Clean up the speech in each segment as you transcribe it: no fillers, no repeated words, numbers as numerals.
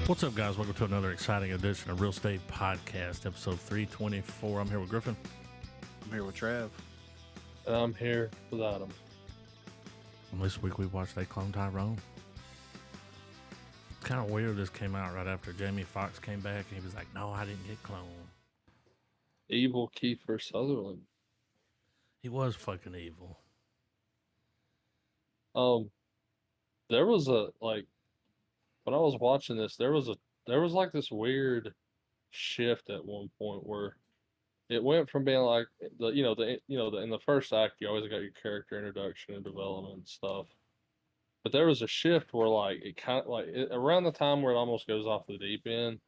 What's up, guys? Welcome to another exciting edition of Real Estate Podcast, episode 324. I'm here with Griffin. I'm here with Trav. And I'm here with Adam. And this week we watched They Clone Tyrone. Kind of weird this came out right after Jamie Foxx came back and he was like, no, I didn't get cloned. Evil Kiefer Sutherland. He was fucking evil. There was when I was watching this, there was like this weird shift at one point where it went from being like in the first act you always got your character introduction and development and stuff, but there was a shift where like it kind of like around the time where it almost goes off the deep end,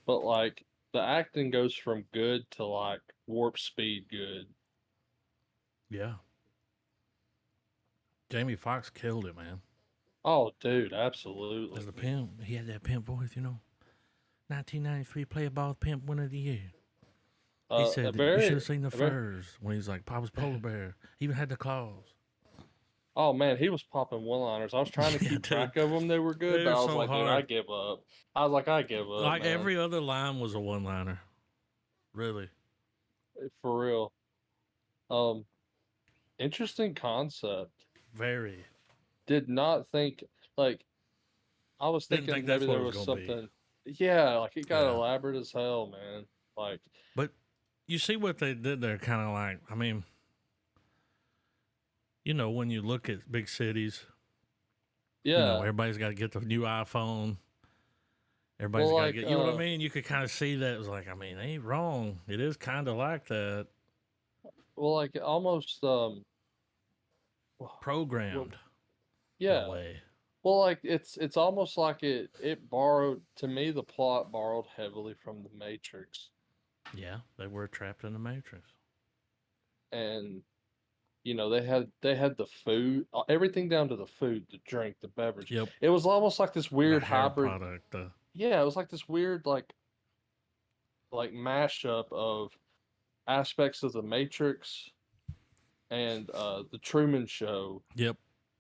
but like the acting goes from good to like warp speed good. Yeah. Jamie Foxx killed it, man. Oh, dude, absolutely. As the pimp, he had that pimp voice, 1993 Player Ball Pimp Winner of the Year. He said that you should have seen the furs when he's like Papa's polar bear. He even had the claws. Oh man, he was popping one-liners. I was trying to keep track of them. They were good, but I was like, dude, I give up. I give up. Like man. every other line was a one-liner. Really. For real. Interesting concept. Very. Did not think I was thinking maybe there was something. Yeah, like it got elaborate as hell, man. Like, but you see what they did there, kind of like, I mean, when you look at big cities, everybody's got to get the new iPhone. Everybody's got to get, you know what I mean? You could kind of see that it was like, I mean, they ain't wrong. It is kind of like that. Well, like almost programmed. Yeah. Way. Well, like it's almost like it borrowed, to me, the plot borrowed heavily from the Matrix. Yeah, they were trapped in the Matrix. And they had the food, everything down to the food, the drink, the beverage. Yep. It was almost like this weird hybrid product. Yeah, it was like this weird like mashup of aspects of the Matrix and the Truman Show. Yep.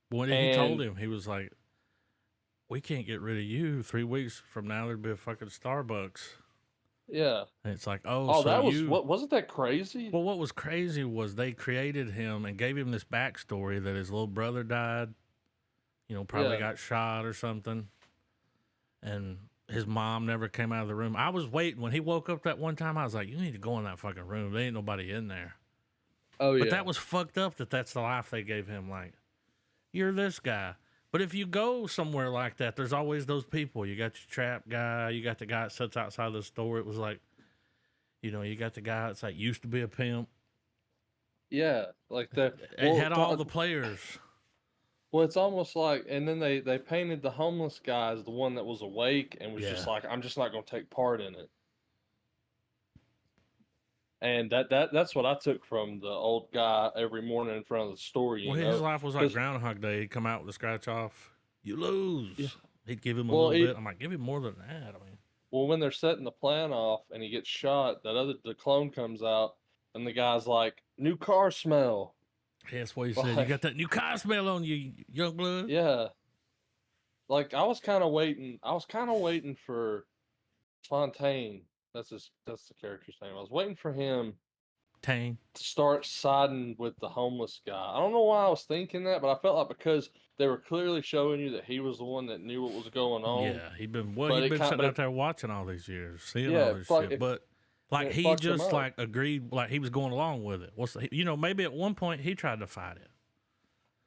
When he told him, he was like, we can't get rid of you. 3 weeks from now, there'd be a fucking Starbucks. Yeah. And it's like, wasn't that crazy? Well, what was crazy was they created him and gave him this backstory that his little brother died, probably got shot or something. And his mom never came out of the room. I was waiting. When he woke up that one time, I was like, you need to go in that fucking room. There ain't nobody in there. Oh, yeah. But that was fucked up that's the life they gave him. Like, you're this guy. But if you go somewhere like that, there's always those people. You got your trap guy. You got the guy that sits outside the store. It was like, you got the guy that's like used to be a pimp. Yeah, like that. It had all the players. Well, it's almost like, and then they painted the homeless guy as the one that was awake and was just like, I'm just not going to take part in it. And that's what I took from the old guy every morning in front of the store. His life was like Groundhog Day. He'd come out with a scratch off. You lose. Yeah. He'd give him a little bit. I'm like, give him more than that. I mean, well, when they're setting the plan off and he gets shot, the clone comes out and the guy's like, new car smell. Yeah, that's what he said. You got that new car smell on you, young blood. Yeah. Like I was kind of waiting for Fontaine. That's the character's name. I was waiting for him to start siding with the homeless guy. I don't know why I was thinking that, but I felt like because they were clearly showing you that he was the one that knew what was going on. Yeah, he'd been sitting out there watching all these years, seeing all this shit. But like he just like agreed, like he was going along with it. Maybe at one point he tried to fight it.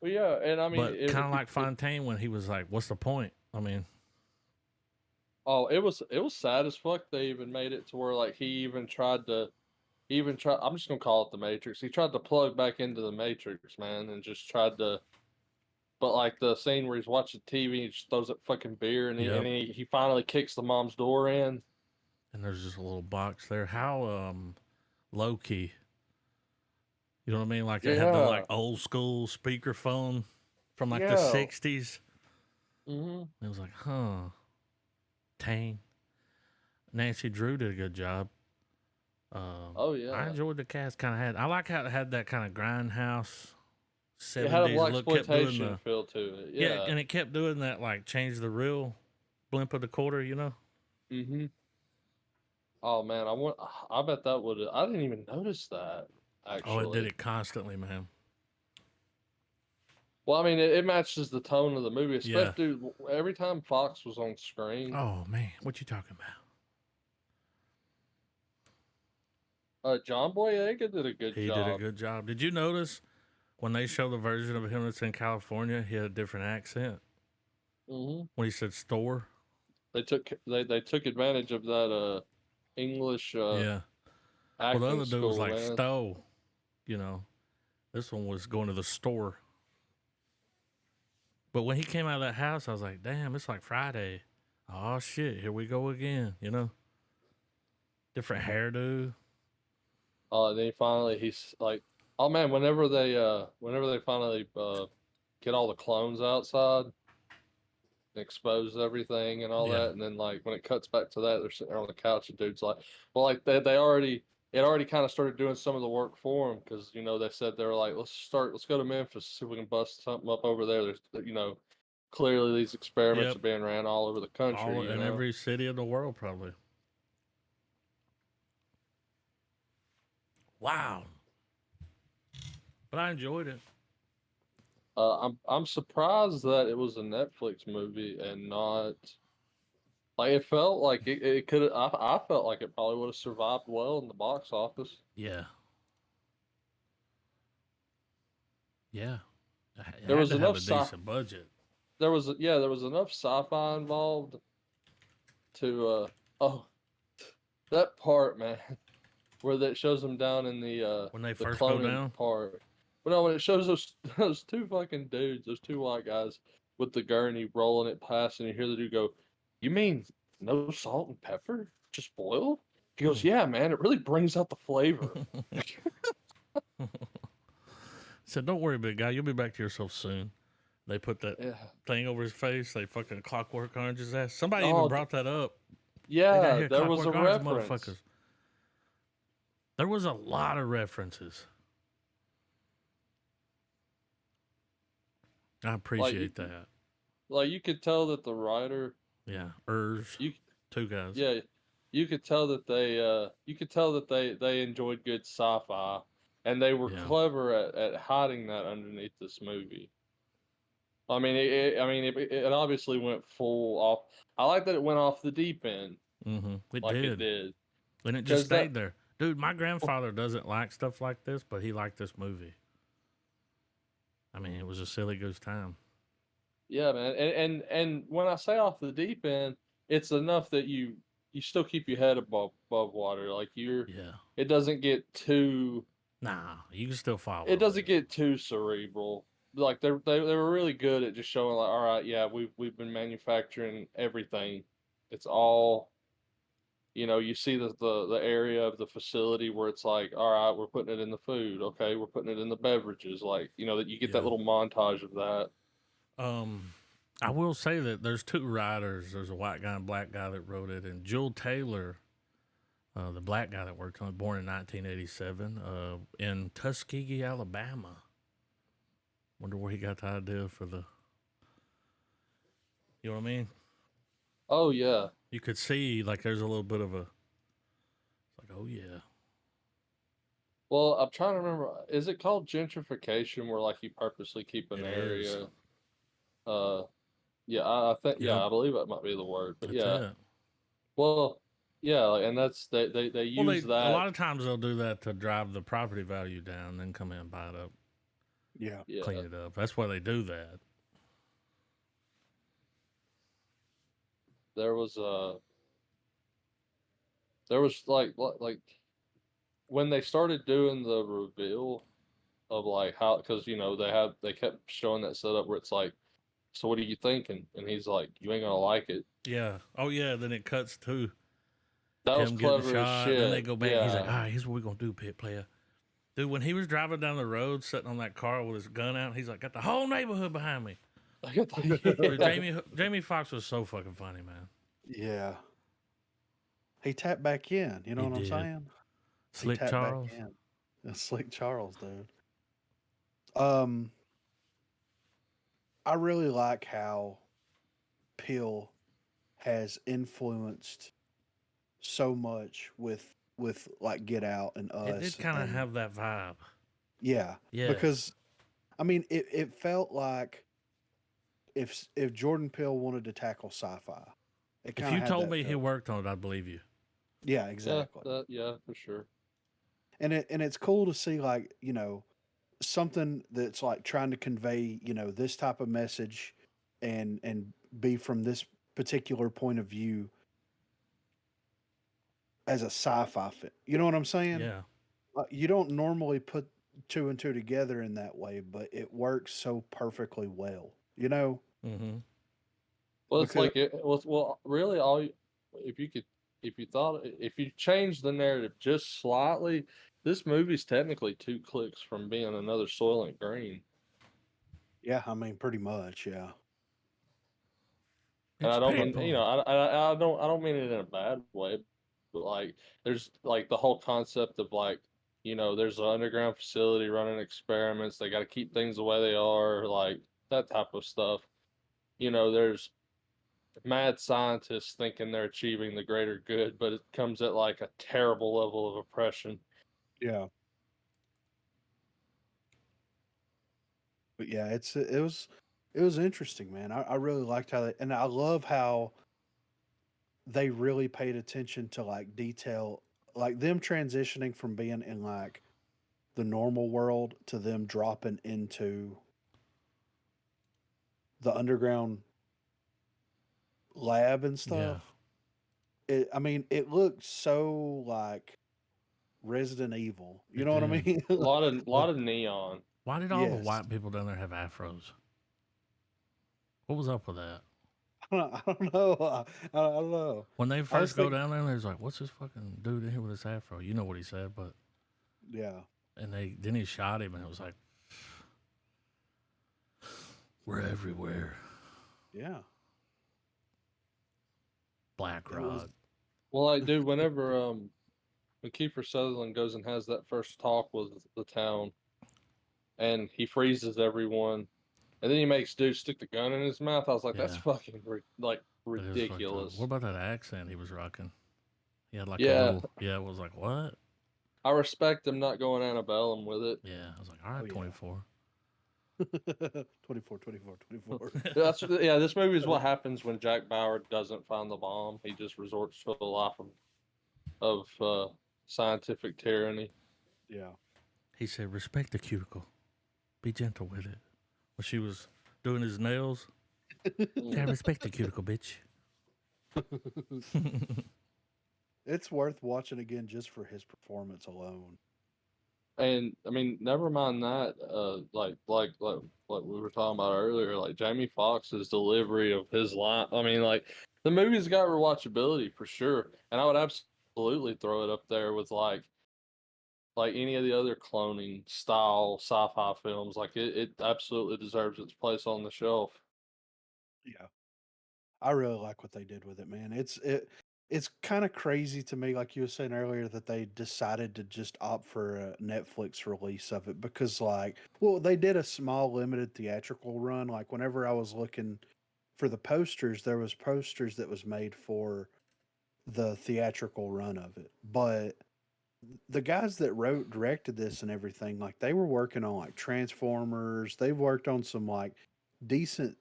Well, yeah, and I mean, but kind of like Fontaine when he was like, "What's the point?" I mean. Oh, it was sad as fuck. They even made it to where like he even tried. I'm just gonna call it the Matrix. He tried to plug back into the Matrix, man, and just tried to. But like the scene where he's watching TV, he just throws that fucking beer, and he finally kicks the mom's door in. And there's just a little box there. How low key. You know what I mean? Like they had the like old school speakerphone from like the 60s. Mm-hmm. It was like, Tane. Nancy Drew did a good job. Oh yeah, I enjoyed the cast. I like how it had that kind of grindhouse 70s it had a look. blaxploitation feel to it. Yeah, and it kept doing that, like change the reel, blimp of the quarter. Mm-hmm. Oh man, I bet that would. I didn't even notice that Oh, it did actually. it constantly, man. Well, I mean, it matches the tone of the movie, Yeah. especially every time Fox was on screen. Oh man, what you talking about? John Boyega did a good He did a job. good job. Did you notice when they show the version of him that's in California, he had a different accent Mm-hmm. when he said store? They took advantage of that English Yeah. Well, the acting other dude was school, like man. Stowe, you know. This one was going to the store. But when he came out of that house, I was like, damn, it's like Friday. Oh shit, here we go again, you know? Different hairdo. Then he's like, oh man, whenever they finally get all the clones outside and expose everything and all Yeah. that, and then like when it cuts back to that, they're sitting there on the couch and dude's like, well, like they already it already kind of started doing some of the work for them because they said they were like, let's go to Memphis, see if we can bust something up over there. There's clearly these experiments Yep. are being ran all over the country, All in every city in the world, probably. Wow. But I enjoyed it. I'm surprised that it was a Netflix movie and not like it felt like it could. I felt like it probably would have survived well in the box office. Yeah. Yeah. It There had was to have enough a sci. decent budget. There was enough sci-fi involved to oh that part, man, where that shows them down in When they the first go cloning down. part. But no, when it shows those those two fucking dudes, those two white guys with the gurney rolling it past, and you hear the dude go, "You mean no salt and pepper, just boiled?" He goes, "Yeah, man, it really brings out the flavor." Said, don't worry, big guy. You'll be back to yourself soon. They put that Yeah. thing over his face. They fucking Clockwork Orange his ass. Somebody even Oh, brought that up. They got yeah, here, there was a Clockwork Orange, reference. motherfuckers. There was a lot of references. I Like you, appreciate that. like you could tell that the writer, Yeah. you, Two guys. yeah, you could tell that they enjoyed good sci-fi, and they were Yeah. clever at hiding that underneath this movie. I mean, it obviously went full off. I like that it went off the deep end, Mm-hmm. It like it did. did, And it just because that, stayed there. Dude, my grandfather doesn't like stuff like this, but he liked this movie. I mean, it was a silly goose time. yeah, man. And when I say off the deep end, it's enough that you still keep your head above water. Like Yeah. it doesn't get too Nah, you can still it follow doesn't it. get too cerebral. Like they were really good at just showing like, all right, yeah, we've been manufacturing everything. It's all you see the area of the facility where it's like, all right, we're putting it in the food, okay, we're putting it in the beverages, like that you get that Yeah. little montage of that. Um, I will say that there's two writers. There's a white guy and a black guy that wrote it, and Jewel Taylor, the black guy that worked on it, born in 1987, in Tuskegee, Alabama. Wonder where he got the idea for the. You know what I mean? Oh yeah. You could see like there's a little bit of a. It's like, oh yeah, Well, I'm trying to remember. Is it called gentrification, where like you purposely keep an it is. area? Uh, yeah, I think Yep, I believe that might be the word. But that's yeah, it. well, yeah, like, and that's they Well, use they a that. lot of times they'll do that to drive the property value down, then come in and buy it up, Yeah. Yeah, clean it up. That's why they do that. there was there was like when they started doing the reveal of like how because they kept showing that setup where it's like, so what are you thinking? And he's like, you ain't gonna like it. Yeah. Oh yeah. Then it cuts to That was him getting clever as shot. Then they shit. go back. He's like, Yeah. all right, here's what we're gonna do, pit player. Dude, when he was driving down the road, sitting on that car with his gun out, he's like, got the whole neighborhood behind me. Dude, Yeah. Jamie Foxx was so fucking funny, man. Yeah. He tapped back in. You know He what I'm did. saying? He Slick tapped back Charles. in. That's Slick Charles, dude. Um, I really like how Peel has influenced so much with like Get Out and It did Us, kind of and have that vibe. yeah, Yes. because I mean it felt like if Jordan Peele wanted to tackle sci-fi, it If kind of you had told that me he feel. worked on it, I'd believe you. Yeah, Yeah, exactly. yeah, for sure. And it's cool to see, like, something that's like trying to convey, this type of message, and be from this particular point of view as a sci-fi film. You know what I'm saying? Yeah. You don't normally put two and two together in that way, but it works so perfectly well. Mm-hmm. Well, it's Because like it was. Well, really, if you could, if you change the narrative just slightly, this movie's technically 2 clicks from being another Soylent Green. yeah, I mean, pretty much, yeah, And It's I don't mean, people. I don't mean it in a bad way, but like, there's like the whole concept of like, there's an underground facility running experiments. They got to keep things the way they are, like that type of stuff. There's mad scientists thinking they're achieving the greater good, but it comes at like a terrible level of oppression. yeah. But yeah, it was interesting, man. I really liked how and I love how they really paid attention to like detail, like them transitioning from being in like the normal world to them dropping into the underground lab and Yeah. stuff. I mean, it looked so like Resident Evil. You It know what I did. mean? A lot of neon. Why did all the Yes. white people down there have afros? What was up with that? I don't know. I don't know. When they I was first go thinking, down there, they was like, "What's this fucking dude in here with his afro?" You know what he said, but yeah, and then he shot him, and it was like, "We're everywhere." yeah. Black It was. Rod. Well, like, dude, when Kiefer Sutherland goes and has that first talk with the town, and he freezes everyone, and then he makes dude stick the gun in his mouth. I was like, that's Yeah, fucking like that is fucked up. What ridiculous. about that accent he was rocking? He had like a Yeah, little. Yeah, it was like what? I respect him not going antebellum with it. Yeah, I was like, all Oh right, yeah. 24. 24, 24, 24. Yeah. This movie is what happens when Jack Bauer doesn't find the bomb. He just resorts to a life of scientific tyranny. Yeah. He said, respect the cuticle. Be gentle with it. When she was doing his nails, you gotta Mm. respect the cuticle, bitch. It's worth watching again just for his performance alone. And I mean, never mind that. Like we were talking about earlier, like Jamie Foxx's delivery of his line. I mean, like the movie's got rewatchability for sure, and I would absolutely throw it up there with like any of the other cloning style sci-fi films. Like it absolutely deserves its place on the shelf. Yeah. I really like what they did with it, man. It's kind of crazy to me, like you were saying earlier, that they decided to just opt for a Netflix release of it because, like, well, they did a small limited theatrical run. Like, whenever I was looking for the posters, there was posters that was made for the theatrical run of it. But the guys that wrote, directed this and everything, like, they were working on like Transformers. They've worked on some like decent,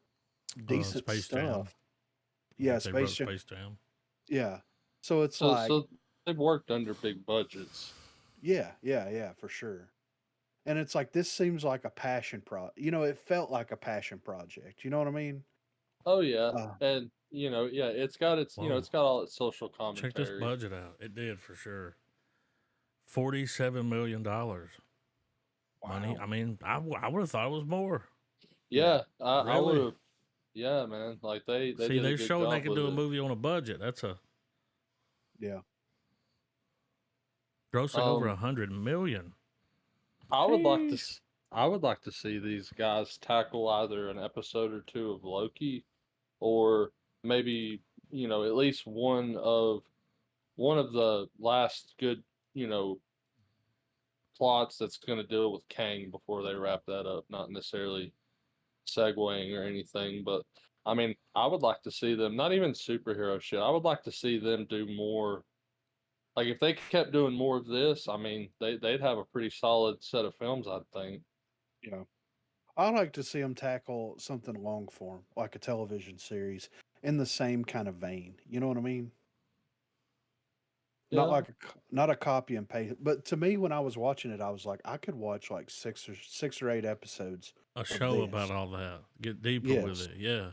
decent Space Jam. stuff. I Yeah, think they Space wrote Jam. Space Jam. Yeah. So it's So like, so they've worked under big budgets. yeah, yeah, yeah, for sure. And it's like this seems like a passion it felt like a passion project. You know what I mean? Oh yeah, Uh, and yeah, Whoa. it's got all its social Check this commentary. budget out. It did for sure. $47 million. Money. wow. I mean, I would have thought it was more. Yeah. Yeah, I would Really? have. Yeah, man. Like they See, did a they're good showing they job could with do a it. movie on a budget. That's a Yeah. grossing over Um, 100 million. I would like to. Jeez. I would like to see these guys tackle either an episode or two of Loki, or maybe at least one of the last good you know plots that's going to deal with Kang before they wrap that up. Not necessarily segueing or anything, but I mean, I would like to see them not even superhero shit. I would like to see them do more. Like if they kept doing more of this, I mean, they'd have a pretty solid set of films, I think. You know, I like to see them tackle something long form, like a television series, in the same kind of vein. You know what I mean? Not Yeah, like not a copy and paste. But to me, when I was watching it, I was like, I could watch like six or eight episodes A of show this. about all that. Get deeper with Yes, it. Yeah.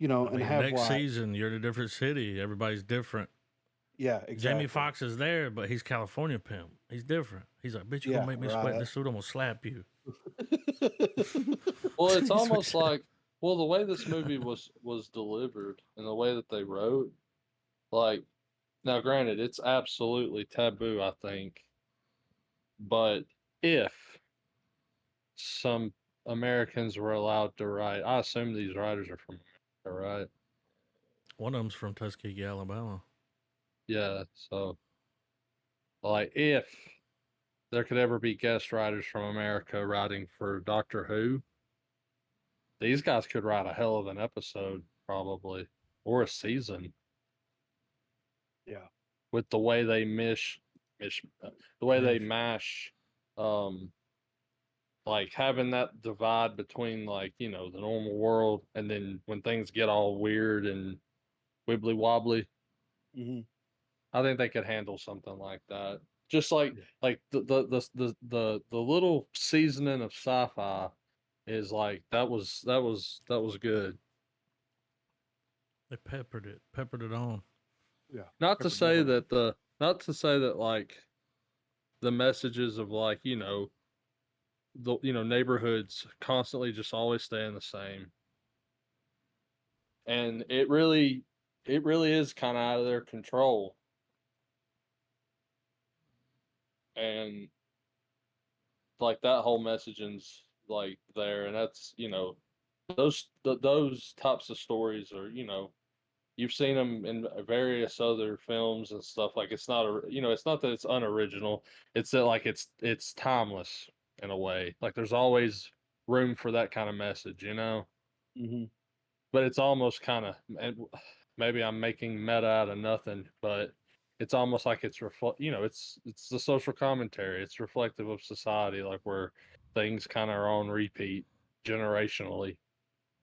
I and mean, have next like, season you're in a different city. Everybody's different. yeah, Jamie exactly. Foxx is there, but he's California pimp. He's different. He's like, bitch, you gonna Yeah, make me sweat in right. this suit? I'm gonna slap you. well, it's He almost switched it up. like, well, the way this movie was delivered and the way that they wrote, like, now granted, it's absolutely taboo, I think, but if some Americans were allowed to write, I assume these writers are from America, right? One of them's from Tuskegee, Alabama. Yeah, so like if there could ever be guest writers from America writing for Doctor Who, these guys could write a hell of an episode, probably, or a season, Yeah. with the way they the way they mash, um, like having that divide between like the normal world, and then when things get all weird and wibbly wobbly, Hmm. I think they could handle something like that. Just like Yeah. the little seasoning of sci-fi is like that was good. They peppered it on. Yeah. Not to Pepper did say on. that like the messages of like the neighborhoods constantly just always staying the same, and it really is kind of out of their control, and like that whole messaging's like there, and that's those types of stories are you've seen them in various other films and stuff. Like it's not it's not that it's unoriginal, it's that like it's timeless in a way. Like there's always room for that kind of message. Hmm. But it's almost kind of, and maybe I'm making meta out of nothing, but it's almost like it's the social commentary. It's reflective of society, like where things kind of are on repeat generationally.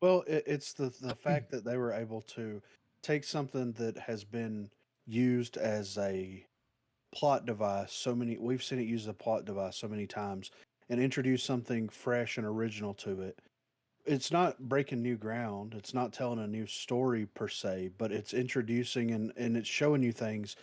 Well, it's the fact that they were able to take something that has been used as a plot device we've seen it used as a plot device so many times, and introduce something fresh and original to it. It's not breaking new ground, it's not telling a new story per se, but it's introducing and it's showing you things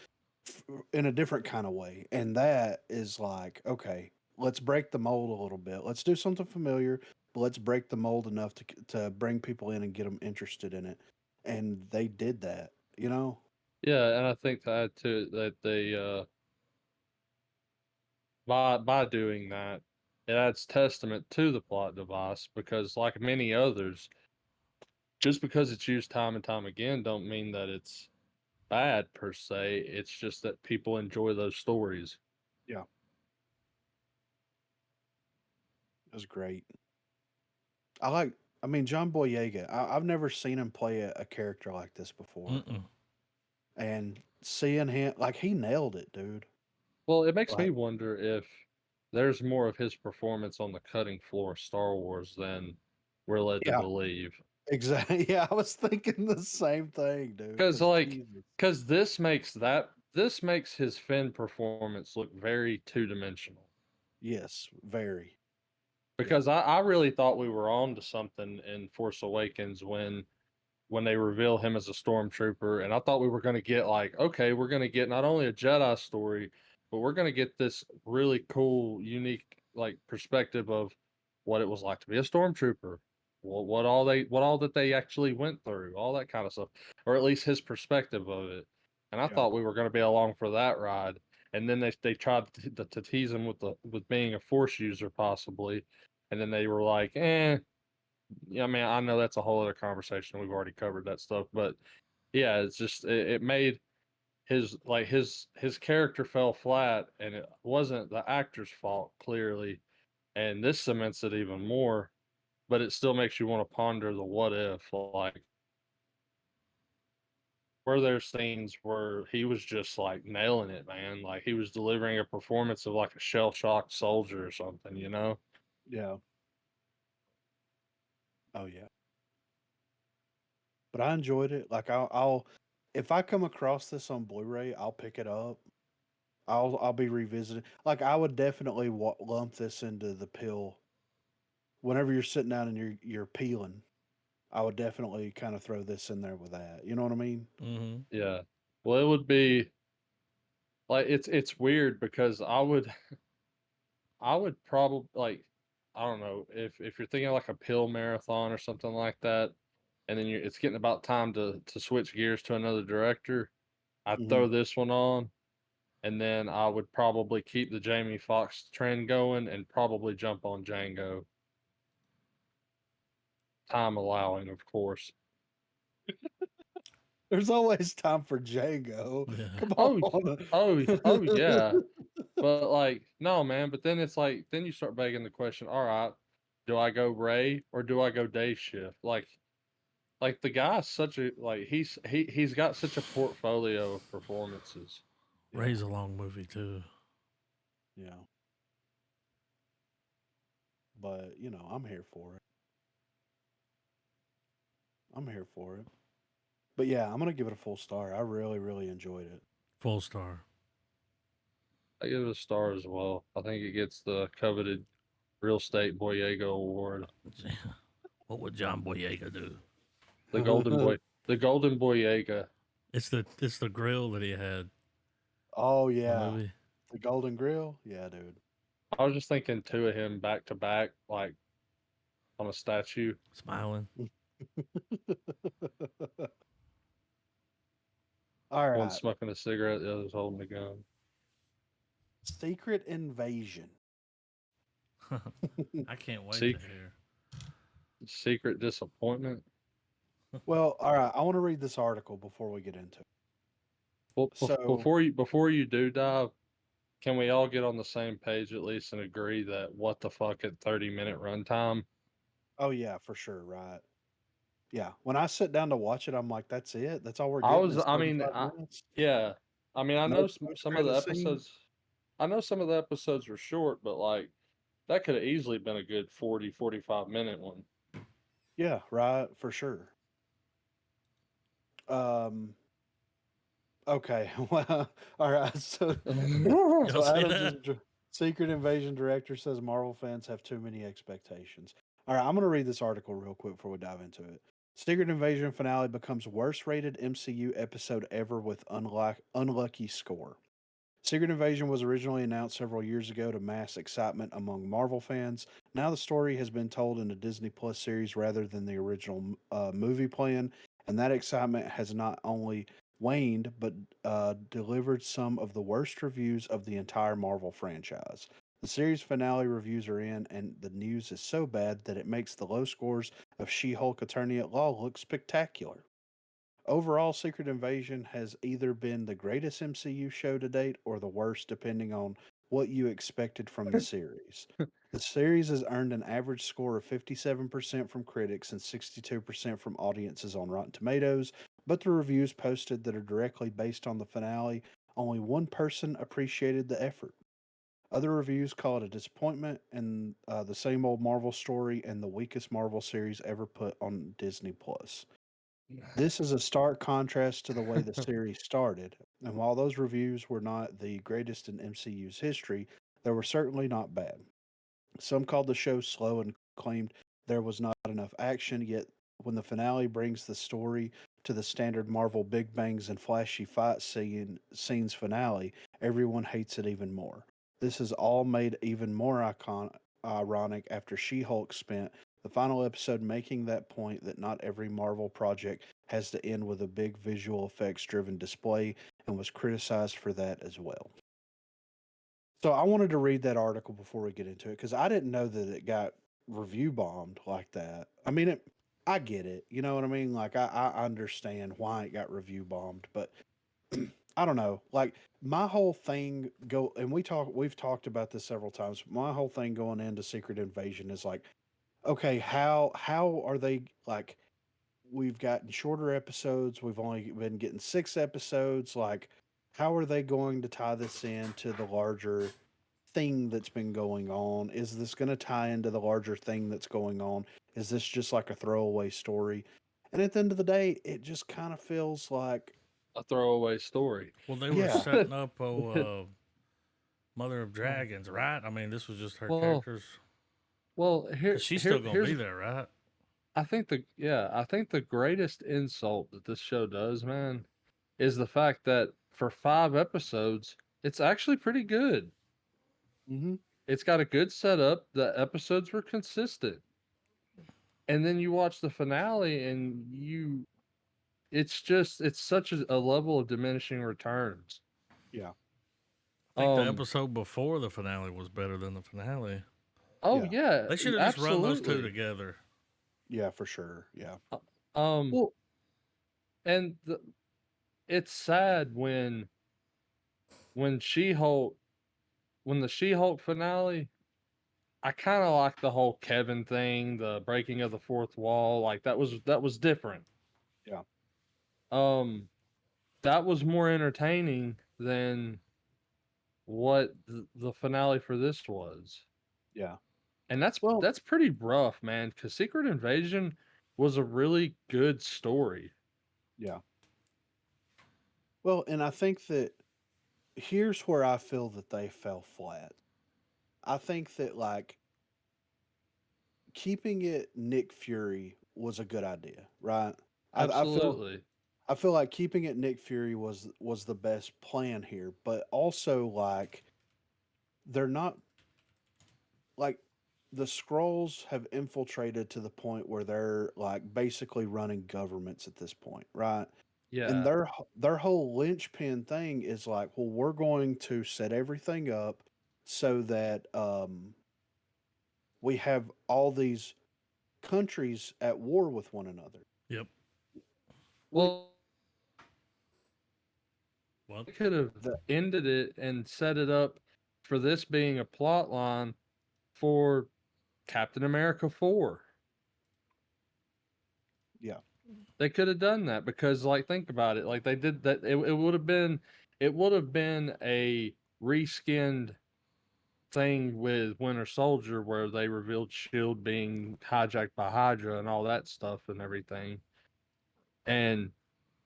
in a different kind of way. And that is like, okay, let's break the mold a little bit. Let's do something familiar, but let's break the mold enough to bring people in and get them interested in it. And they did that, you know? Yeah, and I think to add to it that they by doing that, it adds testament to the plot device, because like many others, just because it's used time and time again don't mean that it's bad per se. It's just that people enjoy those stories. Yeah, it was great. I like, I mean, John Boyega, I've never seen him play a character like this before. Mm-mm. And seeing him, like, he nailed it, dude. Well, it makes me Like, wonder if there's more of his performance on the cutting floor of Star Wars than we're led to yeah, believe. exactly. Yeah, I was thinking the same thing, dude. Because Because like, Jesus. because this makes his Finn performance look very two-dimensional. Yes, very. Yeah. Because I really thought we were on to something in Force Awakens when they reveal him as a stormtrooper, and I thought we were going to get like, okay, we're going to get not only a Jedi story, but we're going to get this really cool, unique like perspective of what it was like to be a stormtrooper, what all that they actually went through, all that kind of stuff, or at least his perspective of it. And I Yeah. thought we were going to be along for that ride, and then they tried to tease him with being a Force user possibly, and then they were like, yeah, I mean, I know that's a whole other conversation. We've already covered that stuff, but yeah, it's just it made his character fell flat, and it wasn't the actor's fault clearly, and this cements it even more. But it still makes you want to ponder the what if, like were there scenes where he was just like nailing it, man. Like he was delivering a performance of like a shell shocked soldier or something, you know? Yeah. Oh yeah. But I enjoyed it. Like I'll if I come across this on Blu-ray, I'll pick it up. I'll be revisiting. Like I would definitely lump this into the pill whenever you're sitting down and you're peeling. I would definitely kind of throw this in there with that. You know what I mean? Mm-hmm. Yeah. Well, it would be like it's weird because I would probably like I don't know if you're thinking like a pill marathon or something like that, and then it's getting about time to switch gears to another director. I'd Hmm. throw this one on, and then I would probably keep the Jamie Foxx trend going and probably jump on Django, time allowing, of course. There's always time for Django. Yeah. Come Oh, on. oh yeah. But like, no, man. But then it's like, then you start begging the question. All right, do I go Ray or do I go day shift? Like the guy's such a like he's got such a portfolio of performances. Yeah, Ray's a long movie too. yeah. But I'm here for it. I'm here for it. But yeah, I'm gonna give it a full star. I really, really enjoyed it. Full star. I give it a star as well. I think it gets the coveted Real Estate Boyega Award. What would John Boyega do? The Golden Boy, the Golden Boyega. It's the grill that he had Oh in the yeah, movie. the Golden Grill. Yeah, dude. I was just thinking two of him back to back, like on a statue. Smiling. All One right, smoking a cigarette, the other's holding a gun. Secret Invasion. I can't wait to Seek hear. secret disappointment. Well, all right. I want to read this article before we get into it. Well, So, before you do dive, can we all get on the same page at least and agree that what the fuck at 30-minute runtime? oh yeah, for sure, right? Yeah. When I sit down to watch it, I'm like, that's it. That's all we're I getting was, is I mean, 35 minutes. yeah, I mean, I No know post some of the credit scene. episodes. I know some of the episodes were short, but like that could have easily been a good 40, 45 minute one. Yeah, right, for sure. Um. Okay. Well, all right. So, Y'all so see Adam's that? Secret Invasion director says Marvel fans have too many expectations. All right, I'm going to read this article real quick before we dive into it. Secret Invasion finale becomes worst rated MCU episode ever with unlucky score. Secret Invasion was originally announced several years ago to mass excitement among Marvel fans. Now the story has been told in a Disney Plus series rather than the original movie plan, and that excitement has not only waned but delivered some of the worst reviews of the entire Marvel franchise. The series finale reviews are in, and the news is so bad that it makes the low scores of She Hulk Attorney at Law look spectacular. Overall, Secret Invasion has either been the greatest MCU show to date or the worst, depending on what you expected from the series. The series has earned an average score of 57% from critics and 62% from audiences on Rotten Tomatoes, but the reviews posted that are directly based on the finale, only one person appreciated the effort. Other reviews call it a disappointment and the same old Marvel story and the weakest Marvel series ever put on Disney Plus. This is a stark contrast to the way the series started, and while those reviews were not the greatest in MCU's history, they were certainly not bad. Some called the show slow and claimed there was not enough action, yet when the finale brings the story to the standard Marvel big bangs and flashy scenes finale, everyone hates it even more. This is all made even more ironic after She Hulk spent the final episode making that point that not every Marvel project has to end with a big visual effects driven display and was criticized for that as well. So I wanted to read that article before we get into it because I didn't know that it got review bombed like that. I mean, I get it. You know what I mean? Like I understand why it got review bombed, but I don't know. Like my whole thing and we've talked about this several times. My whole thing going into Secret Invasion is like, okay, how are they like we've gotten shorter episodes. We've only been getting 6 episodes. Like, how are they going to tie this into the larger thing that's been going on? Is this going to tie into the larger thing that's going on? Is this just like a throwaway story? And at the end of the day, it just kind of feels like, A throwaway story. Well, they were yeah, setting up Mother of well, Dragons, right? I mean, this was just her well, characters well, because she's still gonna here's be there, right? I think the greatest insult that this show does, man, is the fact that for 5 episodes, it's actually pretty good. hmm It's got a good setup. The episodes were consistent. And then you watch the finale and it's such a level of diminishing returns. yeah, I think the Um, episode before the finale was better than the finale. oh yeah, yeah, They should have just run those two absolutely. together. yeah, for sure. Yeah. Uh, Um, Well, and it's sad when She-Hulk when the She-Hulk finale, I kind of like the whole Kevin thing, the breaking of the fourth wall, like that was different. yeah, Um, that was more entertaining than what the finale for this was. yeah. And Well, that's pretty rough, man, cuz Secret Invasion was a really good story. yeah. Well, and I think that here's where I feel that they fell flat. I think that like keeping it Nick Fury was a good idea, right? I feel Absolutely. I feel like keeping it Nick Fury was the best plan here, but also like they're not like the scrolls have infiltrated to the point where they're like basically running governments at this point, right? And Yeah. their whole linchpin thing is like, well, we're going to set everything up so that we have all these countries at war with one another. Yep. Which Well, Well, they could have the ended it and set it up for this being a plot line for Captain America 4. yeah, They could have done that because like think about it, like they did that it would have been a reskinned thing with Winter Soldier where they revealed Shield being hijacked by Hydra and all that stuff and everything. And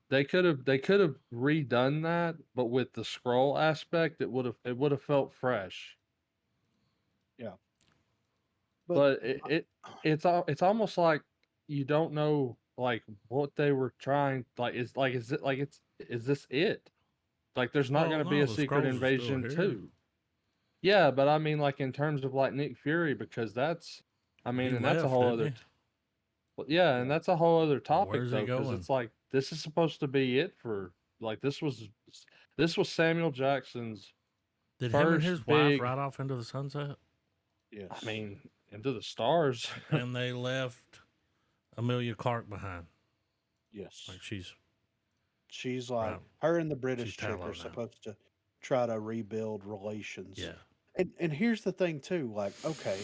they could have redone that, but with the scroll aspect it would have felt fresh. yeah. But But it's almost like you don't know like what they were trying like is it like it's is this it? Like there's not well, going to be no, a the Secret scrolls are still Invasion here. 2. Yeah, but I mean like in terms of like Nick Fury because that's I He mean and that's a left, whole didn't other he? yeah, and yeah, that's a whole other Well, topic where's he though cuz going? it's like this is supposed to be it for like this was Samuel Jackson's Did him and first his wife big ride off into the sunset? I yes. mean into the stars. And they left Amelia Clark behind. Yes. Like she's She's like right. her and the She's British chick are tallow now. supposed to try to rebuild relations. Yeah. And here's the thing too, like, okay,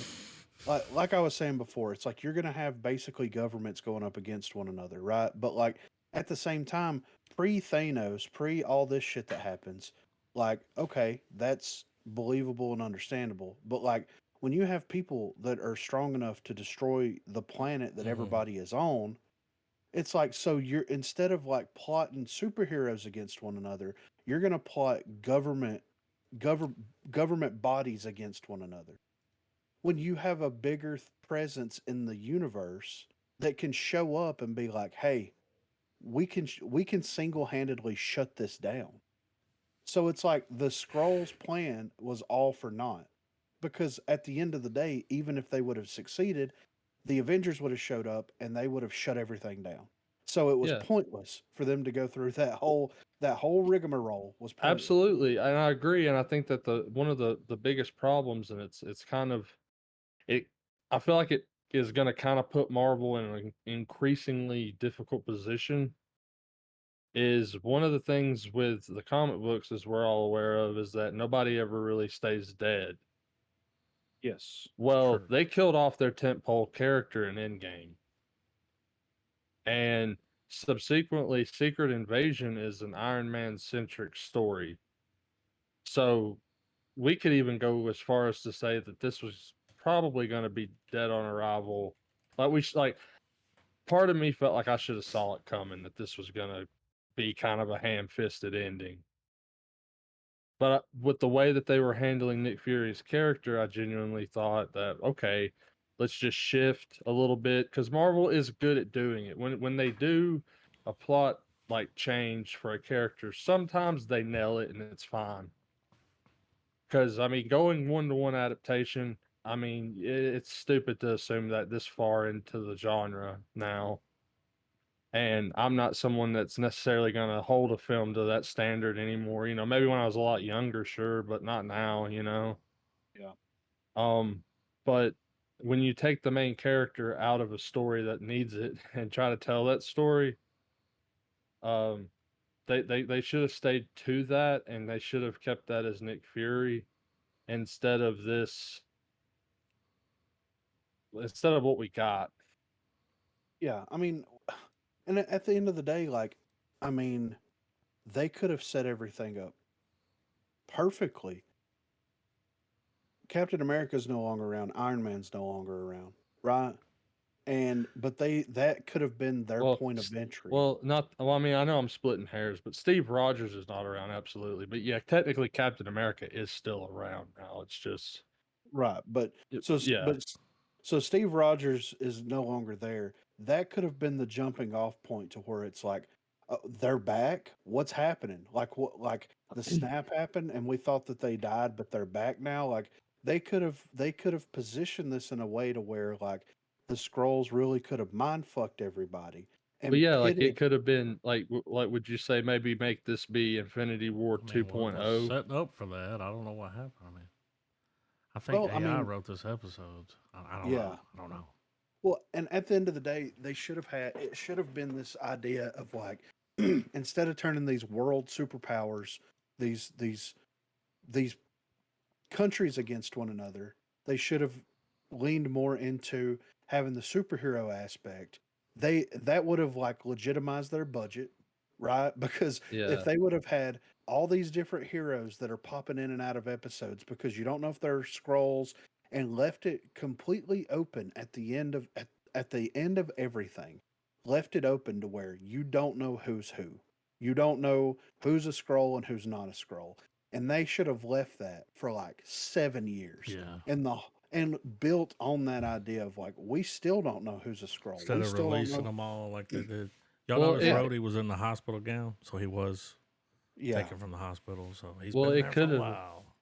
like I was saying before, it's like you're gonna have basically governments going up against one another, right? But like at the same time, pre Thanos, pre all this shit that happens, like, okay, that's believable and understandable. But like when you have people that are strong enough to destroy the planet that Mm-hmm. everybody is on, it's like so you're instead of like plotting superheroes against one another, you're gonna plot govern government bodies against one another when you have a bigger presence in the universe that can show up and be like, "Hey, we can single-handedly shut this down." So it's like the Scrolls plan was all for naught because at the end of the day, even if they would have succeeded, the Avengers would have showed up and they would have shut everything down. So it was Yeah. pointless for them to go through that whole rigmarole was pointless. Absolutely, and I agree, and I think that the one of the biggest problems, and it's kind of it. I feel like it is going to kind of put Marvel in an increasingly difficult position. Is one of the things with the comic books, as we're all aware of, is that nobody ever really stays dead. Yes. Well, True. they killed off their tentpole character in Endgame. And subsequently, Secret Invasion is an Iron Man centric story. So we could even go as far as to say that this was probably going to be dead on arrival. Like part of me felt like I should have saw it coming, that this was going to be kind of a ham-fisted ending. But with the way that they were handling Nick Fury's character, I genuinely thought that, okay, let's just shift a little bit, because Marvel is good at doing it. When they do a plot like change for a character, sometimes they nail it and it's fine. Because I mean, going 1-to-1 adaptation, I mean, it's stupid to assume that this far into the genre now. And I'm not someone that's necessarily going to hold a film to that standard anymore. You know, maybe when I was a lot younger, sure, but not now. You know. Yeah. But when you take the main character out of a story that needs it and try to tell that story, um, they should have stayed to that, and they should have kept that as Nick Fury instead of this, instead of what we got. Yeah. I mean, and at the end of the day, like, I mean, they could have set everything up perfectly. Captain America's no longer around. Iron Man's no longer around, right? And but that could have been their Well, point of entry. well, not well. I mean, I know I'm splitting hairs, but Steve Rogers is not around, absolutely. But yeah, technically, Captain America is still around now. It's just, Right, but so s yeah, but s so Steve Rogers is no longer there. That could have been the jumping off point to where it's like, they're back? What's happening? Like, what like, the snap happened, and we thought that they died, but they're back now? Like, they could have positioned this in a way to where, like, the Skrulls really could have mind fucked everybody but and yeah, like it pitted. could have been like, like, would you say maybe make this be Infinity War I mean, what was 2.0? setting up for that? I don't know what happened. I mean, I think Well, I AI mean, wrote this episode. I don't know. yeah. I don't know. Well, and at the end of the day, they should have had it should have been this idea of like instead of turning these world superpowers, these countries against one another, they should have leaned more into having the superhero aspect. That would have like legitimized their budget, right? Because if Yeah, they would have had all these different heroes that are popping in and out of episodes because you don't know if they're scrolls and left it completely open at the end of everything, left it open to where you don't know who's who. You don't know who's a scroll and who's not a scroll, and they should have left that for like 7 years Yeah. and built on that idea of like we still don't know who's a scroll. Instead We of still don't releasing know. them all like they did. Y'all well, notice it Right. Rhodey was in the hospital gown, so he was Yeah. taken from the hospital. So he's well, been it there for could a have, while.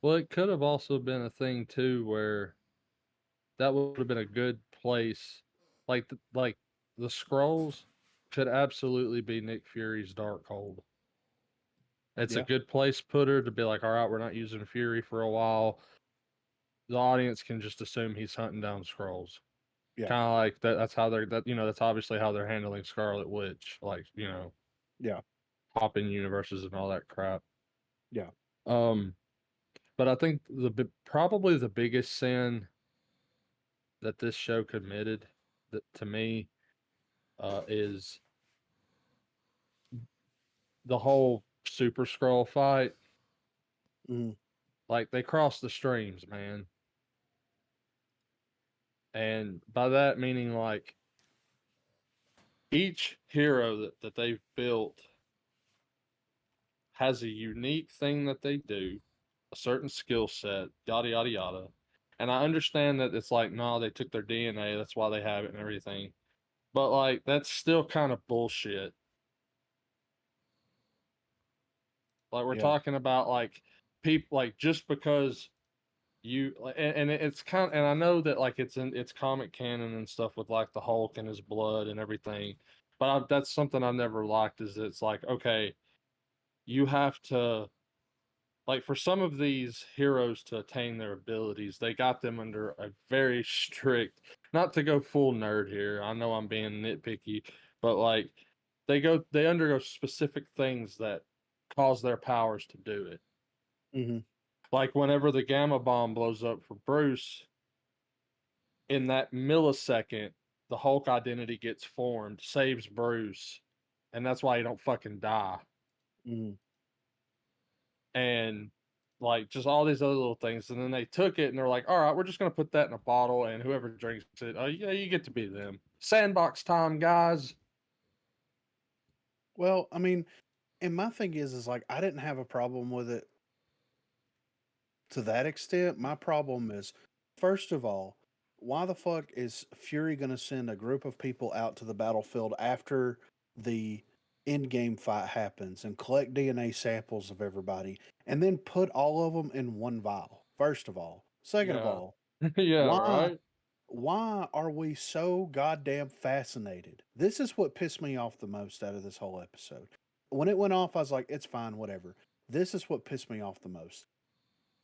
well, it could have also been a thing too, where that would have been a good place, like the scrolls could absolutely be Nick Fury's Darkhold. It's a Yeah. good place putter to be like, all right, we're not using Fury for a while. The audience can just assume he's hunting down scrolls. Yeah. Kind of like that. That's how they're that. You know, that's obviously how they're handling Scarlet Witch. Like, you know, Yeah. popping universes and all that crap. Yeah. Um, but I think probably the biggest sin that this show committed, that to me, is the whole Super Scroll fight. Mhm. Like, they crossed the streams, man. And by that meaning, like, each hero that they've built has a unique thing that they do, a certain skill set, yada yada yada. And I understand that it's like, no, they took their DNA, that's why they have it and everything. But like, that's still kind of bullshit. Like, we're Yeah. talking about like people, like, just because you and it's kind of, and I know that like it's comic canon and stuff with like the Hulk and his blood and everything, but that's something I've never liked, is it's like, okay, you have to, like, for some of these heroes to attain their abilities, they got them under a very strict, not to go full nerd here, I know I'm being nitpicky, but like, they undergo specific things that cause their powers to do it. Mhm. Like whenever the gamma bomb blows up for Bruce, in that millisecond, the Hulk identity gets formed, saves Bruce, and that's why he don't fucking die. Mhm. And like just all these other little things. And then they took it and they're like, all right, we're just gonna put that in a bottle, and whoever drinks it, oh yeah, you get to be them. Sandbox time, guys. Well, I mean, and my thing is like I didn't have a problem with it to that extent. My problem is, first of all, why the fuck is Fury going to send a group of people out to the battlefield after the end game fight happens and collect DNA samples of everybody and then put all of them in one vial? First of all, second of Yeah. all, Yeah, why right. why are we so goddamn fascinated? This is what pissed me off the most out of this whole episode. When it went off, I was like, it's fine, whatever. This is what pissed me off the most.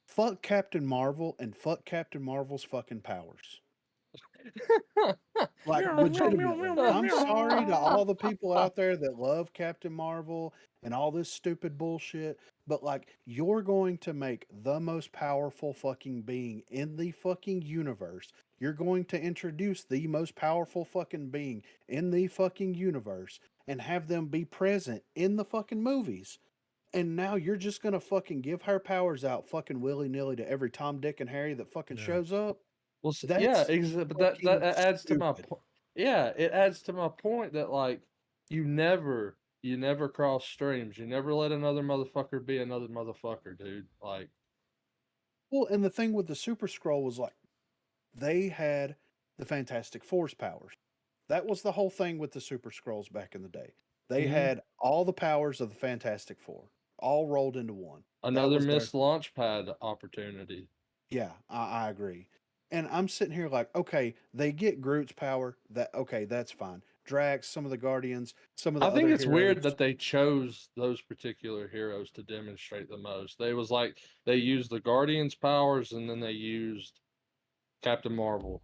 Fuck Captain Marvel and fuck Captain Marvel's fucking powers. Like, legitimately. I'm sorry to all the people out there that love Captain Marvel and all this stupid bullshit, but like, you're going to make the most powerful fucking being in the fucking universe. You're going to introduce the most powerful fucking being in the fucking universe and have them be present in the fucking movies. And now you're just gonna fucking give her powers out fucking willy nilly to every Tom, Dick, and Harry that fucking Yeah. shows up. Well, yeah, That's but that fucking adds to my stupid. point. Yeah, it adds to my point that like you never cross streams. You never let another motherfucker be another motherfucker, dude. Like, Well, and the thing with the Super Scroll was like they had the Fantastic Four's powers. That was the whole thing with the Super Scrolls back in the day. They mhm. had all the powers of the Fantastic Four, all rolled into one. That Another was their missed launch pad opportunity. yeah, I agree. And I'm sitting here like, okay, they get Groot's power. That okay, that's fine. Drax, some of the Guardians, some of the I think other it's weird heroes. that they chose those particular heroes to demonstrate the most. They was like they used the Guardians' powers and then they used Captain Marvel.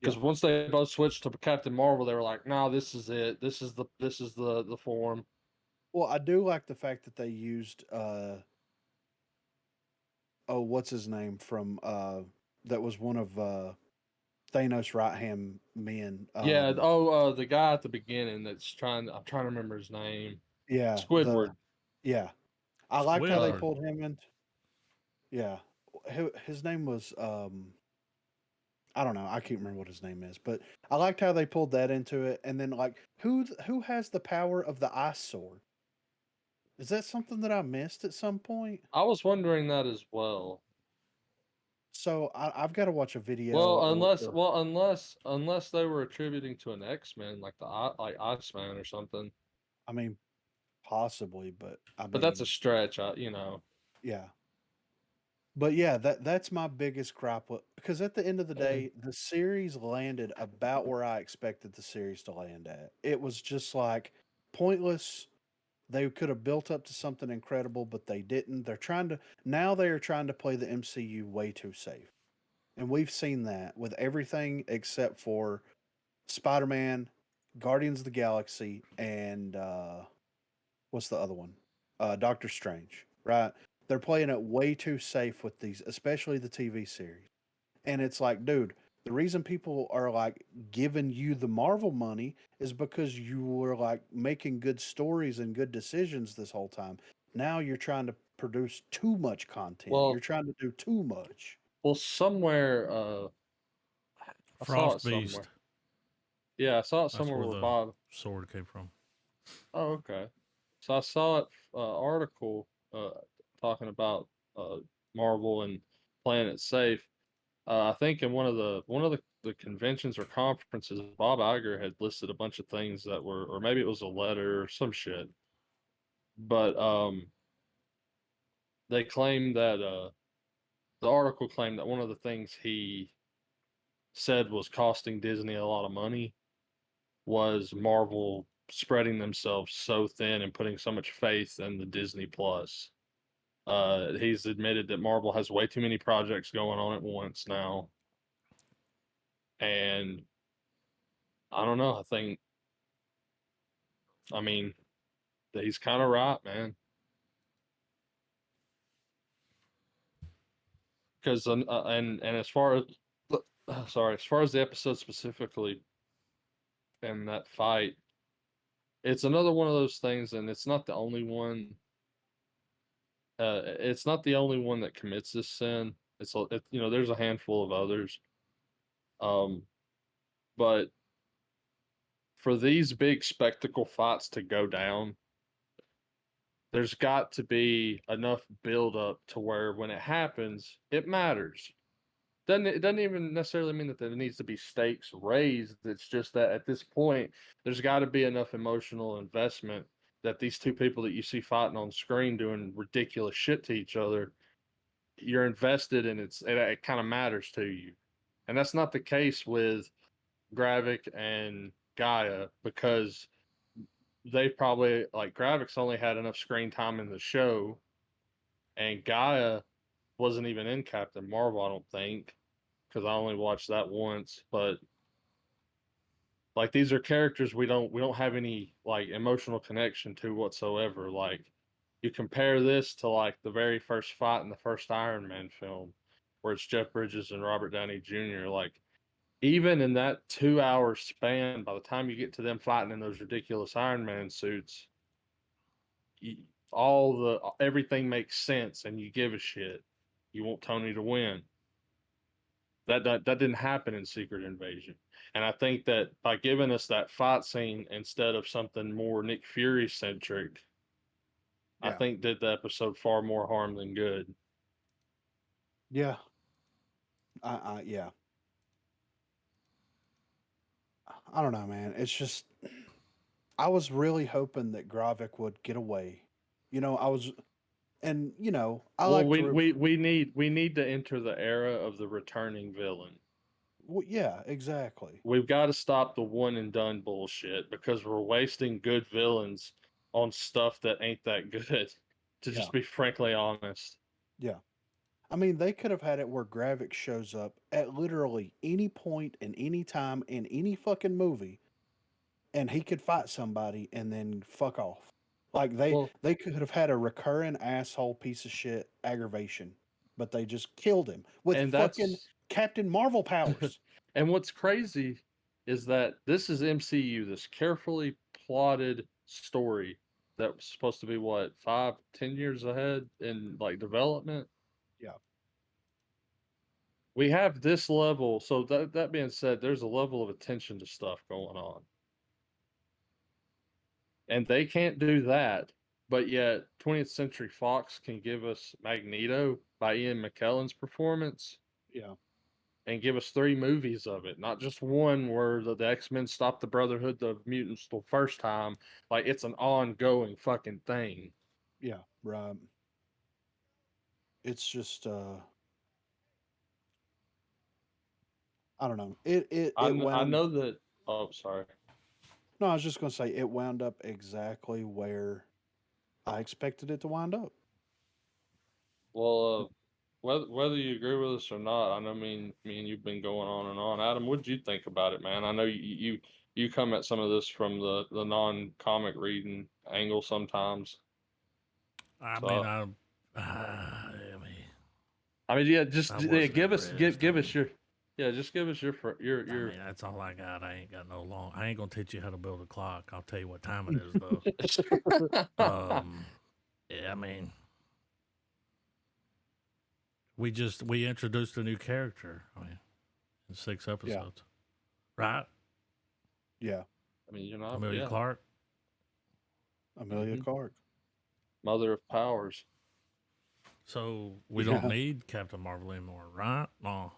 Yeah. Because once they both switched to Captain Marvel, they were like, "Nah, this is it. This is the form." Well, I do like the fact that they used oh, what's his name from that was one of Thanos' right hand men. Yeah. Oh, the guy at the beginning that's trying. I'm trying to remember his name. Yeah, the Squidward. yeah. I liked how they Uh, Squidward. pulled him in. Yeah. His name was I don't know. I can't remember what his name is, but I liked how they pulled that into it. And then like who has the power of the ice sword? Is that something that I missed at some point? I was wondering that as well. So I've got to watch a video Well, or unless they were attributing to an X Men like like Iceman or something. I mean possibly, but I But that's a mean stretch. You know. yeah. But yeah, that's my biggest gripe because at the end of the Eh. day, the series landed about where I expected the series to land at. It was just like pointless. They could have built up to something incredible, but they didn't. They are trying to play the MCU way too safe. And we've seen that with everything except for Spider-Man, Guardians of the Galaxy, and what's the other one? Doctor Strange, right? They're playing it way too safe with these, especially the TV series. And it's like, dude, the reason people are like giving you the Marvel money is because you were like making good stories and good decisions this whole time. Now you're trying to produce too much content. You're Well, trying to do too much. somewhere. I saw Frost it somewhere. Beast. Yeah, I saw it That's somewhere where where the Bob. sword came from. Oh, okay. So I saw it article talking about Marvel and playing it safe. I think in one of the conventions or conferences, Bob Iger had listed a bunch of things that were, or maybe it was a letter or some shit. But they claimed that the article claimed that one of the things he said was costing Disney a lot of money was Marvel spreading themselves so thin and putting so much faith in the Disney Plus. He's admitted that Marvel has way too many projects going on at once now, and I don't know. I mean, he's kind of right, man. Because and as far as sorry, as far as the episode specifically, and that fight, it's another one of those things, and it's not the only one. It's not the only one that commits this sin. There's a handful of others. Um, but for these big spectacle fights to go down, there's got to be enough build up to where when it happens, it matters. It doesn't even necessarily mean that there needs to be stakes raised. It's just that at this point, there's got to be enough emotional investment that these two people that you see fighting on screen doing ridiculous shit to each other, you're invested and it kind of matters to you. And that's not the case with Gravik and Gaia because they probably like Gravik's only had enough screen time in the show, and Gaia wasn't even in Captain Marvel, I don't think, because I only watched that once. But like these are characters we don't have any like emotional connection to whatsoever. Like you compare this to like the very first fight in the first Iron Man film, where it's Jeff Bridges and Robert Downey Jr. Like even in that 2 hour span, by the time you get to them fighting in those ridiculous Iron Man suits, everything makes sense and you give a shit. You want Tony to win. That didn't happen in Secret Invasion. And I think that by giving us that fight scene instead of something more Nick Fury centric, I Yeah. think did the episode far more harm than good. Yeah. Yeah. I don't know, man. It's just I was really hoping that Gravik would get away. I was, and I Well, like to. we need to enter the era of the returning villain. Yeah, exactly. We've got to stop the one and done bullshit because we're wasting good villains on stuff that ain't that good. To Yeah, just be frankly honest. yeah. I mean, they could have had it where Gravik shows up at literally any point and any time in any fucking movie, and he could fight somebody and then fuck off. Like Well, they could have had a recurring asshole piece of shit aggravation, but they just killed him with and fucking that's Captain Marvel powers. and what's crazy is that this is MCU, this carefully plotted story that was supposed to be what 5-10 years ahead in like development. Yeah, We have this level. So that being said, there's a level of attention to stuff going on, and they can't do that. But yet, 20th Century Fox can give us Magneto by Ian McKellen's performance yeah, and give us 3 movies of it, not just one where the X-Men stopped the Brotherhood of Mutants the first time. Like it's an ongoing fucking thing. yeah. Right. It's just I don't know. It I wound. know that. Oh, sorry. No, I was just gonna say it wound up exactly where I expected it to wind up. Well, whether you agree with us or not, I know me and you've been going on and on. Adam, what did you think about it, man? I know you come at some of this from the non-comic reading angle sometimes. I mean, So I mean, yeah, I just yeah, wasn't give impressed. us your yeah, just give us your I your. mean, that's all I got. I ain't got no long. I ain't gonna teach you how to build a clock. I'll tell you what time it is though. Yeah, I mean, we introduced a new character. I mean, in 6 episodes, right? Yeah, I mean, you're not, Amelia yeah. Clark. Amelia Clark. Mother of Powers. So we don't Yeah. need Captain Marvel anymore, right? No.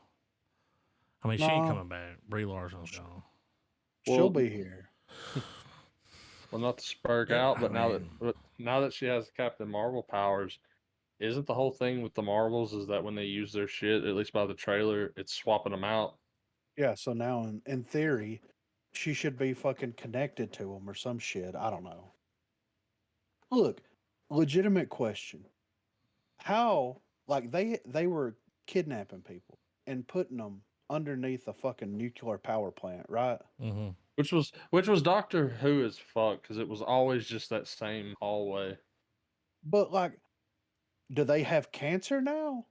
I mean, she ain't No, coming back. Brie Larson's gone. she'll Well, be here. well, not to spurg Yeah, out, I but mean, now that she has Captain Marvel powers, isn't the whole thing with the Marvels is that when they use their shit, at least by the trailer, it's swapping them out? Yeah, so now in theory, she should be fucking connected to him or some shit. I don't know. Look, legitimate question. How like they were kidnapping people and putting them underneath a fucking nuclear power plant, right? mm-hmm. Which was Doctor Who as fuck because it was always just that same hallway. But like, do they have cancer now?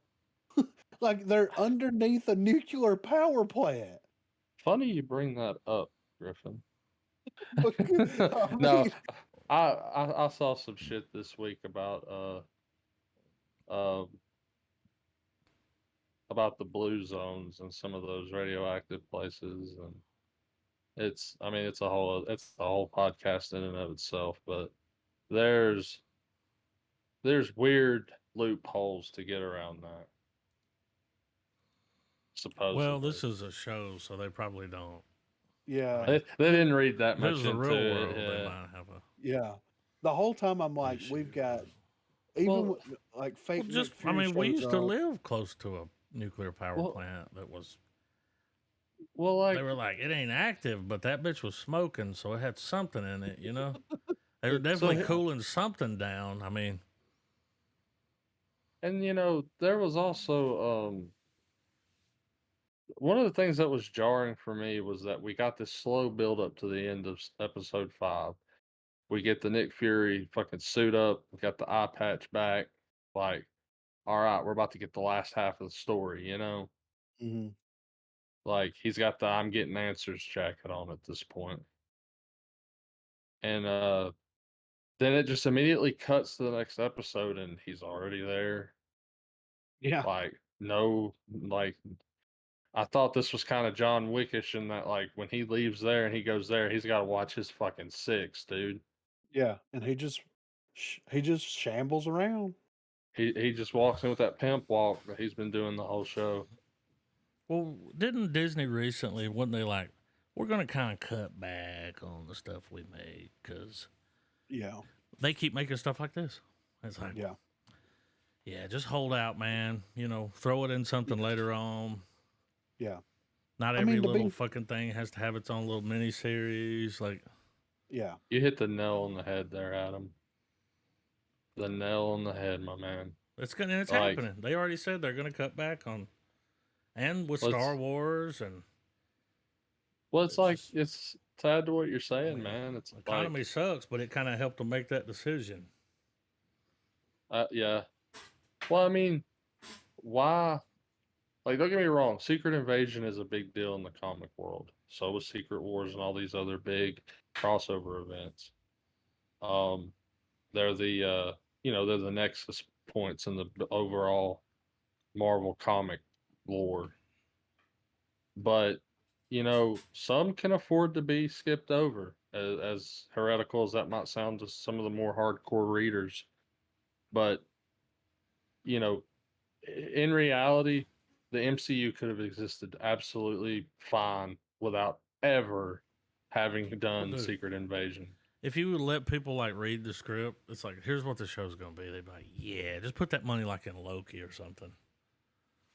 Like they're underneath a nuclear power plant. Funny you bring that up, Griffin. I No, mean, I saw some shit this week um about the blue zones and some of those radioactive places, and I mean it's a whole podcast in and of itself, but there's there's weird loopholes to get around that, Well, supposedly. this is a show, so they probably don't. yeah, They didn't read that If it much was the into real it. world, they Yeah. might have a yeah. The whole time I'm like, we've issue. got even Well, with, like Well, fake just Nick I Fury mean, we shows used to up. live close to a nuclear power well, plant that was. well, They like were like, it ain't active, but that bitch was smoking, so it had something in it. They were so, definitely Yeah, cooling something down. I mean, and there was also one of the things that was jarring for me was that we got this slow build up to the end of episode 5. We get the Nick Fury fucking suit up. We got the eye patch back. Like, all right, we're about to get the last half of the story. hmm Like he's got the "I'm getting answers" jacket on at this point, and then it just immediately cuts to the next episode, and he's already there. yeah, Like, no, like I thought this was kind of John Wickish in that, like, when he leaves there and he goes there, he's got to watch his fucking six, dude. yeah. And he just shambles around. He just walks in with that pimp walk that he's been doing the whole show. well, didn't Disney recently, wasn't they like, we're going to kind of cut back on the stuff we make because Yeah, they keep making stuff like this? It's like, yeah, yeah, just hold out, man. Throw it in something later on. yeah. Not I every mean, to little be fucking thing has to have its own little mini series. Like, yeah, You hit the nail on the head there, Adam. The nail on the head, my man. it's Like, happening. They already said they're going to cut back on, and with Star let's. Wars, and Well, it's it's like just, it's sad to what you're I saying, mean, man. It's the like, economy sucks, but it kind of helped them make that decision. yeah. Well, I mean, why? Like, don't get me wrong. Secret Invasion is a big deal in the comic world. So was Secret Wars and all these other big crossover events. Um, they're they're the nexus points in the overall Marvel comic lore. But some can afford to be skipped over, as heretical as that might sound to some of the more hardcore readers. But you know, in reality, the MCU could have existed absolutely fine without ever having Well, done dude, Secret Invasion. if you would let people like read the script, it's like, here's what the show's gonna be. They'd be like, yeah, just put that money like in Loki or something,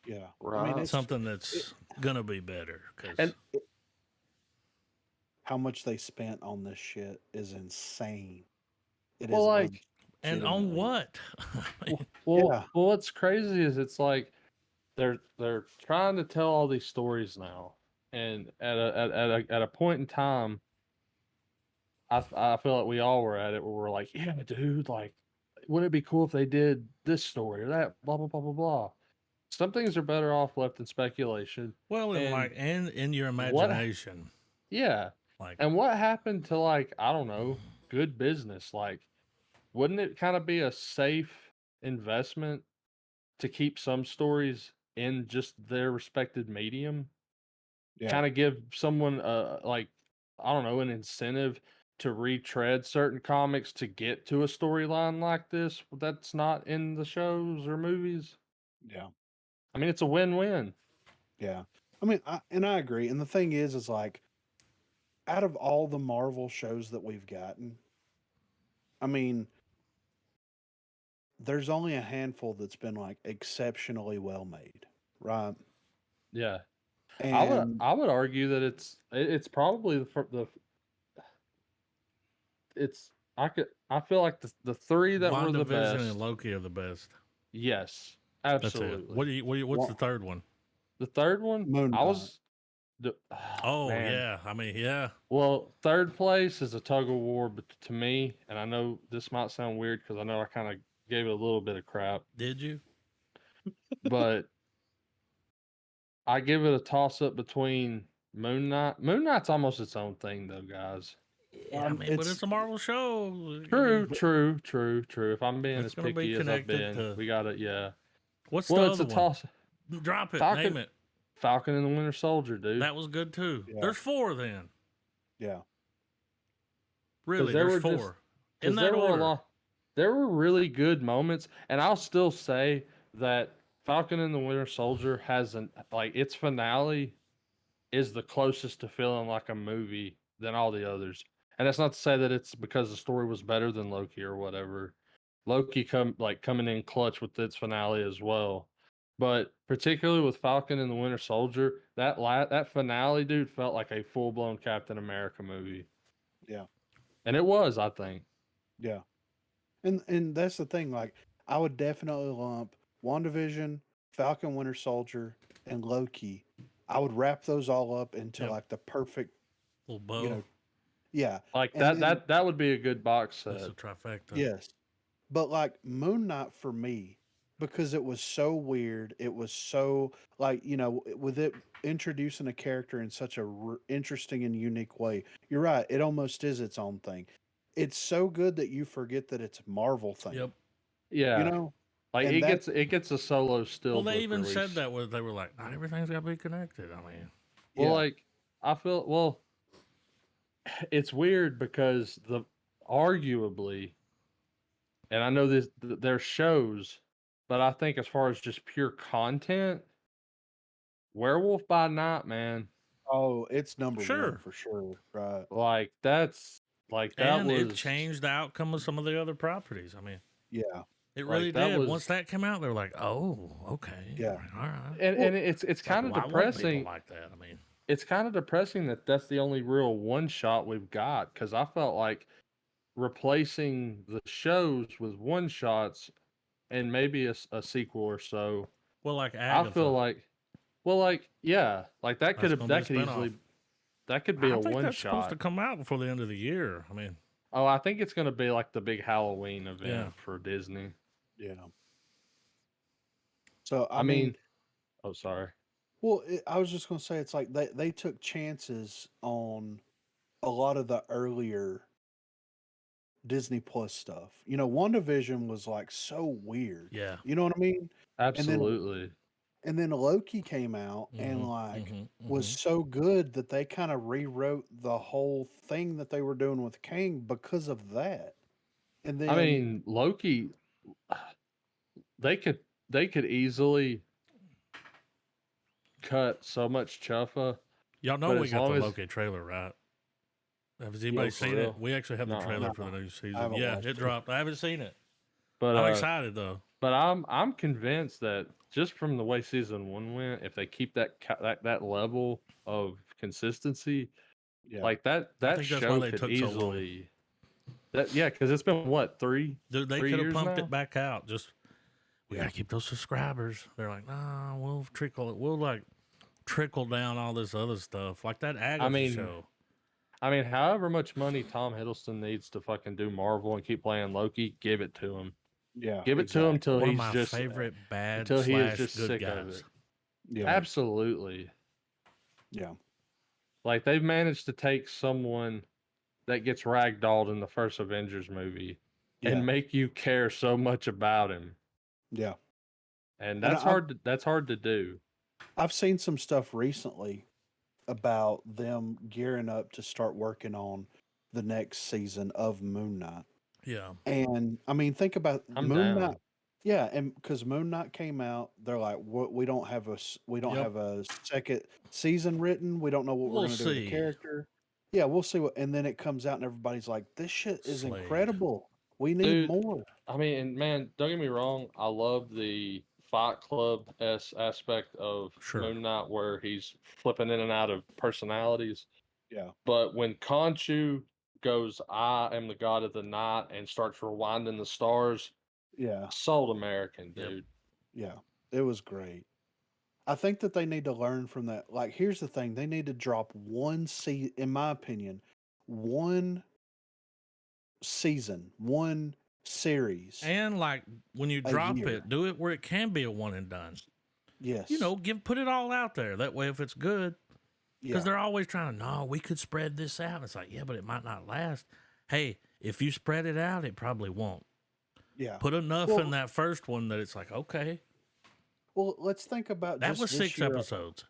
yeah. I mean, Right. something it, that's gonna be better. Because And how much they spent on this shit is insane. It well, is like, and on legitimately, what? I mean, yeah, what's crazy is it's like they're trying to tell all these stories now, and at a point in time, I feel like we all were at it where we're like, yeah, dude, like, wouldn't it be cool if they did this story or that, blah blah blah blah blah. Some things are better off left in speculation. well, and And like, and in your what, imagination, yeah, like, and what happened to, like, I don't know, good business? Like, wouldn't it kind of be a safe investment to keep some stories in just their respected medium? yeah, Kind of give someone like, I don't know, an incentive to retread certain comics to get to a storyline like this that's not in the shows or movies. yeah, I mean, it's a win-win. yeah. I mean, I agree. And the thing is like, out of all the Marvel shows that we've gotten, I mean, there's only a handful that's been like exceptionally well made, right? Yeah. And I would argue that it's probably it's I feel like the three that were the WandaVision and best. Loki are the best. Yes, That's it. absolutely. What's the third one? The third one, Moon I Knight. was oh, Oh man. yeah, I mean, yeah. Well, third place is a tug of war, but to me, and I know this might sound weird because I know I kind of gave it a little bit of crap, Did you? but I give it a toss up between Moon Knight. Moon Knight's almost its own thing, though, guys. Yeah, I mean, but it's a Marvel show. True. If I'm being It's as gonna be picky as I've connected been, to. we got it. Yeah. What's Well, the it's other a one? toss. Drop it. Falcon, Name it. Falcon and the Winter Soldier, dude. That was good too. Yeah. There's 4 then. Yeah. Really, there there's were 4 just in because that there were a order. lot. There were really good moments, and I'll still say that Falcon and the Winter Soldier has its finale is the closest to feeling like a movie than all the others. And that's not to say that it's because the story was better than Loki or whatever. Loki coming in clutch with its finale as well. But particularly with Falcon and the Winter Soldier, that finale, dude, felt like a full blown Captain America movie. Yeah. And it was, I think. Yeah. And that's the thing. Like, I would definitely lump WandaVision, Falcon Winter Soldier, and Loki. I would wrap those all up into like the perfect, Little bow. you know, yeah. Like And then, that would be a good box set. That's a trifecta. yes. But like Moon Knight for me, because it was so weird, it was so like, with it introducing a character in such a interesting and unique way. You're right. It almost is its own thing. It's so good that you forget that it's a Marvel thing. Yep. Yeah. Like and it gets a solo still. Well, they book even release. said that where they were like, not everything's got to be connected. I mean, Well, yeah. like I feel it's weird because arguably, and I know there's shows, but I think as far as just pure content, Werewolf by Night, man, Oh, it's number one Sure. for sure. Right. like that and was it changed the outcome of some of the other properties. I mean, Yeah. it Like, really that did. was- Once that came out, they were like, "Oh, okay, Yeah. all right." and it's It's kind of like, well, I want people depressing. like that. I mean, It's kind of depressing that that's the only real one shot we've got because I felt like replacing the shows with one shots and maybe a sequel or so. well, like I Agatha. feel like, well, like yeah, like that That's could gonna be a easily spinoff. that could be I a think one that's supposed to shot. come out before the end of the year. I mean, Oh, I think it's gonna be like the big Halloween event Yeah. for Disney. Yeah. So I mean, mean, oh sorry. well, I was just gonna say it's like they took chances on a lot of the earlier Disney Plus stuff. WandaVision was like so weird. yeah. You know what I mean? Absolutely. And then Loki came out and was so good that they kind of rewrote the whole thing that they were doing with Kang because of that. And then I mean, Loki, they could easily cut so much chuffa. Y'all know But we as got the long as- Loki trailer, right? Has anybody for seen real? it? We actually have the Nuh-uh. trailer for the No, new I season. haven't Yeah, watched it it. dropped. I haven't seen it. But I'm excited though. But I'm convinced that just from the way season 1 went, if they keep that level of consistency, Yeah. like that I think that's why show they could took so long. easily because it's been what three They three could have years pumped now? it back out. Just we gotta keep those subscribers. They're like, nah, we'll trickle it. We'll like trickle down all this other stuff, like that Agatha show. I mean, however much money Tom Hiddleston needs to fucking do Marvel and keep playing Loki, give it to him. Yeah. Give it to him till One of he's my just favorite bad until he is / just good sick guys. of it. Yeah. Absolutely. Yeah. Like they've managed to take someone that gets ragdolled in the first Avengers movie and make you care so much about him. Yeah. And that's hard to do. I've seen some stuff recently about them gearing up to start working on the next season of Moon Knight. Yeah. And I mean, think about I'm Moon down. Knight. Yeah, and because Moon Knight came out, they're like, we don't have a have a second season written. We don't know what we're We'll going to do with the see. character. Yeah, we'll see what. And then it comes out, and everybody's like, "This shit is Slade. incredible. We need Dude, more." I mean, and man, don't get me wrong. I love the Fight Club aspect of Sure. Moon Knight where he's flipping in and out of personalities. Yeah, But when Khonshu goes, I am the god of the night, and starts rewinding the stars, yeah, sold American, Yep. dude. yeah. It was great. I think that they need to learn from that. Like, here's the thing: they need to drop one in my opinion, one season, one series. And like when you A drop year. it, do it where it can be a one and done. Yes. Put it all out there. That way, if it's good, Because Yeah. they're always trying to, no, we could spread this out. And it's like, yeah, but it might not last. Hey, if you spread it out, it probably won't. Yeah. Put enough in Well, that first one that it's like, okay, let's think about that just was this 6 year. episodes.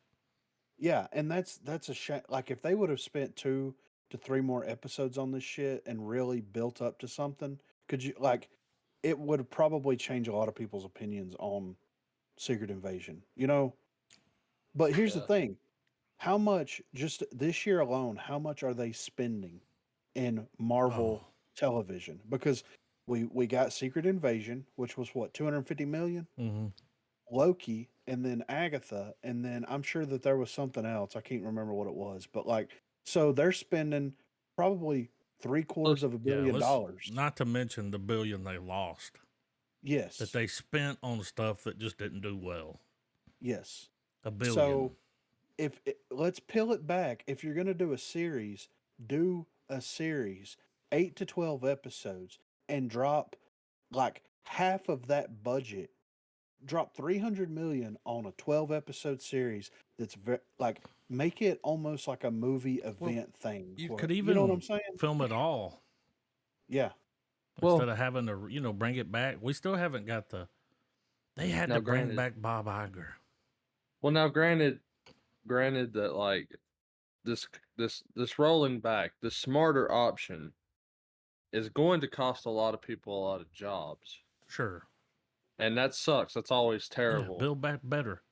Yeah, and that's a shame. Like if they would have spent 2 to 3 more episodes on this shit and really built up to something, could you like? It would have probably changed a lot of people's opinions on Secret Invasion. But here's the Yeah. thing: how much just this year alone? How much are they spending in Oh, Marvel television? Because we got Secret Invasion, which was what 250 million. mm-hmm. Loki, and then Agatha, and then I'm sure that there was something else. I can't remember what it was, but so they're spending probably three Look, quarters of a Yeah, billion let's dollars. not to mention the billion they lost that Yes, they spent on stuff that just didn't do well. yes. A billion. So let's peel it back. If you're going to do a series, do a series, 8 to 12 episodes, and drop like half of that budget. Drop 300 million on a 12 episode series that's like make it almost like a movie Well, event thing you where could you know what I'm even saying? film it all Yeah. instead well, of having to, bring it back. We still haven't got the. They had now to bring granted, back Bob Iger. well now granted that like this rolling back, the smarter option is going to cost a lot of people a lot of jobs. Sure. And that sucks. That's always Yeah, terrible. build back better.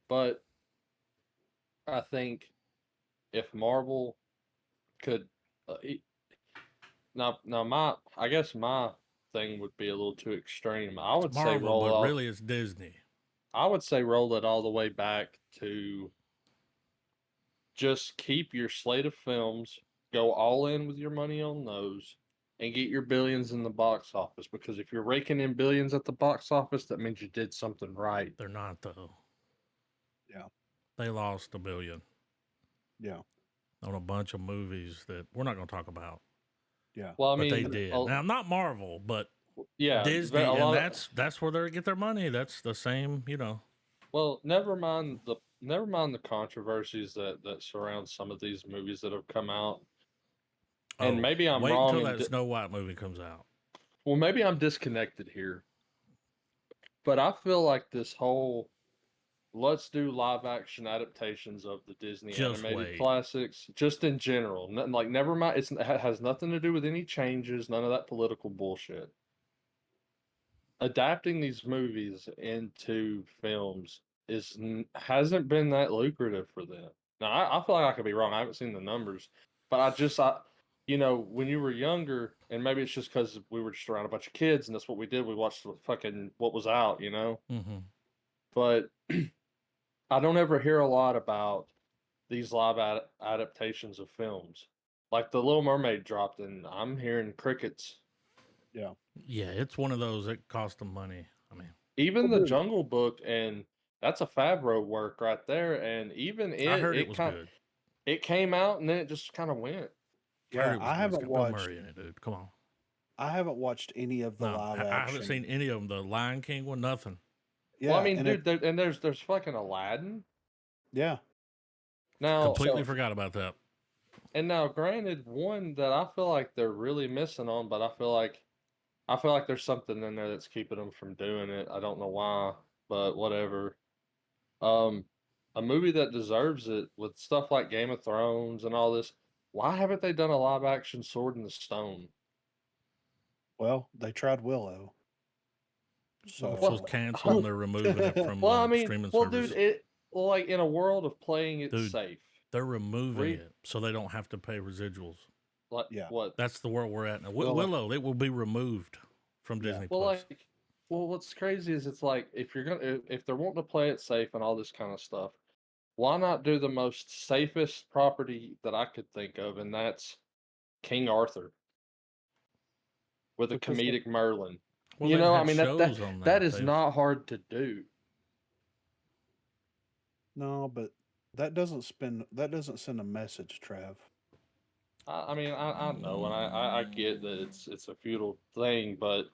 But I think if Marvel could now my I guess my thing would be a little too extreme. It's Marvel, but really it's Disney. I would say roll it all the way back to just keep your slate of films, go all in with your money on those, and get your billions in the box office. Because if you're raking in billions at the box office, that means you did something right. They're not though. Yeah. They lost $1 billion Yeah. on a bunch of movies that we're not going to talk about. Yeah. Well, I But they mean, did. Now, not Marvel, but yeah, Disney, a and lot of that's where they get their money. That's the same, well, never mind the controversies that surround some of these movies that have come out. And Oh, maybe I'm wait wrong until and that Snow White movie comes out. well, maybe I'm disconnected here. But I feel like this whole let's do live action adaptations of the Disney Just animated wait. classics, just in general. Like, never mind. It has nothing to do with any changes, none of that political bullshit. Adapting these movies into films hasn't been that lucrative for them. Now, I feel like I could be wrong. I haven't seen the numbers, but when you were younger, and maybe it's just because we were just around a bunch of kids, and that's what we did. We watched the fucking what was out, Mm-hmm. But I don't ever hear a lot about these live adaptations of films. Like the Little Mermaid dropped, and I'm hearing crickets. Yeah. Yeah, it's one of those that cost them money. I mean, Even Well, the dude, Jungle Book, and that's a Favreau work right there. And even I heard it was good. it came out, and then it just kind of went. I heard yeah, it was good. It's got Bill Murray in it, dude. Come on. I haven't watched any of the No, live I haven't action. seen any of them. The Lion King one, nothing. Well, I Yeah, mean, and dude, there's fucking Aladdin yeah. now. Completely So forgot about that. And now, granted, one that I feel like they're really missing on, but I feel like there's something in there that's keeping them from doing it. I don't know why, but whatever. Um, a movie that deserves it with stuff like Game of Thrones and all this. Why haven't they done a live action Sword in the Stone? well, they tried Willow. Which was Well, So canceled and they're removing it from well, I the mean, streaming well, dude, service. like in a world of playing it Dude, safe, they're removing re it so they don't have to pay residuals. like yeah. what? That's the world we're at now. Willow. Willow, it will be removed from Yeah. Disney Well, Plus. what's crazy is it's like if they're wanting to play it safe and all this kind of stuff, why not do the most safest property that I could think of, and that's King Arthur with a Because they comedic Merlin. Well, they've I had mean shows on that that. is not hard to do. no, but that doesn't send a message, Trav. I mean, I know, and I get that it's a feudal thing, but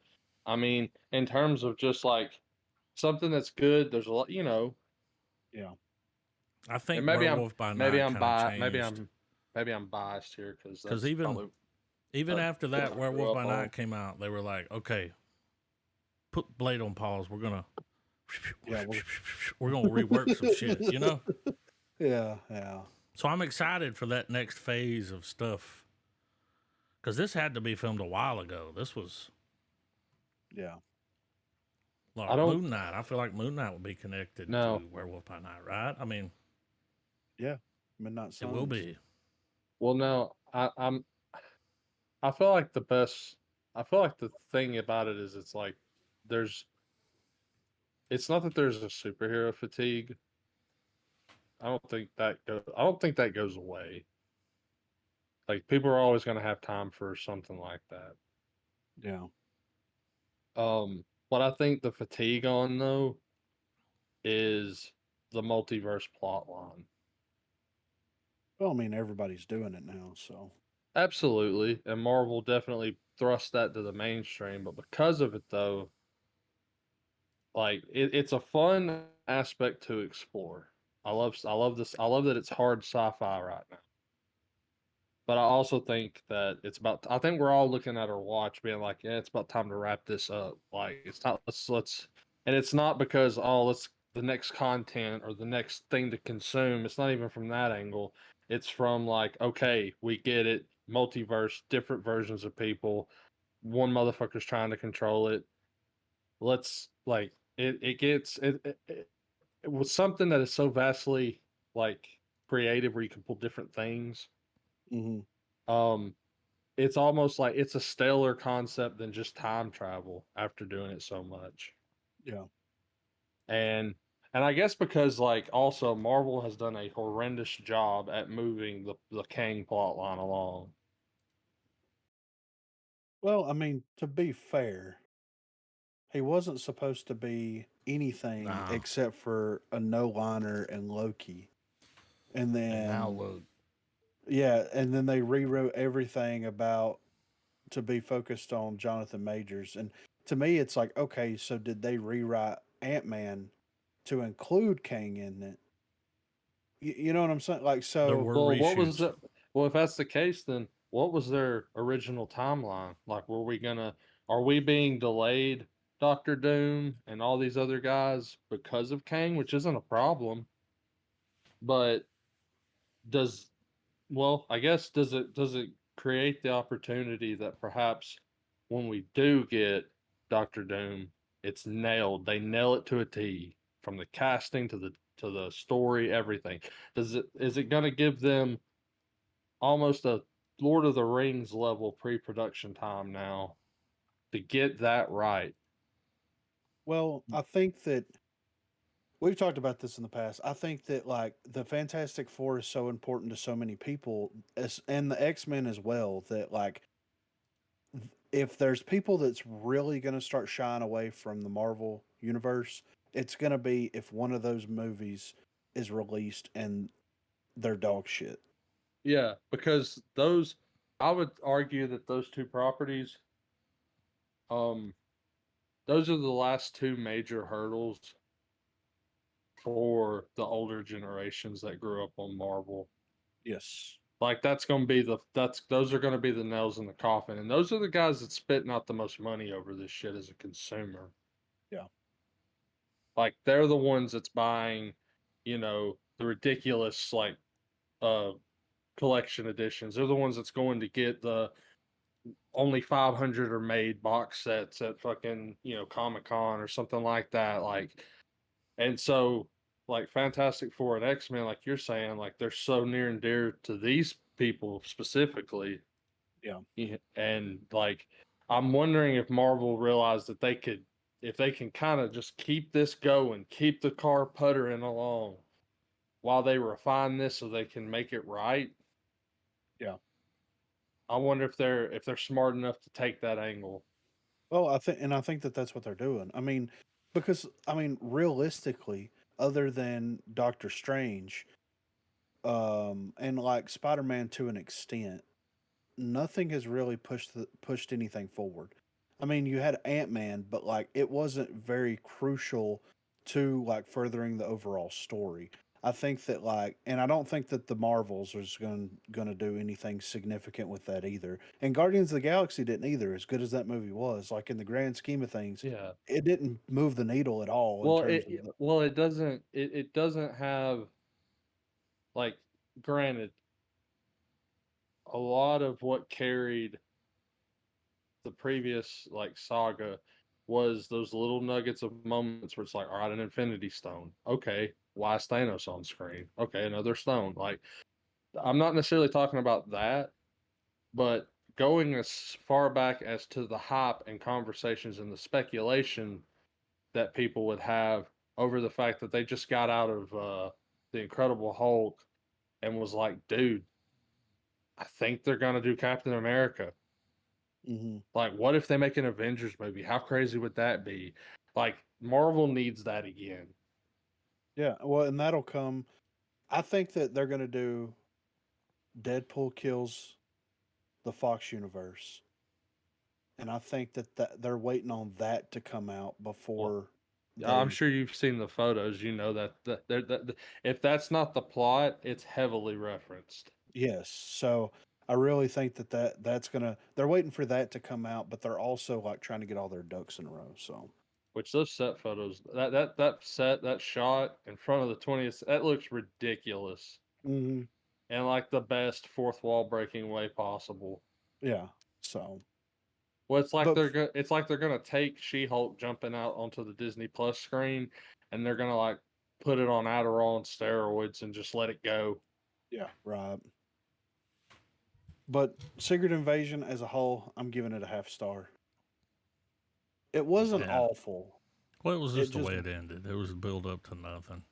I mean, in terms of just like something that's good, there's a lot, Yeah. I And think Werewolf by Night kind of changed maybe I'm biased here because because that's probably even uh, after what that I grew Werewolf up by on. Night came out, they were like, okay, put Blade on pause. Yeah, we're gonna rework some shit, you know. yeah, yeah. So I'm excited for that next phase of stuff because this had to be filmed a while ago. This was Yeah. I like don't Moon Knight. I feel like Moon Knight will be connected know. to Werewolf by Night, right? I mean, Yeah. Midnight it will Suns. be. Well, no, I feel like the best. I feel like the thing about it is it's like there's. It's not that there's a superhero fatigue. I don't think that goes. I don't think that goes away. Like people are always going to have time for something like that. Yeah. What I think the fatigue on though is the multiverse plot line. Well, I mean, everybody's doing it now, so Absolutely, and Marvel definitely thrust that to the mainstream. But because of it though, like it's a fun aspect to explore. I love this. I love that it's hard sci-fi right now. But I also think that it's about. I think we're all looking at our watch, being like, "Yeah, it's about time to wrap this up." Like it's not. Let's. And it's not because let's the next content or the next thing to consume. It's not even from that angle. It's from like, okay, we get it. Multiverse, different versions of people. One motherfucker's trying to control it. Let's like it. It gets it was something that is so vastly like creative where you can pull different things. hmm Um, it's almost like it's a stellar concept than just time travel after doing it so much. yeah. And and I guess because like also Marvel has done a horrendous job at moving the Kang plot line along. Well, I mean, to be fair, he wasn't supposed to be anything Nah. except for a no-liner and Loki. And And now then look, yeah, and then they rewrote everything about to be focused on Jonathan Majors. And to me it's like, okay, so did they rewrite Ant-Man to include Kang in it? You know what I'm saying? Like, there so were Well, what was reshoots. that? Well, if that's the case, then what was their original timeline? Like, were we gonna? Are we being delayed, Doctor Doom and all these other guys because of Kang, which isn't a problem, but does I guess does it create the opportunity that perhaps when we do get Doctor Doom, it's nailed. They nail it to a T from the casting to the story, everything. Does it is it going to give them almost a Lord of the Rings level pre-production time now to get that right? well, I think that we've talked about this in the past. I think that like the Fantastic Four is so important to so many people, and the X-Men as well, that like if there's people that's really going to start shying away from the Marvel universe, it's going to be if one of those movies is released and they're dog shit. Yeah, because those I would argue that those two properties um those are the last two major hurdles for the older generations that grew up on Marvel. Yes. Like that's going to be that's those are going to be the nails in the coffin, and those are the guys that spitting out the most money over this shit as a consumer. Yeah. Like they're the ones that's buying, the ridiculous like uh collection editions. They're the ones that's going to get the only 500 are made box sets at fucking Comic Con or something like that. Like And so, like Fantastic Four and X Men, like you're saying, like they're so near and dear to these people specifically. Yeah. And like, I'm wondering if Marvel realized that if they can kind of just keep this going, keep the car puttering along while they refine this so they can make it right. Yeah. I wonder if they're smart enough to take that angle. Well, I think that that's what they're doing. I mean, because I mean, realistically, other than Doctor Strange, and like Spider-Man to an extent, nothing has really pushed anything forward. I mean, you had Ant-Man, but like it wasn't very crucial to like furthering the overall story. I think that like, and I don't think that the Marvels is going to do anything significant with that either. And Guardians of the Galaxy didn't either. As good as that movie was, like in the grand scheme of things, Yeah. it didn't move the needle at all in Well, terms of the. it doesn't it doesn't have like granted a lot of what carried the previous like saga was those little nuggets of moments where it's like, all right, an Infinity Stone. Okay, why is Thanos on screen? Okay, another stone. Like, I'm not necessarily talking about that, but going as far back as to the hype and conversations and the speculation that people would have over the fact that they just got out of the Incredible Hulk and was like, dude, I think they're gonna do Captain America. Hmm. Like, what if they make an Avengers movie? How crazy would that be? Like, Marvel needs that again. Yeah, well, and that'll come. I think that they're going to do Deadpool kills the Fox universe, and I think that they're waiting on that to come out Well, before I'm they. sure you've seen the photos. You know that if that's not the plot, it's heavily referenced. Yes, so I really think that's gonna. They're waiting for that to come out, but they're also like trying to get all their ducks in a row. So. Which those set photos, that shot in front of the 20th, that looks ridiculous, Hmm. and like the best fourth wall breaking way possible. Yeah. So. Well, But it's like they're gonna take She-Hulk jumping out onto the Disney Plus screen, and they're gonna like put it on Adderall and steroids and just let it go. yeah, right. But Secret Invasion as a whole, I'm giving it a half star. It wasn't Yeah. awful. Well, it was It just the just way it ended. It was build up to nothing.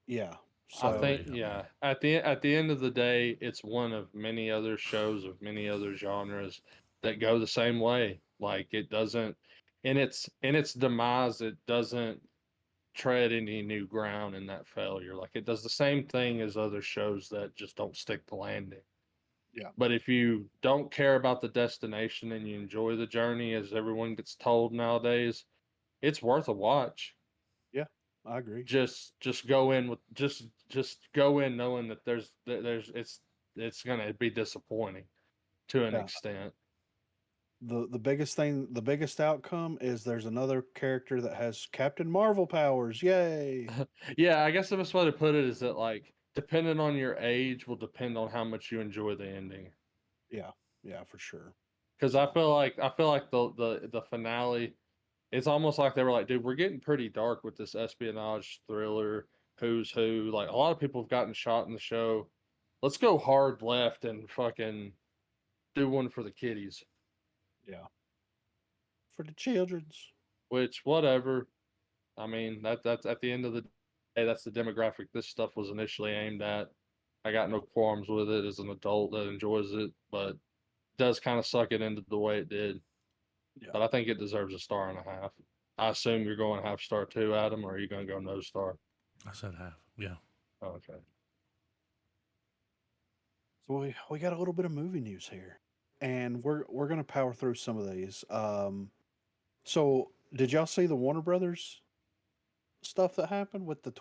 yeah. I So think, Really, I mean, yeah. At the end of the day, it's one of many other shows of many other genres that go the same way. Like it doesn't, in its demise, it doesn't tread any new ground in that failure. Like it does the same thing as other shows that just don't stick the landing. yeah, But if you don't care about the destination and you enjoy the journey, as everyone gets told nowadays, it's worth a watch. yeah, I agree. Just go in with just go in knowing that there's it's gonna be disappointing to an Yeah. extent. The biggest thing, the biggest outcome is there's another character that has Captain Marvel powers. Yay! Yeah, I guess the best way to put it is that like depending on your age will depend on how much you enjoy the ending. Yeah, yeah, for sure. Because So I feel like the finale, it's almost like they were like, dude, we're getting pretty dark with this espionage thriller. Who's who? Like a lot of people have gotten shot in the show. Let's go hard left and fucking do one for the kiddies. yeah, for the childrens. Which whatever. I mean that's at the end of the day, that's the demographic this stuff was initially aimed at. I got no qualms with it as an adult that enjoys it, but it does kind of suck it into the way it did. Yeah. But I think it deserves a star and a half. I assume you're going half star too, Adam, or are you going to go no star? I said half. Yeah. Okay. So we got a little bit of movie news here, and we're gonna power through some of these. So did y'all see the Warner Brothers stuff that happened with the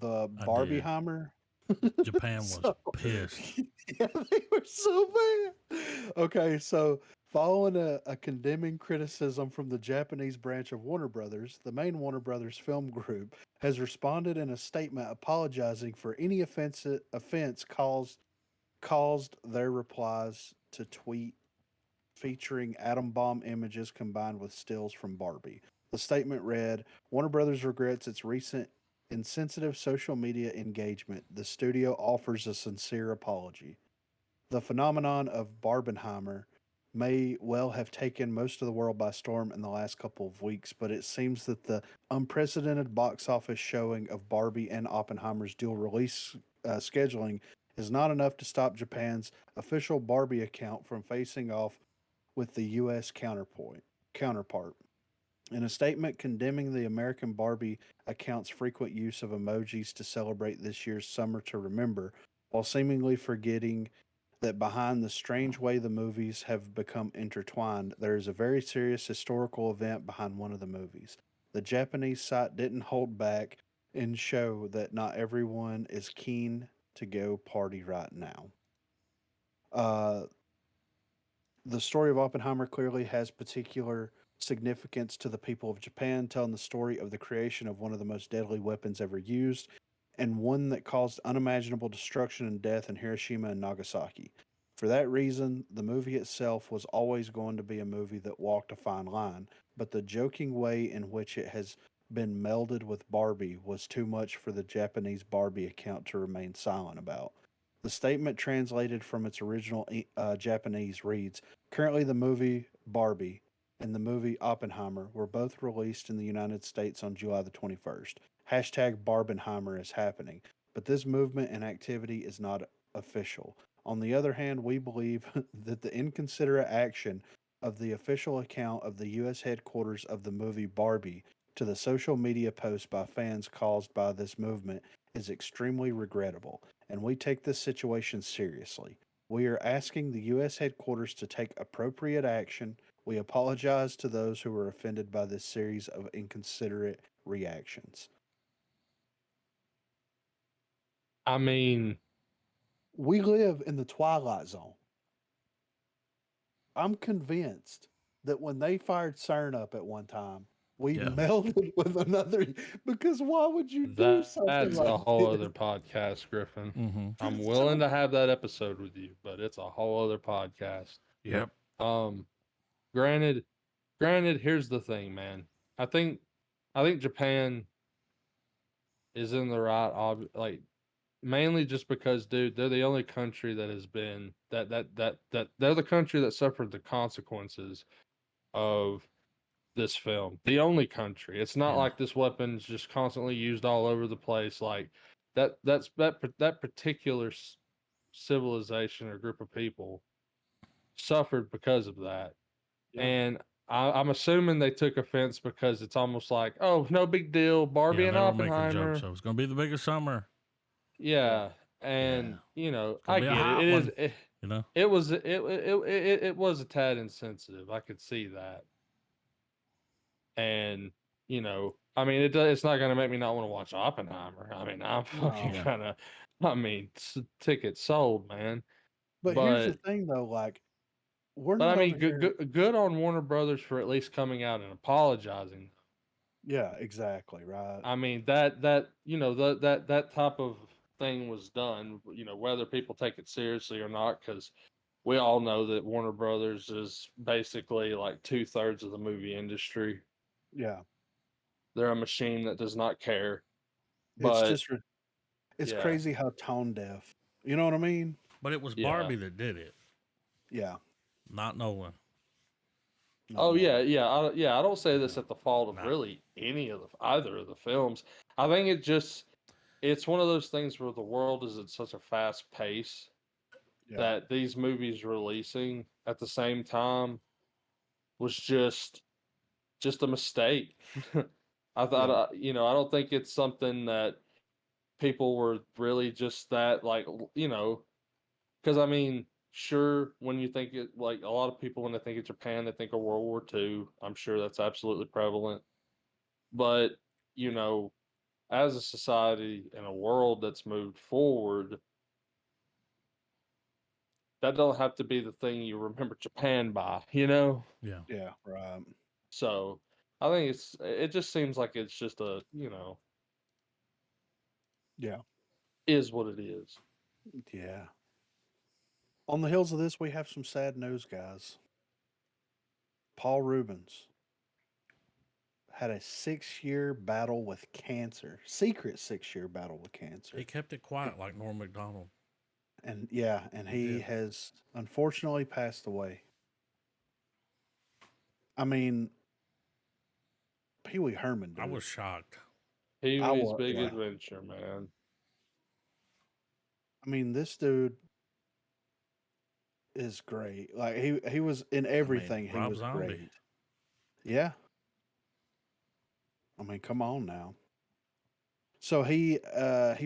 I Barbie did. Hammer? Japan was So pissed. yeah, they were so bad. Okay, so following a condemning criticism from the Japanese branch of Warner Brothers, the main Warner Brothers film group has responded in a statement apologizing for any offense caused their replies to tweet featuring atom bomb images combined with stills from Barbie. The statement read, Warner Brothers regrets its recent insensitive social media engagement. The studio offers a sincere apology. The phenomenon of Barbenheimer may well have taken most of the world by storm in the last couple of weeks, but it seems that the unprecedented box office showing of Barbie and Oppenheimer's dual release scheduling is not enough to stop Japan's official Barbie account from facing off with the U.S. counterpart. In a statement condemning the American Barbie account's frequent use of emojis to celebrate this year's Summer to Remember, while seemingly forgetting that behind the strange way the movies have become intertwined, there is a very serious historical event behind one of the movies. The Japanese site didn't hold back, and show that not everyone is keen to go party right now. Uh, the story of Oppenheimer clearly has particular significance to the people of Japan, telling the story of the creation of one of the most deadly weapons ever used, and one that caused unimaginable destruction and death in Hiroshima and Nagasaki. For that reason, the movie itself was always going to be a movie that walked a fine line, but the joking way in which it has been melded with Barbie was too much for the Japanese Barbie account to remain silent about. The statement translated from its original Japanese reads: Currently, the movie Barbie and the movie Oppenheimer were both released in the United States on July the 21st. Hashtag Barbenheimer is happening, but this movement and activity is not official. On the other hand, we believe that the inconsiderate action of the official account of the U.S. headquarters of the movie Barbie to the social media posts by fans caused by this movement is extremely regrettable, and we take this situation seriously. We are asking the U.S. headquarters to take appropriate action. We apologize to those who were offended by this series of inconsiderate reactions. I mean, We live in the Twilight Zone. I'm convinced that when they fired CERN up at one time, we Yeah. melded with another. Because why would you do something that's a like whole this? other podcast, Griffin. Mm-hmm. I'm That's willing so. to have that episode with you, but it's a whole other podcast. Yep. Um, granted, granted, here's the thing, man. I think, I think Japan is in the right, like mainly just because, dude, they're the only country that has been that they're the country that suffered the consequences of this film. The only country. It's not Yeah. like this weapon's just constantly used all over the place. Like that particular civilization or group of people suffered because of that. Yeah. And I'm assuming they took offense because it's almost like, oh, no big deal, Barbie Yeah. and They were making jokes. Oppenheimer. So it's gonna be the biggest summer. Yeah. Yeah, Yeah. and It's gonna I be a get it. hot It is. one. You know. It was a tad insensitive. I could see that, and I mean, it's not gonna make me not want to watch Oppenheimer. I mean, I'm fucking No. Yeah. kind of. I mean, ticket sold, man. But here's the But thing, though. Like, we're but I not mean, over here. good on Warner Brothers for at least coming out and apologizing. Yeah, exactly. Right. I mean that type of thing was done. Whether people take it seriously or not, because we all know that Warner Brothers is basically like 2/3 of the movie industry. Yeah. They're a machine that does not care. It's But just, it's yeah, crazy how tone deaf. You know what I mean? But it was yeah. Barbie that did it, Yeah. not Nolan. Not Oh yeah, knowing. yeah. I don't say this No. at the fault of No. really any of either of the films. I think it's one of those things where the world is at such a fast pace Yeah. that these movies releasing at the same time was just a mistake. I thought, Yeah. I don't think it's something that people were really just that like, because I mean, sure, when you think it, like a lot of people when they think of Japan, they think of World War II. I'm sure that's absolutely prevalent, but you know, as a society and a world that's moved forward, that don't have to be the thing you remember Japan by. Yeah. Yeah. Right. So I think it just seems like it's just Yeah. is what it is. Yeah. On the heels of this, we have some sad news, guys. Paul Rubens had a 6 year battle with cancer, secret 6 year battle with He cancer. kept it quiet like Norm Macdonald. And yeah, and He he did. has unfortunately passed away. I mean, Pee Wee Herman, I was dude. shocked. Pee I Wee's was, Big yeah. Adventure, man. I mean, this dude is great. Like he was in I mean, everything. He Rob was Zombie. great. Yeah. I mean, come on now. So he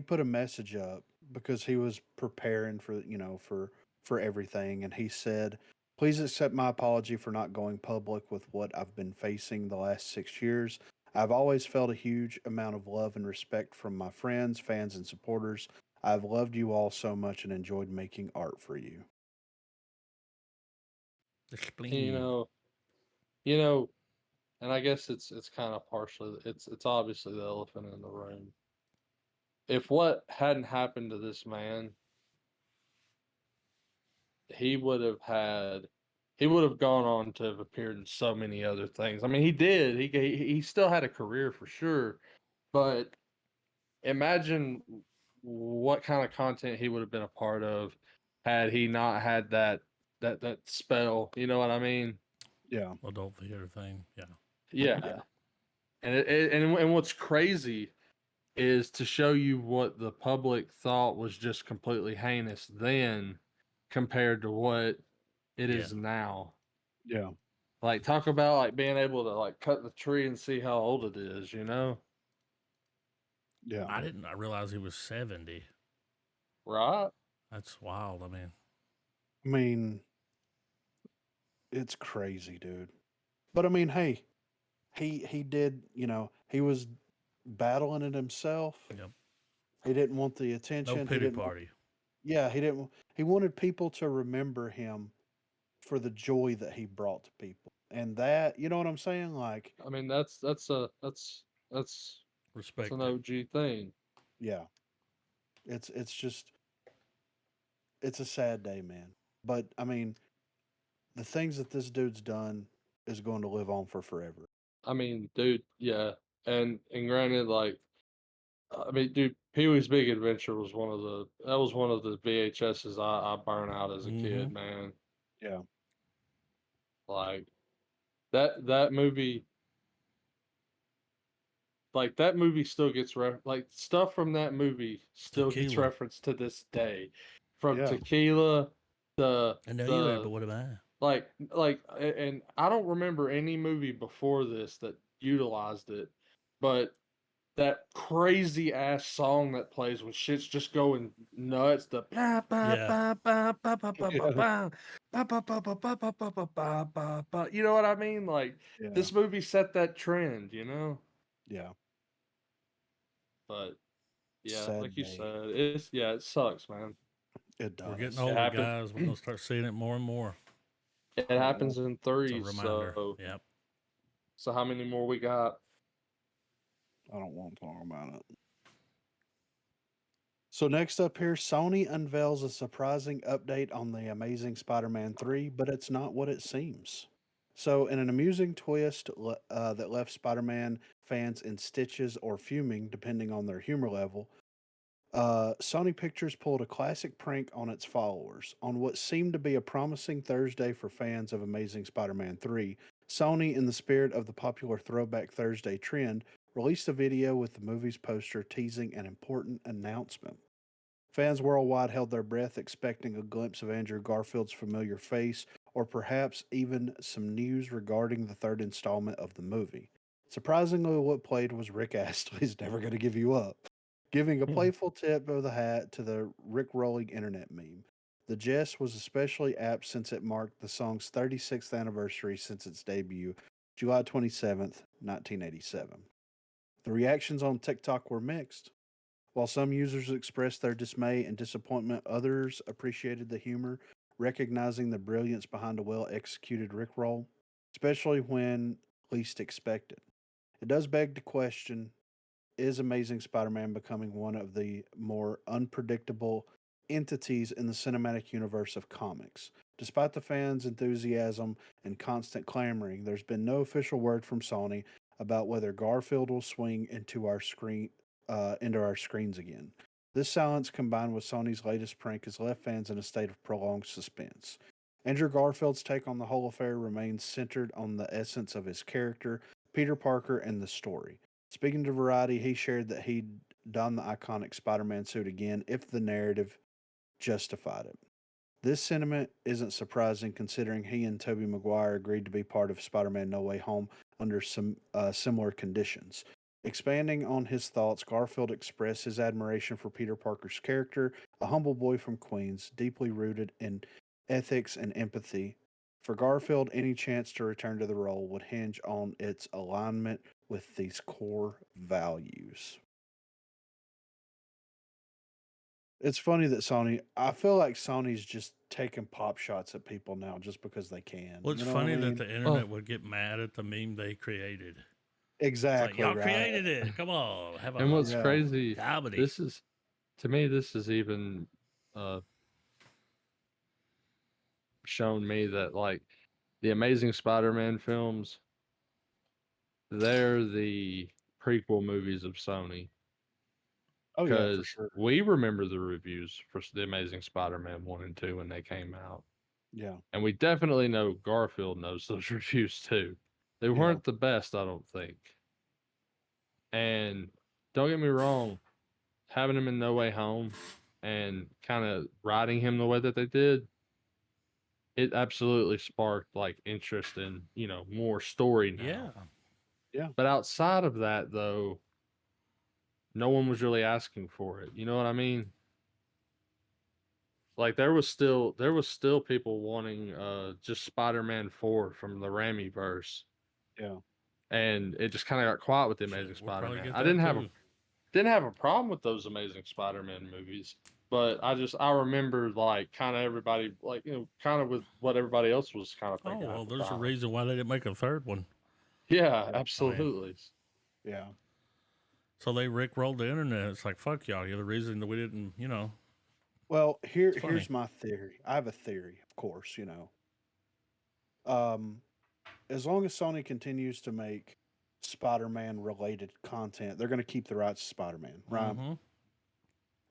put a message up because he was preparing for for everything, and he said, "Please accept my apology for not going public with what I've been facing the last 6 years. I've always felt a huge amount of love and respect from my friends, fans, and supporters. I've loved you all so much and enjoyed making art for you. And, Explain. you know, and I guess it's kind of partially it's obviously the elephant in the room. If what hadn't happened to this man, he would have had he would have gone on to have appeared in so many other things. I mean, he did. He still had a career for sure, but imagine what kind of content he would have been a part of had he not had that spell. You know what I mean? Yeah. Adult theater thing. Yeah. Yeah. Yeah. And what's crazy is to show you what the public thought was just completely heinous then compared to what it Yeah. is now. Yeah. Like talk about like being able to like cut the tree and see how old it is, you know? Yeah. I realize he was 70. Right? That's wild. I mean, I mean, it's crazy, dude. But I mean, hey, he did, he was battling it himself. yep. He didn't want the No attention. He pity didn't want, party. yeah, he wanted people to remember him for the joy that he brought to people. And that, you know what I'm saying? Like, I mean that's an Respect it. OG thing. yeah, it's just it's a sad day, man. But I mean, the things that this dude's done is going to live on for forever. I mean, dude, yeah. And granted, like I mean, dude, Pee Wee's Big Adventure was one of the VHSs I burned out as a Mm-hmm. kid, man. Yeah. Like that movie, like that movie still gets like stuff from that movie still gets Tequila. referenced to this day, from Yeah. Tequila, I know you ain't, the but what am I? and I don't remember any movie before this that utilized it, but that crazy ass song that plays when shit's just going nuts. The ba ba Yeah. ba ba ba ba ba ba Yeah. ba ba ba ba ba ba ba ba ba ba ba ba. You know what I mean? Like Yeah. this movie set that trend, you know. Yeah. But yeah, Sad like you day. said, it sucks, man. It We're getting does. It older, happens. guys. We're going to start seeing it more and more. It Yeah. happens in It's a threes. reminder. Yep. So how many more we got? I don't want to talk about it. So next up here, Sony unveils a surprising update on the Amazing Spider-Man 3, but it's not what it seems. So, in an amusing twist that left Spider-Man fans in stitches or fuming, depending on their humor level, Sony Pictures pulled a classic prank on its followers. On what seemed to be a promising Thursday for fans of Amazing Spider Man 3, Sony, in the spirit of the popular Throwback Thursday trend, released a video with the movie's poster teasing an important announcement. Fans worldwide held their breath, expecting a glimpse of Andrew Garfield's familiar face, or perhaps even some news regarding the third installment of the movie. Surprisingly, what played was Rick Astley's Never Gonna Give You Up, giving a playful tip of the hat to the Rick rolling internet meme. The jest was especially apt since it marked the song's 36th anniversary since its debut, July 27th, 1987. The reactions on TikTok were mixed. While some users expressed their dismay and disappointment, others appreciated the humor, recognizing the brilliance behind a well executed Rickroll, especially when least expected. It does beg to question, is Amazing Spider Man becoming one of the more unpredictable entities in the cinematic universe of comics? Despite the fans' enthusiasm and constant clamoring, there's been no official word from Sony about whether Garfield will swing into our screens again. This silence, combined with Sony's latest prank, has left fans in a state of prolonged suspense. Andrew Garfield's take on the whole affair remains centered on the essence of his character, Peter Parker, and the story. Speaking to Variety, he shared that he'd don the iconic Spider Man suit again if the narrative justified it. This sentiment isn't surprising considering he and Tobey Maguire agreed to be part of Spider Man No Way Home under some similar conditions. Expanding on his thoughts, Garfield expressed his admiration for Peter Parker's character, a humble boy from Queens, deeply rooted in ethics and empathy. For Garfield, any chance to return to the role would hinge on its alignment with these core values. It's funny that I feel like Sony's just taking pop shots at people now just because they can. Well, it's You know what I funny that mean? the internet would get mad at the meme they created. It's like, Exactly y'all right. created it. Come on, have And a what's Yeah. crazy, comedy. this is, to me, this has even shown me that like the Amazing Spider-Man films, they're the prequel movies of Sony. Oh yeah, for Because sure. we remember the reviews for the Amazing Spider-Man 1 and 2 when they came out. Yeah. And we definitely know Garfield knows those reviews too. They Yeah. weren't the best, I don't think. And don't get me wrong, having him in No Way Home and kind of writing him the way that they did, it absolutely sparked like interest in, more story now. Yeah. Yeah. But outside of that though, no one was really asking for it. You know what I mean? Like there was still people wanting just Spider-Man 4 from the Raimi verse. Yeah. And it just kind of got quiet with the Shit, Amazing we'll probably Spider-Man. get I that didn't have a problem with those Amazing Spider-Man movies, but I remember like kind of everybody like kind of with what everybody else was kind of Oh thinking well, at the there's a time. reason why they didn't make a third one. Yeah, Yeah. absolutely. Yeah. So they rickrolled the internet. It's like, fuck y'all. You're the reason that we didn't. Well, It's funny. here's my theory. I have a theory, of course, Um as long as Sony continues to make Spider-Man related content, they're going to keep the rights to Spider-Man, right? Mm-hmm.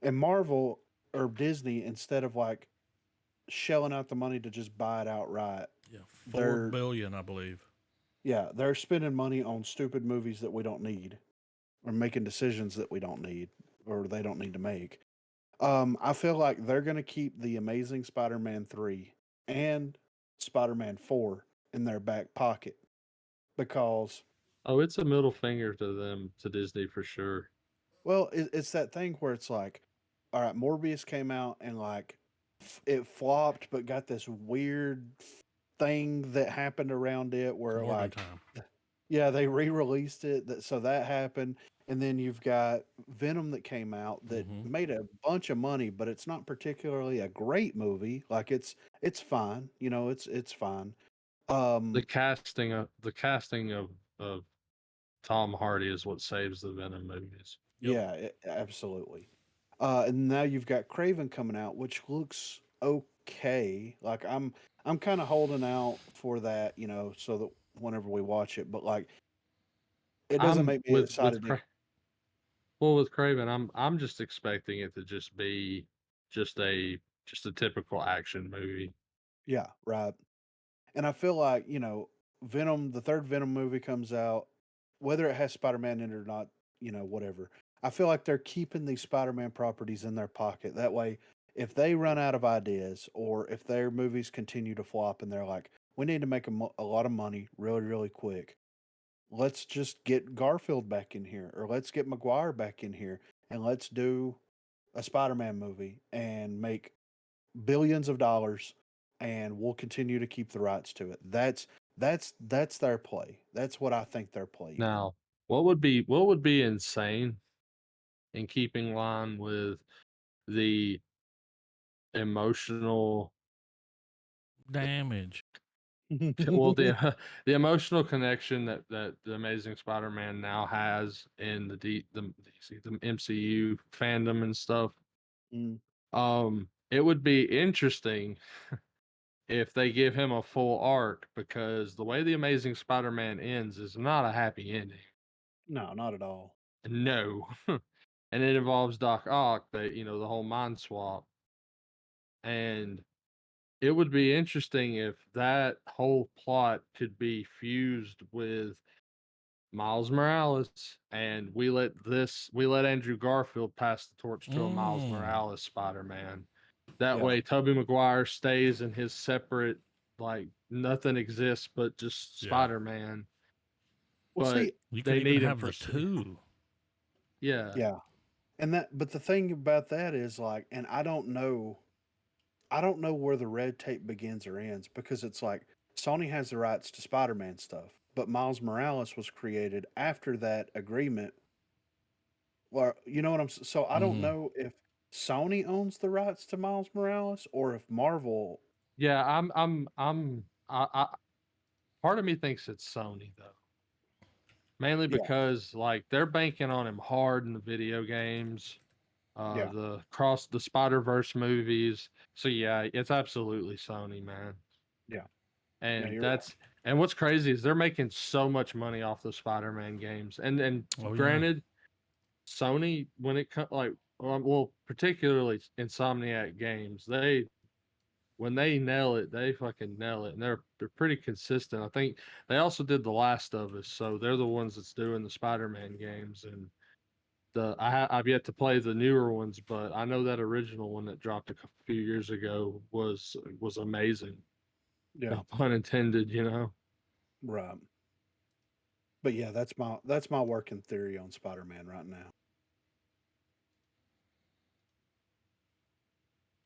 And Marvel or Disney, instead of like shelling out the money to just buy it outright, Yeah, they're $4 billion, I believe. they're spending money on stupid movies that we don't need, or making decisions that we don't need, or they don't need to make. I feel like they're going to keep the Amazing Spider-Man 3 and Spider-Man 4 in their back pocket because, Oh, it's a middle finger to them, to Disney for sure. well, it's that thing where it's like, all right, Morbius came out and like it flopped, but got this weird thing that happened around it where Morbin like, time. yeah, they re-released it. So that happened, and then you've got Venom that came out that Mm-hmm. made a bunch of money, but it's not particularly a great movie. Like it's fine, it's fine. The Um, casting of Tom Hardy is what saves the Venom movies. Yep. yeah, absolutely. And now you've got Craven coming out, which looks okay. Like I'm kind of holding out for that, so that whenever we watch it, but like it doesn't I'm make me excited. with Craven, I'm just expecting it to just be just a typical action movie. Yeah, right. And I feel like, Venom, the third Venom movie comes out, whether it has Spider Man in it or not, whatever. I feel like they're keeping these Spider Man properties in their pocket. That way, if they run out of ideas or if their movies continue to flop and they're like, we need to make a lot of money really, really quick, let's just get Garfield back in here or let's get Maguire back in here and let's do a Spider Man movie and make billions of dollars, and we'll continue to keep the rights to it. That's their play. That's what I think they're playing. Now, what would be insane in keeping line with the emotional Damage. well the emotional connection that the Amazing Spider-Man now has in the MCU fandom and stuff. Mm, It would be interesting if they give him a full arc because the way the Amazing Spider-Man ends is not a happy ending. no, not at all. No. And it involves Doc Ock, the whole mind swap. And it would be interesting if that whole plot could be fused with Miles Morales, and we let Andrew Garfield pass the torch to a Miles Mm. Morales Spider-Man. That Yeah. way, Tobey Maguire stays in his separate, like nothing exists but just Yeah. Spider-Man. Well, But see, You could they even need him have for the two. yeah. yeah, but the thing about that is like, and I don't know where the red tape begins or ends because it's like Sony has the rights to Spider Man stuff, but Miles Morales was created after that agreement. Well, you know what so I don't Mm-hmm. know if Sony owns the rights to Miles Morales or if Marvel. Yeah, I part of me thinks it's Sony though. Mainly Yeah, because like they're banking on him hard in the video games, yeah, the Spider-Verse movies. So yeah, it's absolutely Sony, man. yeah. No, And you're right. that's and what's crazy is they're making so much money off the Spider-Man games. And Oh yeah. granted, Sony when it comes like well, particularly Insomniac games, they when they nail it, they fucking nail it, and they're pretty consistent. I think they also did The Last of Us, so they're the ones that's doing the Spider-Man games, and I've yet to play the newer ones, but I know that original one that dropped a few years ago was amazing. Yeah, No pun intended, you know. right. But yeah, that's my working theory on Spider-Man right now.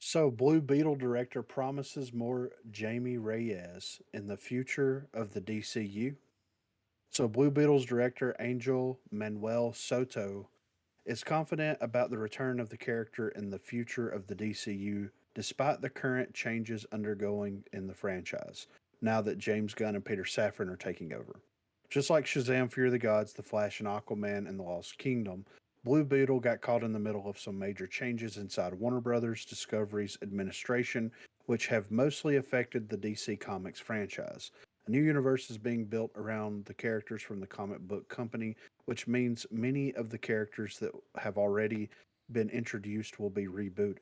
So, Blue Beetle director promises more Jamie Reyes in the future of the DCU. So, Blue Beetle's director Angel Manuel Soto is confident about the return of the character in the future of the DCU, despite the current changes undergoing in the franchise, now that James Gunn and Peter Safran are taking over. Just like Shazam, Fear the Gods, The Flash, and Aquaman and the Lost Kingdom, Blue Beetle got caught in the middle of some major changes inside Warner Brothers Discovery's administration, which have mostly affected the DC Comics franchise. A new universe is being built around the characters from the comic book company, which means many of the characters that have already been introduced will be rebooted.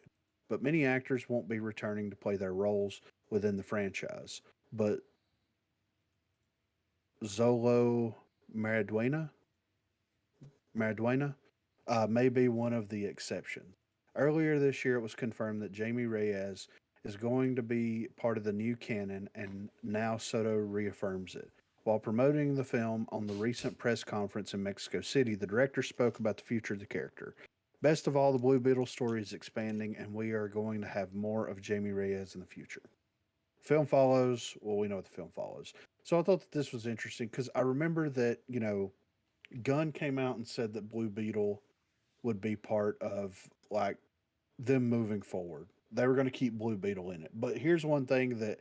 But many actors won't be returning to play their roles within the franchise. But Zolo Maraduena, Maraduena may be one of the exceptions. Earlier this year, it was confirmed that Jamie Reyes is going to be part of the new canon, and now Soto reaffirms it. While promoting the film on the recent press conference in Mexico City, the director spoke about the future of the character. Best of all, the Blue Beetle story is expanding, and we are going to have more of Jamie Reyes in the future. Film follows. Well, we know what the film follows. So I thought that this was interesting because I remember that, Gunn came out and said that Blue Beetle would be part of like them moving forward. They were going to keep Blue Beetle in it. But here's one thing that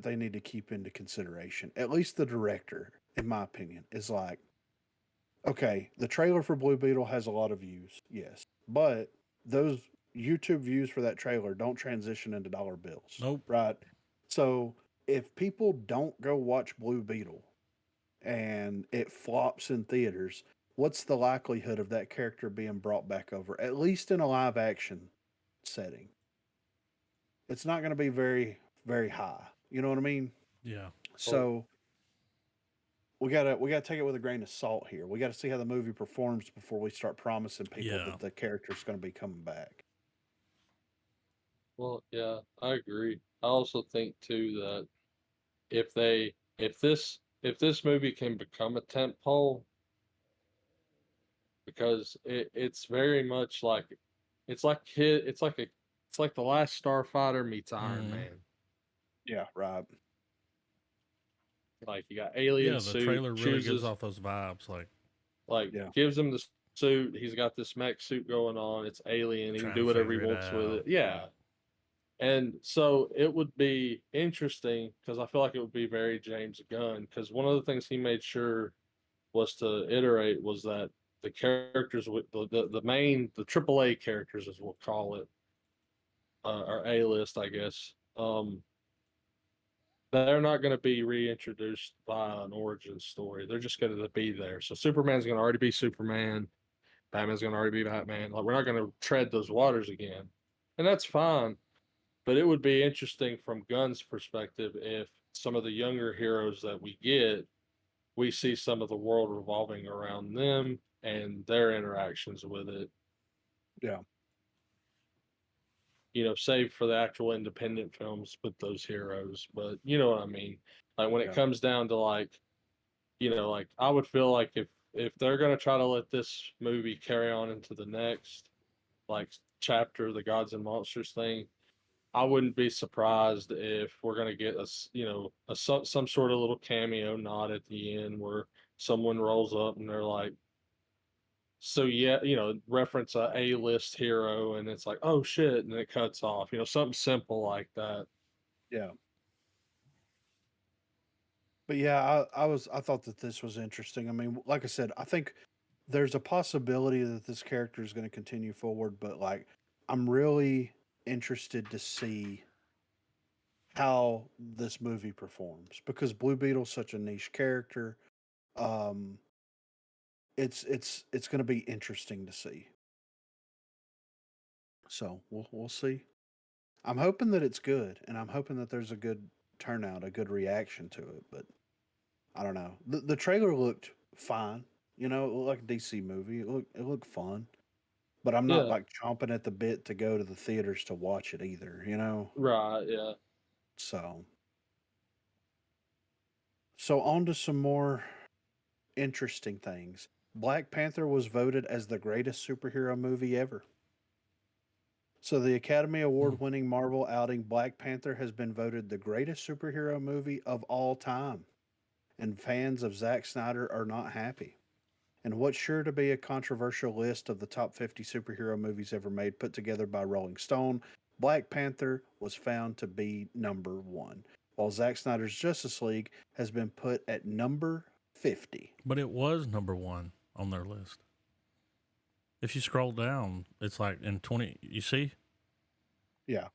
they need to keep into consideration. At least the director, in my opinion, is like, okay, the trailer for Blue Beetle has a lot of views, yes, but those YouTube views for that trailer don't transition into dollar bills, Nope. right? So if people don't go watch Blue Beetle and it flops in theaters, what's the likelihood of that character being brought back over, at least in a live action setting? It's not going to be very, very high. You know what I mean? Yeah. Well, So we gotta take it with a grain of salt here. We got to see how the movie performs before we start promising people Yeah. that the character's going to be coming back. well, yeah, I agree. I also think too that if they if this movie can become a tent pole, because it's very much like it's like the last Starfighter meets Iron Mm-hmm. Man. Yeah, right. Like you got alien Yeah. The suit, trailer really gives chooses off those vibes, like like Yeah, gives him the suit. He's got this mech suit going on. It's alien. He can trying to do whatever he figure it wants with out. it. Yeah. And so it would be interesting because I feel like it would be very James Gunn because one of the things he made sure was to iterate was that the characters with the main the AAA characters as we'll call it or A list I guess they're not going to be reintroduced by an origin story. They're just going to be there. So Superman's going to already be Superman. Batman's going to already be Batman. Like we're not going to tread those waters again, and that's fine. But it would be interesting from Gunn's perspective if some of the younger heroes that we get, we see some of the world revolving around them and their interactions with it. yeah, You know, save for the actual independent films with those heroes. But you know what I mean? Like when it yeah, comes down to like, you know, like I would feel like if they're gonna try to let this movie carry on into the next like chapter, the gods and monsters thing, I wouldn't be surprised if we're gonna get some sort of little cameo nod at the end where someone rolls up and they're like, so yeah, reference a A-list hero, and it's like, oh shit, and it cuts off. Something simple like that. Yeah. But yeah, I thought that this was interesting. I mean, like I said, I think there's a possibility that this character is going to continue forward, but like I'm really interested to see how this movie performs because Blue Beetle's such a niche character. Um, it's going to be interesting to see. So we'll see. I'm hoping that it's good, and I'm hoping that there's a good turnout, a good reaction to it. But I don't know. The trailer looked fine. It looked like a DC movie. It looked fun. But I'm not Yeah, like chomping at the bit to go to the theaters to watch it either. right, yeah. So so on to some more interesting things. Black Panther was voted as the greatest superhero movie ever. So the Academy Hmm. Award winning Marvel outing Black Panther has been voted the greatest superhero movie of all time. And fans of Zack Snyder are not happy. And what's sure to be a controversial list of the top 50 superhero movies ever made put together by Rolling Stone, Black Panther was found to be number one, while Zack Snyder's Justice League has been put at number 50. But it was number one on their list. If you scroll down, it's like in 20. You see? Yeah.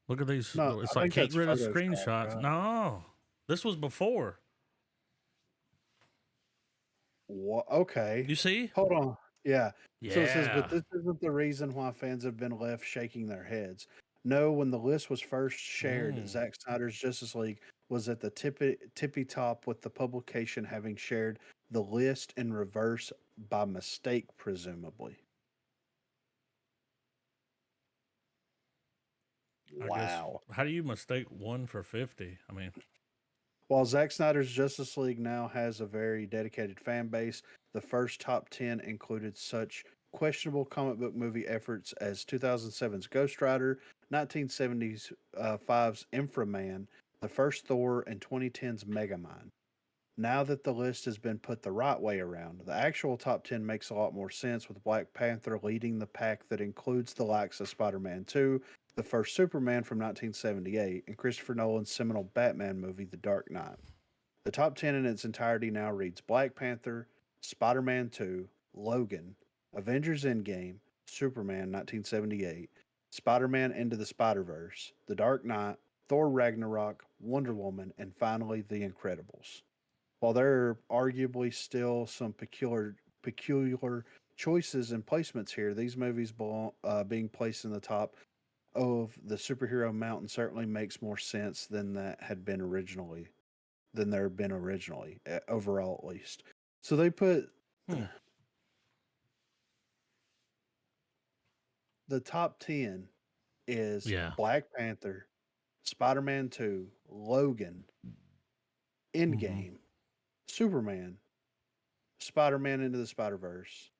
Look at these. No, It's I like think get that's rid of Photoshop, screenshots. right? No, this was before. Okay. You see? Hold on. Yeah. So it says, but Yeah. this isn't the reason why fans have been left shaking their heads. No, when the list was first shared, Mm. Zack Snyder's Justice League was at the tippy top, with the publication having shared the list in reverse by mistake, presumably. I guess. Wow. How do you mistake one for 50? I mean, While Zack Snyder's Justice League now has a very dedicated fan base, the first top 10 included such questionable comic book movie efforts as 2007's Ghost Rider, 1975's Inframan, the first Thor, and 2010's Megamind. Now that the list has been put the right way around, the actual top 10 makes a lot more sense, with Black Panther leading the pack that includes the likes of Spider Man 2, the first Superman from 1978, and Christopher Nolan's seminal Batman movie, The Dark Knight. The top 10 in its entirety now reads Black Panther, Spider Man 2, Logan, Avengers Endgame, Superman 1978, Spider Man Into the Spider Verse, The Dark Knight, Thor Ragnarok, Wonder Woman, and finally The Incredibles. While there are arguably still some peculiar choices and placements here, these movies being placed in the top of the superhero mountain certainly makes more sense than there had been originally, overall at least. So they put hmm. the top 10 is Yeah. Black Panther, Spider Man 2, Logan, Mm-hmm. Endgame, Superman, Spider Man Into the Spider Verse,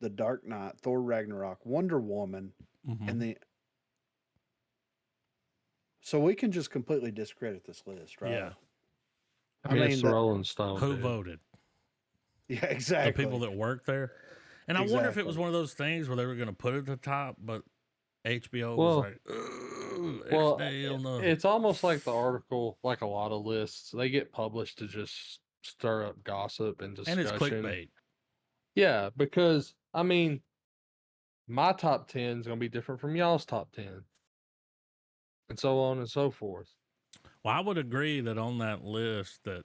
The Dark Knight, Thor Ragnarok, Wonder Woman, Mm-hmm. and the. So we can just completely discredit this list, Yeah. right? I I mean, it's mean the that. Rolling Stone, Who dude. voted? Yeah, The people exactly, that work there. And I wonder if it was exactly. one of those things where they were going to put it at the top, but HBO was Well, like, "Ugh, X well, day on the." it's almost like the article, like a lot of lists, they get published to just stir up gossip and And it's discussion. clickbait. Yeah, because I mean, my top 10 is going to be different from y'all's top 10, and so on and so forth. Well, I would agree that on that list that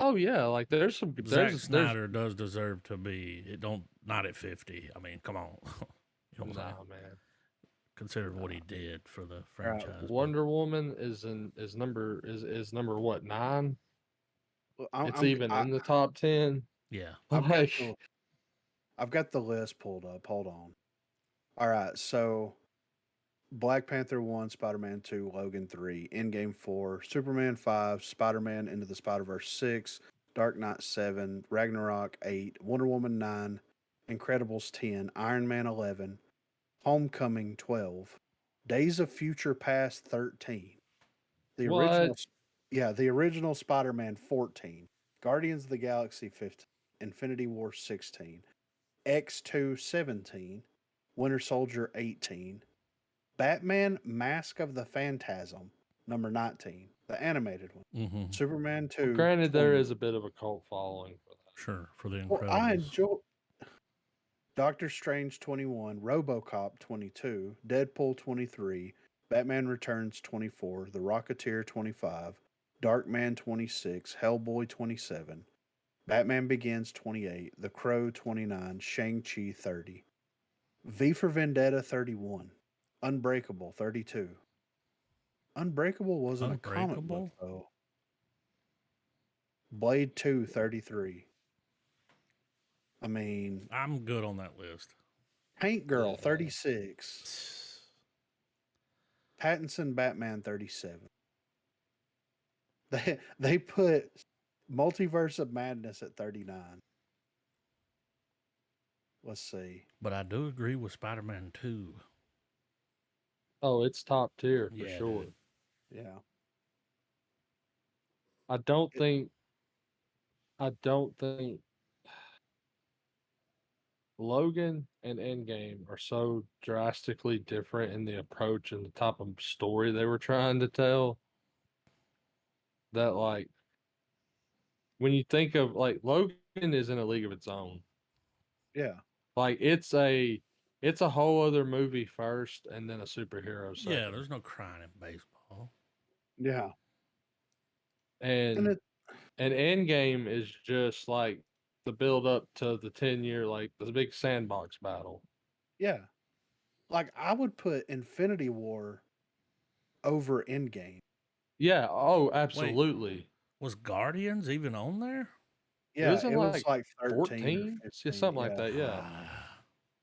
Oh yeah, like there's some Zack there's Snyder does deserve to be. It don't not at 50. I mean, come on. You know what I'm saying? nah, man. Consider what Nah. he did for the All right. franchise. But Wonder Woman is number what, 9? Well, It's even I, in the top 10. yeah. I've got Like, the list pulled up. Hold on. All right, so Black Panther 1, Spider Man 2, Logan 3, Endgame 4, Superman 5, Spider Man Into the Spider Verse 6, Dark Knight 7, Ragnarok 8, Wonder Woman 9, Incredibles 10, Iron Man 11, Homecoming 12, Days of Future Past 13, the original, What? the original Spider-Man 14, Guardians of the Galaxy 15, Infinity War 16, X2 17, Winter Soldier 18, Batman Mask of the Phantasm number 19, the animated one, Mm-hmm. Superman Well, 2 granted, there 20. is a bit of a cult following for that. Sure, for the Well, I Incredibles. enjoy Doctor Strange 21, RoboCop 22, Deadpool 23, Batman Returns 24, The Rocketeer 25, Darkman 26, Hellboy 27, Batman Begins 28, The Crow 29, Shang-Chi 30, V for Vendetta 31, Unbreakable 32. Unbreakable wasn't a comic book Unbreakable? though. Blade 2 33. I mean, I'm good on that list. Paint Girl Yeah. 36, Pattinson Batman 37. They put Multiverse of Madness at 39. Let's see. But I do agree with Spider-Man 2. Oh, it's top tier for Yeah, sure. dude. Yeah. I don't It- think. I don't think Logan and Endgame are so drastically different in the approach and the type of story they were trying to tell that, like, when you think of like Logan is in a league of its own. yeah. Like it's a whole other movie first and then a superhero Yeah, second. there's no crying in baseball. Yeah. And And it and Endgame is just like the build up to the 10-year, like the big sandbox battle. yeah. Like I would put Infinity War over Endgame. Yeah, oh, Wait, absolutely. was Guardians even on there? It Yeah, was in it was like like 13 or 14, yeah, 15. something like Yeah. that, yeah.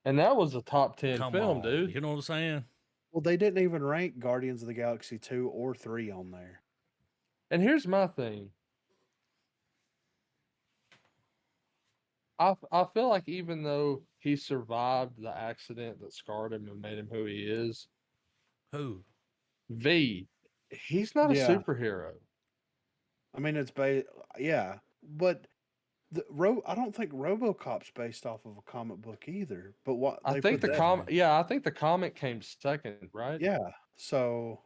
And that was a top 10 Come film, on. dude. You know what I'm saying? Well, they didn't even rank Guardians of the Galaxy 2 or 3 on there. And here's my thing. I feel like even though he survived the accident that scarred him and made him who he is, Who? V, he's not a Yeah. superhero. I mean, yeah, but I don't think RoboCop's based off of a comic book either. But what I they think put the that, yeah, I think the comic came second, right? yeah. So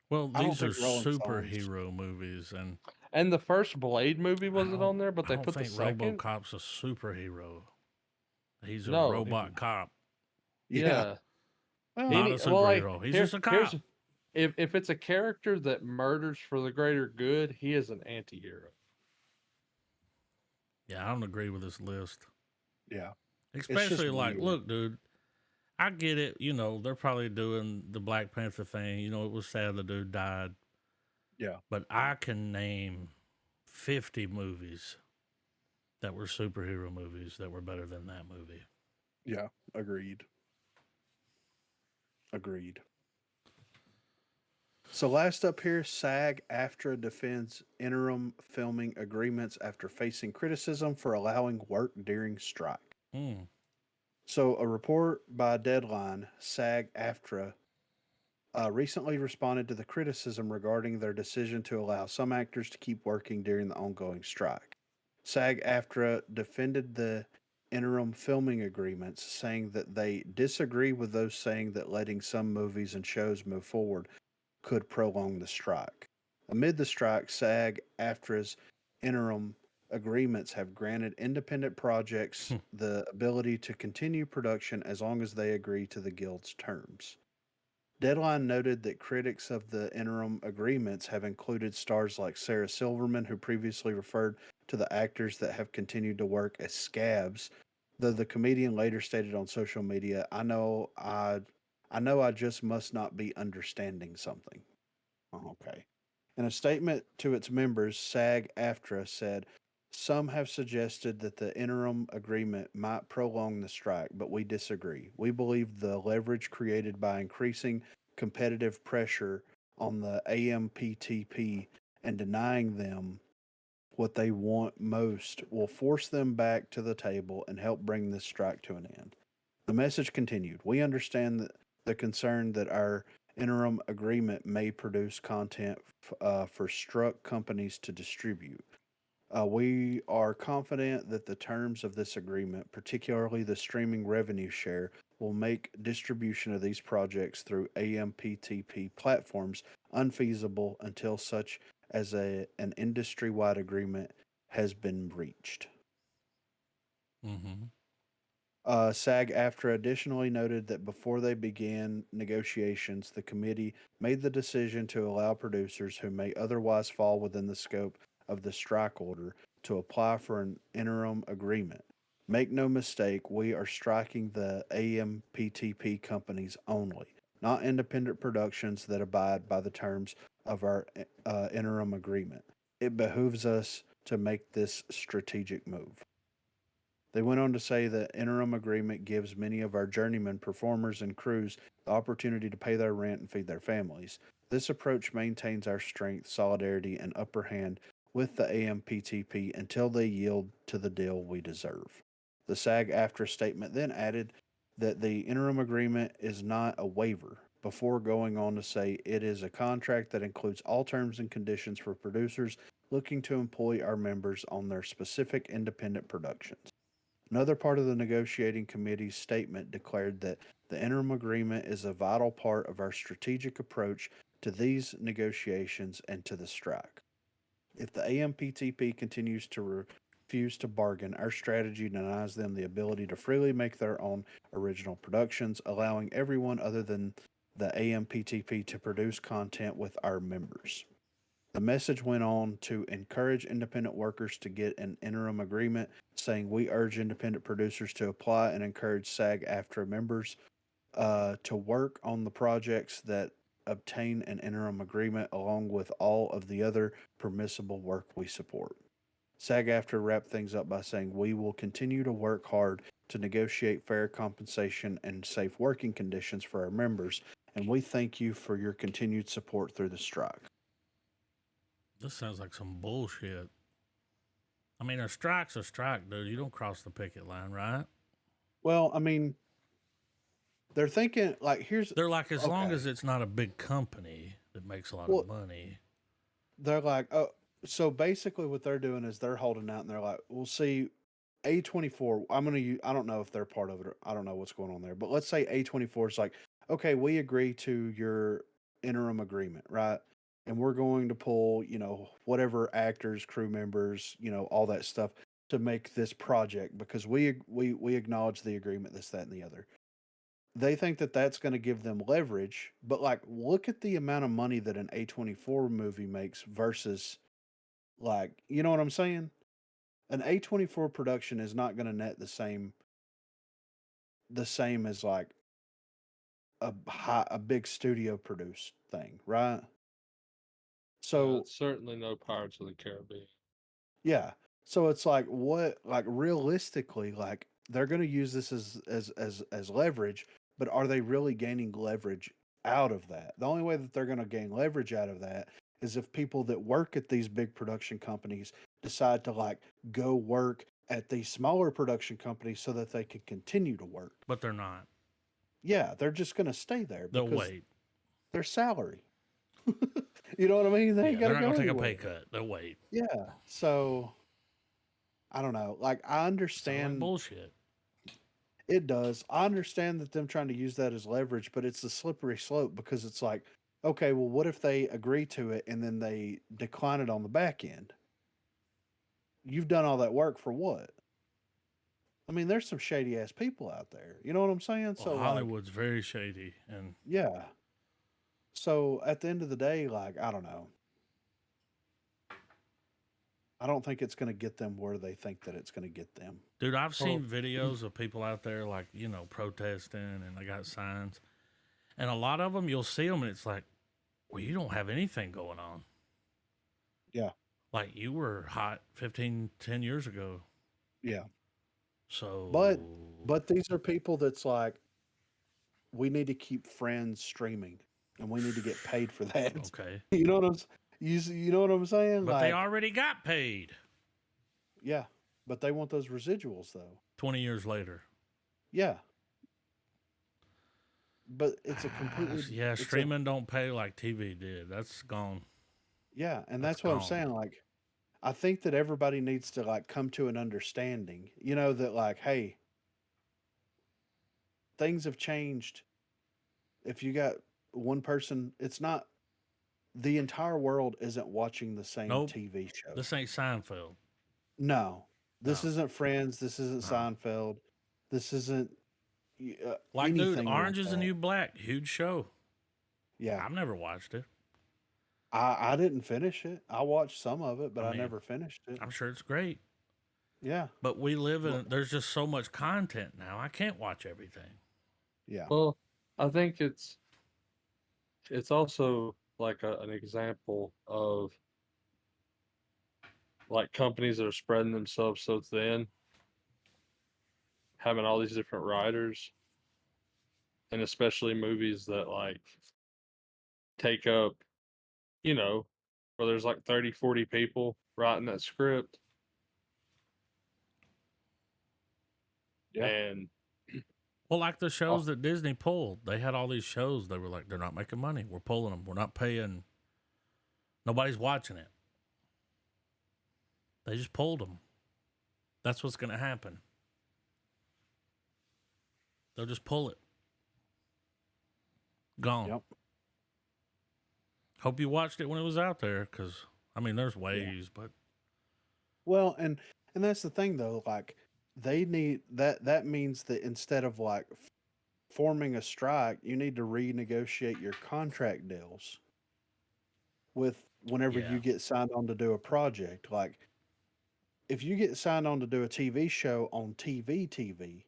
Well, I don't these are think Rolling Stones. superhero movies, and And the first Blade movie wasn't on there, but I they don't put the think second. RoboCop's a superhero. He's a No, robot cop, Yeah. yeah. Well, not a Well, like superhero. He's just a here's cop. if it's a character that murders for the greater good, he is an anti-hero. Yeah, I don't agree with this list. yeah. It's just Especially like, weird. look, dude, I get it. You know, they're probably doing the Black Panther thing. You know, it was sad the dude died. Yeah. But I can name 50 movies that were superhero movies that were better than that movie. Yeah. Agreed. Agreed. So last up here, SAG-AFTRA defends interim filming agreements after facing criticism for allowing work during strike. Hmm. So a report by Deadline, SAG-AFTRA recently responded to the criticism regarding their decision to allow some actors to keep working during the ongoing strike. SAG-AFTRA defended the interim filming agreements, saying that they disagree with those saying that letting some movies and shows move forward could prolong the strike. Amid the strike, SAG-AFTRA's interim agreements have granted independent projects the ability to continue production as long as they agree to the Guild's terms. Deadline noted that critics of the interim agreements have included stars like Sarah Silverman, who previously referred to the actors that have continued to work as scabs, though the comedian later stated on social media, I know I just must not be understanding something. Oh, okay. In a statement to its members, SAG-AFTRA said, some have suggested that the interim agreement might prolong the strike, but we disagree. We believe the leverage created by increasing competitive pressure on the AMPTP and denying them what they want most will force them back to the table and help bring this strike to an end. The message continued. We understand that the concern that our interim agreement may produce content for struck companies to distribute. We are confident that the terms of this agreement, particularly the streaming revenue share, will make distribution of these projects through AMPTP platforms unfeasible until such as an industry wide agreement has been reached. Mm-hmm. SAG AFTRA additionally noted that before they began negotiations, the committee made the decision to allow producers who may otherwise fall within the scope of the strike order to apply for an interim agreement. Make no mistake, we are striking the AMPTP companies only, not independent productions that abide by the terms of our interim agreement. It behooves us to make this strategic move. They went on to say the interim agreement gives many of our journeyman performers and crews the opportunity to pay their rent and feed their families. This approach maintains our strength, solidarity, and upper hand with the AMPTP until they yield to the deal we deserve. The SAG AFTRA statement then added that the interim agreement is not a waiver, before going on to say it is a contract that includes all terms and conditions for producers looking to employ our members on their specific independent productions. Another part of the negotiating committee's statement declared that the interim agreement is a vital part of our strategic approach to these negotiations and to the strike. If the AMPTP continues to refuse to bargain, our strategy denies them the ability to freely make their own original productions, allowing everyone other than the AMPTP to produce content with our members. The message went on to encourage independent workers to get an interim agreement, saying we urge independent producers to apply and encourage SAG AFTRA members to work on the projects that obtain an interim agreement along with all of the other permissible work we support. SAG AFTRA wrapped things up by saying we will continue to work hard to negotiate fair compensation and safe working conditions for our members, and we thank you for your continued support through the strike. This sounds like some bullshit. I mean, a strike's a strike, dude. You don't cross the picket line, right? Well, I mean, they're thinking like here's They're like, as long okay. as it's not a big company that makes a lot Well, of money. they're like, oh, so basically what they're doing is they're holding out and they're like, we'll see A24. I'm gonna use, I don't know if they're part of it or I don't know what's going on there, but let's say A24 is like, okay, we agree to your interim agreement, right? And we're going to pull, whatever actors, crew members, all that stuff to make this project because we acknowledge the agreement, this, that, and the other. They think that that's going to give them leverage, but like look at the amount of money that an A24 movie makes versus like, you know what I'm saying? An A24 production is not going to net the same as like a big studio produced thing, right? Yeah, So, it's certainly no Pirates of the Caribbean. yeah. So it's like what like realistically like they're going to use this as leverage, but are they really gaining leverage out of that? The only way that they're going to gain leverage out of that is if people that work at these big production companies decide to like go work at these smaller production companies so that they can continue to work. But they're not. Yeah, they're just going to stay there They'll because wait. their salary. You know what I mean? They ain't Yeah, got they're to not go going to take a anywhere. pay cut. They'll wait. Yeah. So I don't know. Like I Sounds like understand bullshit. it does. I understand that them trying to use that as leverage, but it's a slippery slope because it's like, okay, well, what if they agree to it and then they decline it on the back end? You've done all that work for what? I mean, there's some shady ass people out there. You know what I'm saying? Well, So, like, Hollywood's very shady. And yeah. So at the end of the day, like, I don't know. I don't think it's going to get them where they think that it's going to get them. dude, I've Well, seen videos of people out there, like, protesting and they got signs. And a lot of them, you'll see them and it's like, well, you don't have anything going on. Yeah. Like, you were hot 10 years ago. Yeah. So, But these are people that's like, we need to keep Friends streaming, and we need to get paid for that. okay. You know what you know what I'm saying? But they Like, already got paid yeah, but they want those residuals though. 20 years later. Yeah, but it's a completely Yeah, it's a streaming don't pay like TV did. That's gone. yeah, and That's that's what I'm gone. saying. Like, I think that everybody needs to like come to an understanding. You know that like, hey, things have changed. If you got one person, it's not the entire world isn't watching the same Nope. TV show. This ain't Seinfeld. No, this No, isn't Friends. This isn't no. Seinfeld. This isn't Like, dude, anything like Orange is the that. New Black. Huge show. Yeah, I've never watched it. I didn't finish it. I watched some of it, but I I mean, never finished it. I'm sure it's great. Yeah, But we live but in, there's just so much content now. I can't watch everything. yeah, Well, I think it's also like an example of like companies that are spreading themselves so thin, having all these different writers, and especially movies that like take up, you know, where there's like 30, 40 people writing that script. yeah, And Well, like the oh, shows that Disney pulled, they had all these shows. They were like, they're not making money. We're pulling them. We're not paying. Nobody's watching it. They just pulled them. That's what's going to happen. They'll just pull it. Gone. yep, Hope you watched it when it was out there, because I mean, there's yeah. ways, but Well, and that's the thing though. Like they need that. That means that instead of like forming a strike, you need to renegotiate your contract deals with whenever yeah. you get signed on to do a project. Like if you get signed on to do a TV show on TV,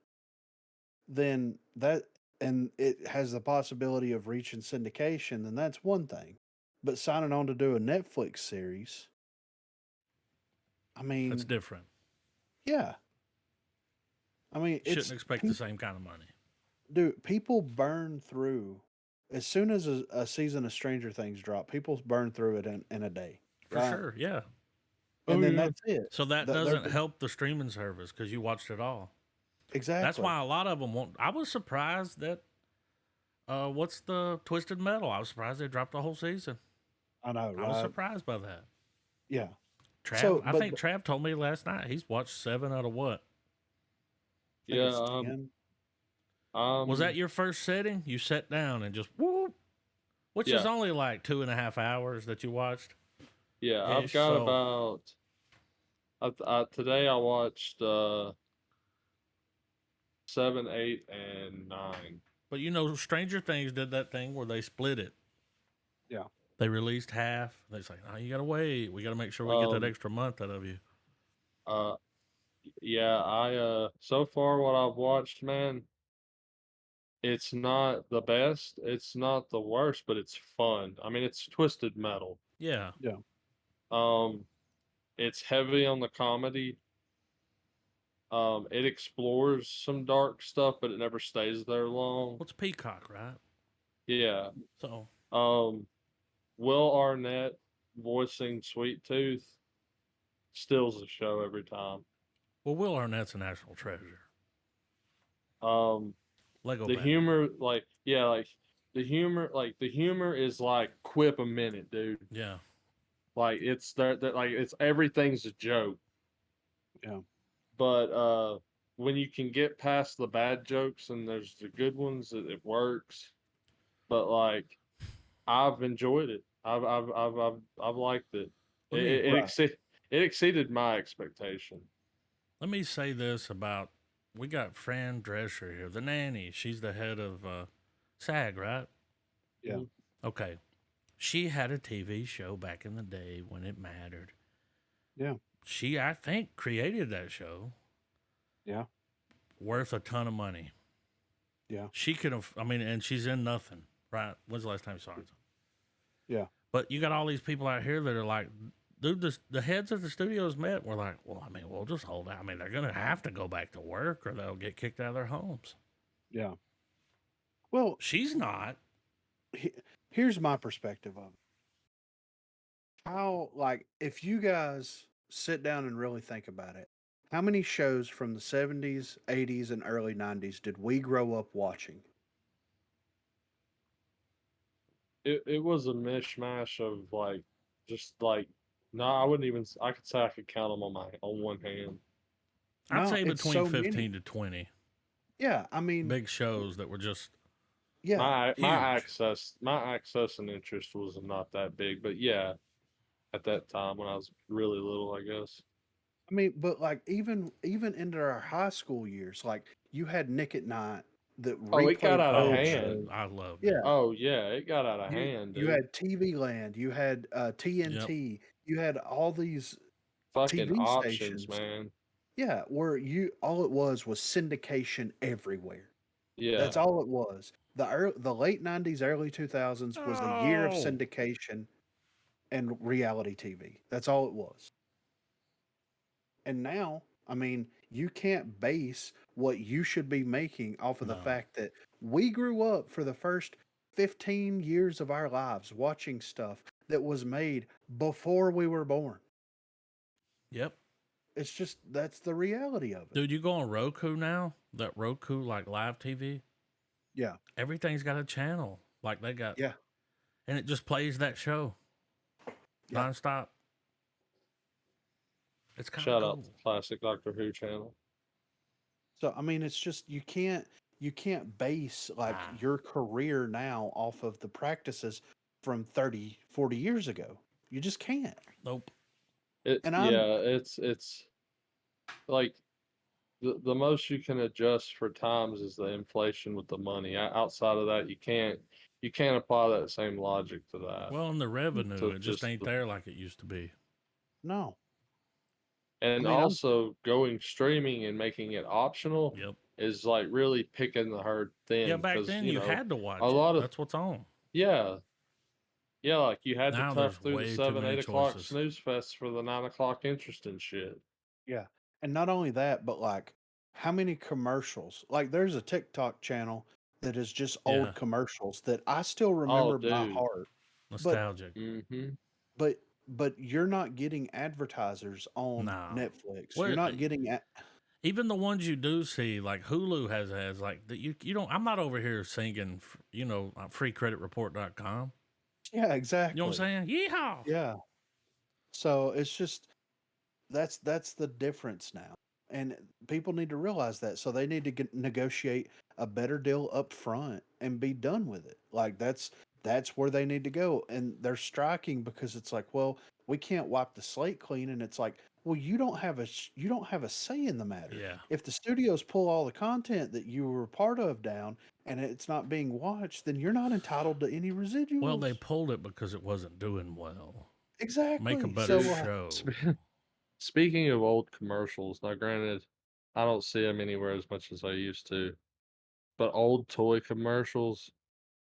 then that and it has the possibility of reaching syndication, then that's one thing. But signing on to do a Netflix series, I That's mean, different. yeah. I mean, Shouldn't expect the same kind of money. dude, people burn through as soon as a season of Stranger Things drop, people burn through it in a day, For right? sure. Yeah. oh And then yeah, that's it. So that They're doesn't help the streaming service because you watched it all. That's exactly. why a lot of them won't. I was surprised that, what's the Twisted Metal? I was surprised they dropped the whole season. I know, I was right? surprised by that. Yeah. Trav, So, I think Trav told me last night he's watched 7 out of what? I think yeah. it's 10. Was that your first setting? You sat down and just whoop, which is Yeah, only like 2.5 hours that you watched yeah. I've ish. got So, about. Today I watched 7, 8, and 9. but you know, Stranger Things did that thing where they split it. Yeah. They released half. They say, "Oh, you gotta wait. We gotta make sure we get that Um, extra month out of you." uh, yeah. So far what I've watched, man, it's not the best, it's not the worst, but it's fun. I mean, it's twisted metal. Yeah. Yeah. Um, it's heavy on the comedy. It explores some dark stuff, but it never stays there long. What's Peacock, right? Yeah. So, Um, Will Arnett voicing Sweet Tooth steals the show every time. well, Will Arnett's a national treasure. Um, Lego the Batman. humor, like, yeah, the humor is like quip a minute, dude. Yeah. Like it's there, like it's everything's a joke. Yeah. But when you can get past the bad jokes and there's the good ones, it works. But like I've enjoyed it. I've liked it. Let me Right. It exceeded my expectation. let me say this about, we got Fran Drescher here, the nanny. She's the head of SAG, right? Yeah. Mhm. Okay. She had a TV show back in the day when it mattered. Yeah. She, I think, created that show. Yeah. Worth a ton of money. Yeah. She could have, I mean, and she's in nothing, right? When's the last time you saw her? Yeah. But you got all these people out here that are like, dude, the heads of the studios met were like, well, I mean, we'll just hold out. I mean, they're going to have to go back to work or they'll get kicked out of their homes. Yeah. Well, She's not. here's my perspective of it. How, like, if you guys sit down and really think about it, how many shows from the 70s, 80s, and early 90s did we grow up watching? it was a mishmash of like just like no, I wouldn't even. I could say I could count them on one hand. I'd No, say it's between so 15 many. to 20 Yeah, I mean, big shows that were just yeah, huge. My access and interest was not that big, but yeah, at that time when I was really little, I guess. I mean, but like even into our high school years, like you had Nick at Night that Oh, it got replayed out of Oh old man, hand. shows. I loved it. Yeah, Oh yeah, it got out of you hand, you dude. had TV Land, you had Yep. TNT, you had all these Fucking TV options, stations. man. Yeah, where you all it was syndication everywhere. That's Yeah. all it was. The late 90s, early 2000s was the year of Oh syndication and reality TV. That's all it was. And now, I mean, you can't base what you should be making off of the no. fact that we grew up for the first 15 years of our lives watching stuff that was made before we were born. Yep. It's just that's the reality of it. Dude, you go on Roku now? That Roku like live TV? Yeah. Everything's got a channel. Like they got Yeah. and it just plays that show Yeah. nonstop. It's kind of Shout out to cool. classic Doctor Who channel. So I mean it's just you can't base like Nah. your career now off of the practices from 30, 40 years ago. You just can't. Nope. And I'm It's like the most you can adjust for times is the inflation with the money. Outside of that, you can't apply that same logic to that. Well, and the revenue, To it just just ain't there like it used to be. no. I and mean I'm also going streaming and making it optional Yep. is like really picking the herd Yeah, thin back because then you had to a watch it. lot of That's what's on. yeah. Yeah, like you had to Now tough there's through the way too 7, many 8 o'clock choices. snooze fest for the 9 o'clock interest and shit. Yeah. And not only that, but like how many commercials? Like there's a TikTok channel that is just Yeah. old commercials that I still Oh, remember by dude. heart. But Nostalgic. Mm-hmm. but you're not getting advertisers on No. Netflix. You're Well, not getting even the ones you do see, like Hulu has like that you don't. I'm not over here singing, freecreditreport.com. yeah, You know what exactly. I'm saying? Yeehaw! Yeah. So it's just that's the difference now. And people need to realize that. So they need to negotiate a better deal up front and be done with it. Like that's where they need to go. And they're striking because it's like, well, we can't wipe the slate clean. And it's like, well, you don't have a say in the matter. Yeah. If the studios pull all the content that you were a part of down and it's not being watched, then you're not entitled to any Well, they residuals. pulled it because it wasn't doing well. Make a Exactly. better Dude, show. speaking of old commercials, now granted, I don't see them anywhere as much as I used to, but old toy commercials,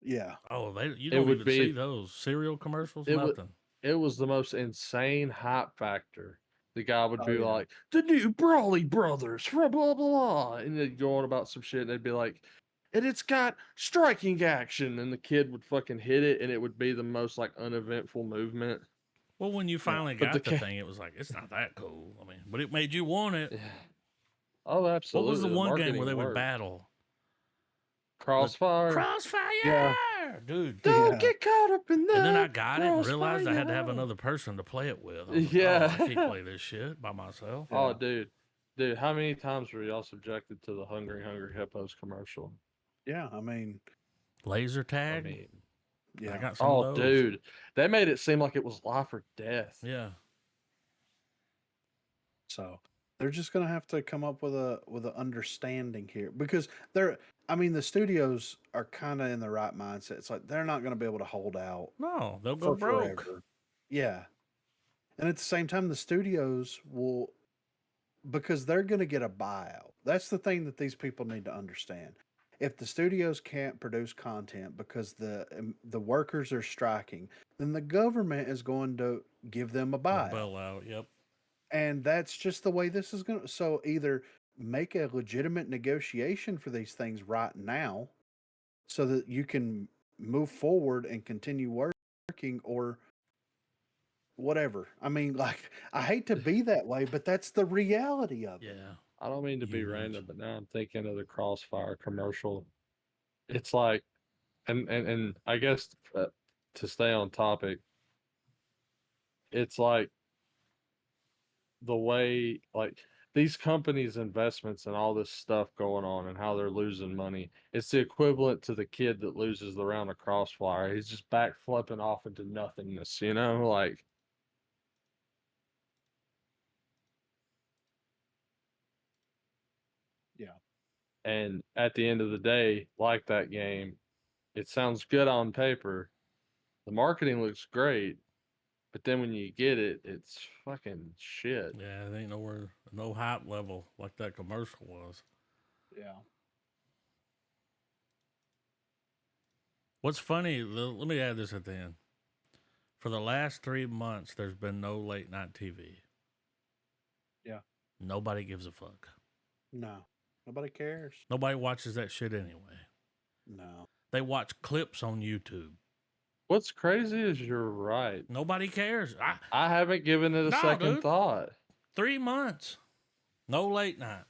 yeah. Oh, you it don't would even see be those cereal commercials. it would Nothing. it was the most insane hype factor. The guy would Oh be yeah. like, "The new Brawley Brothers," blah blah blah, and they'd go on about some shit, and they'd be like, "And it's got striking action," and the kid would fucking hit it, and it would be the most like uneventful movement. Well, when you Yeah. finally But the got the thing, it was like it's not that cool. I mean, but it made you want it. yeah. Oh, What was the absolutely, the one game where marketing they would worked. battle? The Crossfire. Yeah. Crossfire, dude. Don't Yeah. get caught up in And then I the got it and realized I had to have crossfire. another person to play it with. I was like, oh, I can't Yeah. play this shit by myself. Oh, Yeah. dude, how many times were y'all subjected to the Hungry Hungry Hippos commercial? Yeah. I mean, Laser I tag. mean, I yeah. got some of oh, those. dude, they made it seem like it was life or death. Yeah. So they're just gonna have to come up with a understanding here because they're. I mean, the studios are kind of in the right mindset. It's like they're not gonna be able to hold out No, they'll go for broke. forever. Yeah, and at the same time, the studios will because they're gonna get a buyout. That's the thing that these people need to understand. If the studios can't produce content because the workers are striking, then the government is going to give them a The buyout. bailout. Yep. And that's just the way this is going to. So either make a legitimate negotiation for these things right now so that you can move forward and continue working or whatever. I mean, like, I hate to be that way, but that's the reality of it. Yeah. I don't mean to be Huge. random, but now I'm thinking of the Crossfire commercial. It's like, and I guess to stay on topic, it's like the way like these companies' investments and all this stuff going on and how they're losing money. It's the equivalent to the kid that loses the round of Crossfire. He's just back flipping off into nothingness, you know, like. Yeah. And at the end of the day, like that game, it sounds good on paper. The marketing looks great, but then when you get it, it's fucking shit. Yeah, it ain't no hype level like that commercial was. Yeah. What's funny, let me add this at the end. For the last 3 months, there's been no late night TV. Yeah. Nobody gives a fuck. No. Nobody cares. Nobody watches that shit anyway. No. They watch clips on YouTube. What's crazy is you're right. Nobody cares. I haven't given it a No, second dude. thought. 3 months. No late night.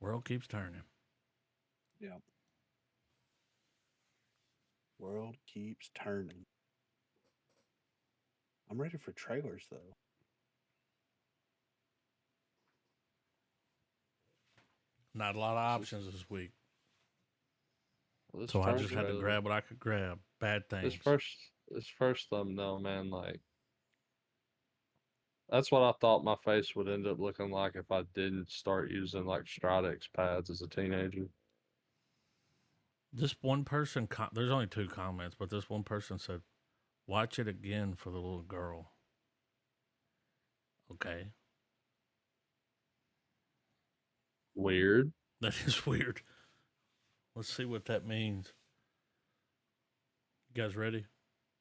World keeps turning. Yeah. World keeps turning. I'm ready for trailers though. Not a lot of options this week. This So I first just had to trailer- grab what I could grab. Bad things. This first thumbnail, man, like that's what I thought my face would end up looking like if I didn't start using like Stridex pads as a teenager. This one person, there's only 2 comments, but this one person said, watch it again for the little girl. Okay. Weird. That is weird. Let's see what that means. You guys ready?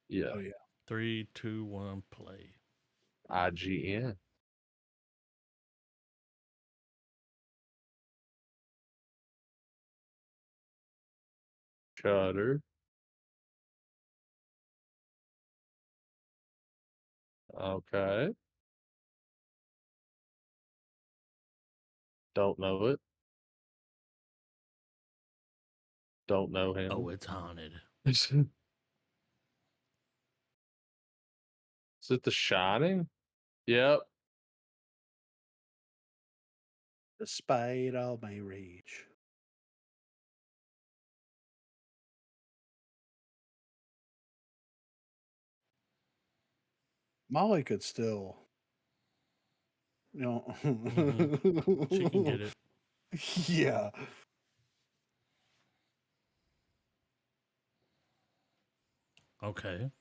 Yeah. Oh yeah. 3, 2, 1, play. IGN. Shutter. Okay. Don't know it. Don't know him. Oh, it's haunted. Is it The Shining? Yep. Despite all my rage. Molly could still, you know. She can get it. Yeah. Okay.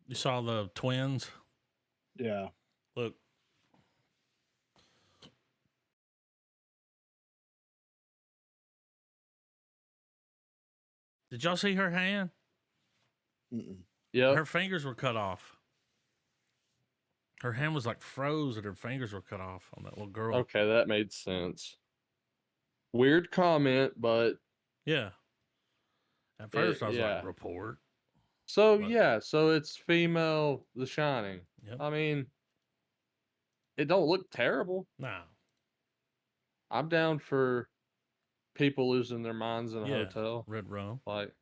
You saw the twins? Yeah. Look. Did y'all see her hand? Mm-mm. Yep. Her fingers were cut off. Her hand was like froze and her fingers were cut off on that little girl. Okay, that made sense. Weird comment, but Yeah. At first I was like, report. So But- yeah, so it's female The Shining. Yep. I mean, it don't look terrible. No. I'm down for people losing their minds in a Yeah. hotel. Red rum. Like,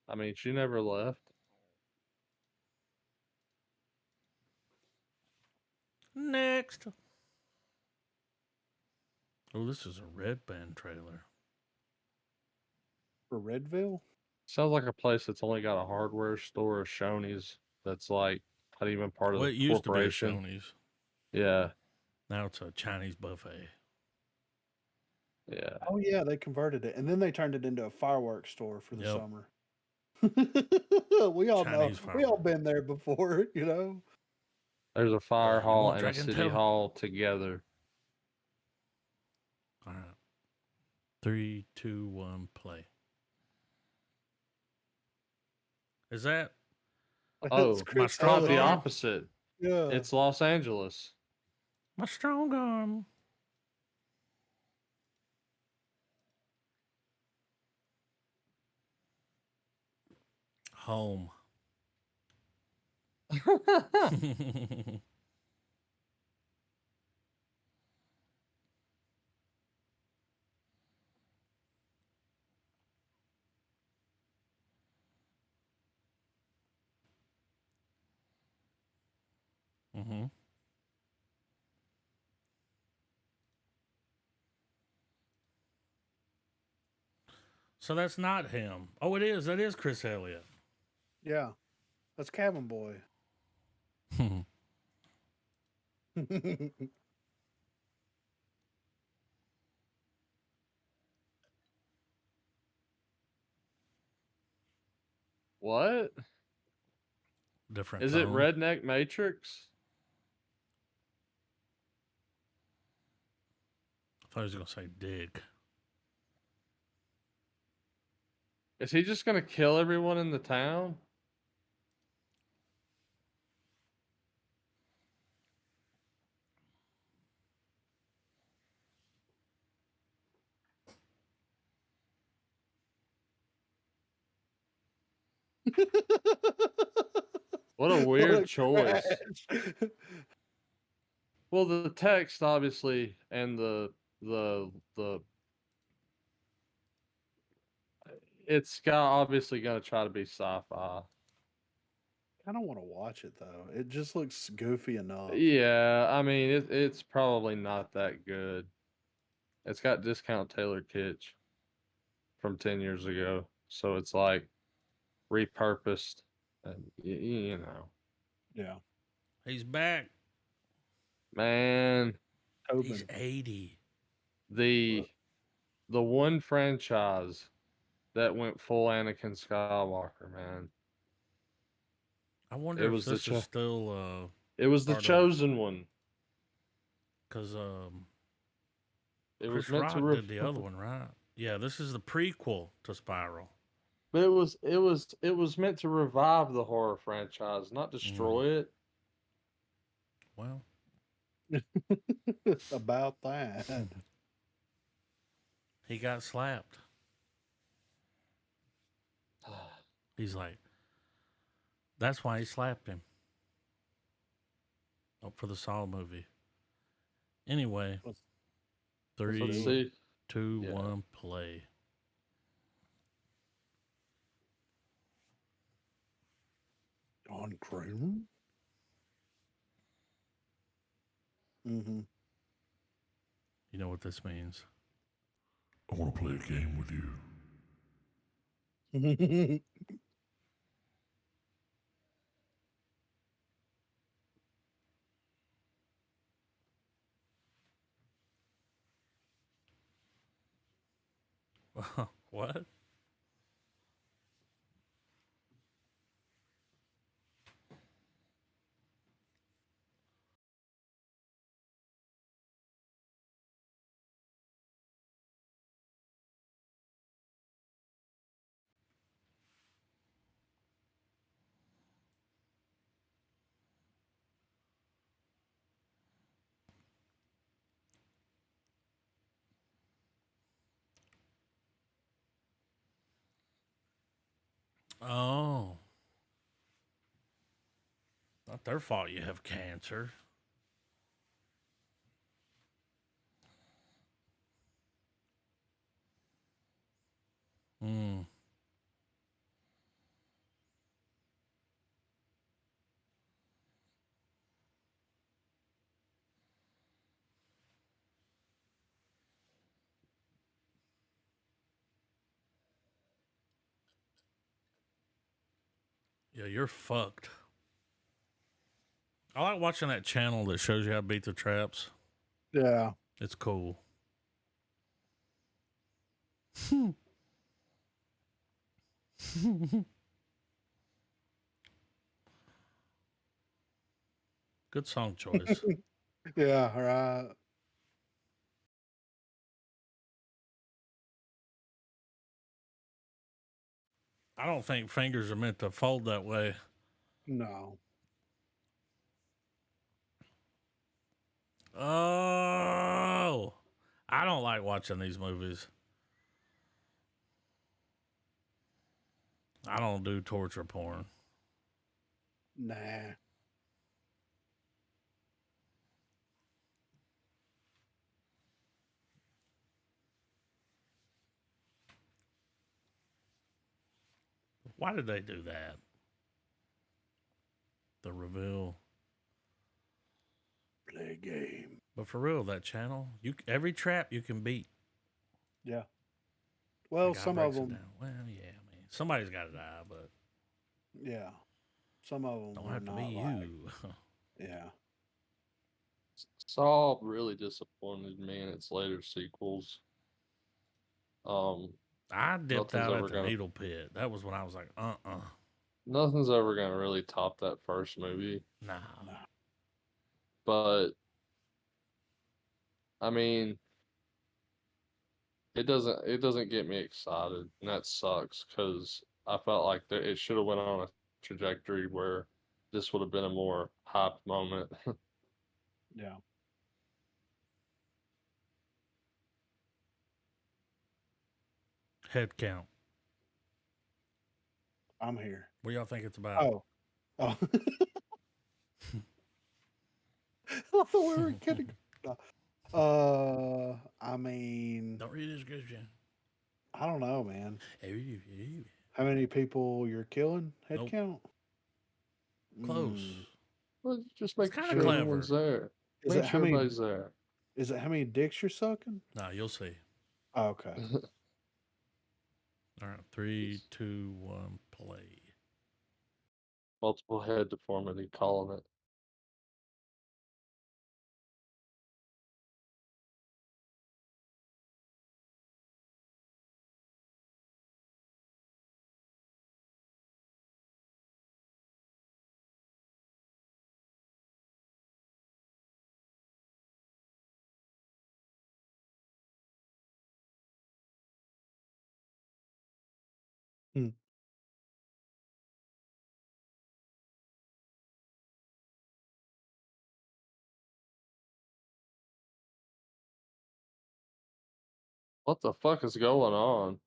I mean, she never left. Next. Oh, this is a Red Band trailer. For Redville? Sounds like a place that's only got a hardware store or Shoney's that's like not even part of Well, the it used corporation. to be a Shoney's. Yeah, Now it's a Chinese buffet. yeah. Oh yeah, they converted it, and then they turned it into a fireworks store for the Yep. summer. We all know. Chinese We all fireworks. been there before, you know. There's a fire You hall want and a Dragon city Tail? hall together. All right. 3, 2, 1, play. Is that Oh, It's Chris strong the arm? Elliott. opposite. Yeah. It's Los Angeles. my strong arm? Home. Mm-hmm. So that's not him. Oh, it is. That is Chris Elliott. Yeah, that's Cabin Boy. What? Different Is it tone. Redneck Matrix? I thought he was going to say Dick. Is he just gonna kill everyone in the town? What a What weird a choice. crash. Well, the text obviously and the it's got obviously gonna try to be sci-fi. I don't want to watch it though. It just looks goofy enough. Yeah, I mean it's probably not that good. It's got Discount Taylor Kitsch from 10 years ago, so it's like repurposed, and you know, Yeah, He's back. man, He's Tobin. 80. the the one franchise that went full Anakin Skywalker, man. I wonder It if was the this is still it was the part of, chosen one. because It was Chris meant to Rock did the other one, right? Yeah, this is the prequel to Spiral. but it was meant to revive the horror franchise, not destroy it. Well, About that. he got slapped. He's like, that's why he slapped him. Oh, for the Saw movie. Anyway, Let's- Let's 3, see. 2, Yeah. 1, play. John Kramer. Mm-hmm. You know what this means? I want to play a game with you. What? Oh. Not their fault you have cancer. Mm. Yeah, you're fucked. I like watching that channel that shows you how to beat the traps. Yeah. It's cool. Good song choice. Yeah, right. I don't think fingers are meant to fold that way. No. Oh, I don't like watching these movies. I don't do torture porn. Nah. Why did they do that? The reveal. play a game. But for real, that channel, every trap you can beat. Yeah. The Well, guy some of breaks it them, down. Well, yeah, I mean, somebody's got to die, but yeah. Some of them don't were have to be not like, you. yeah. Saw really disappointed me in its later sequels. I dipped Nothing's out ever at the gonna needle pit. That was when I was like, nothing's ever gonna really top that first movie. nah. No. But I mean, it doesn't get me excited, and that sucks because I felt like it should have went on a trajectory where this would have been a more hype moment. Yeah. Head count. I'm here. What do y'all think it's about? Oh. Oh. I thought we were kidding. No. I mean, Don't read the description. I don't know, man. Nope. How many people you're killing? Head count? Close. Well, just It's making kinda sure clever. everyone's there. Is Make it how sure many? everybody's there. Is it how many dicks you're sucking? Nah, you'll see. Oh, okay. All right, 3, 2, 1, play. Multiple head deformity, calling it. Hmm. What the fuck is going on?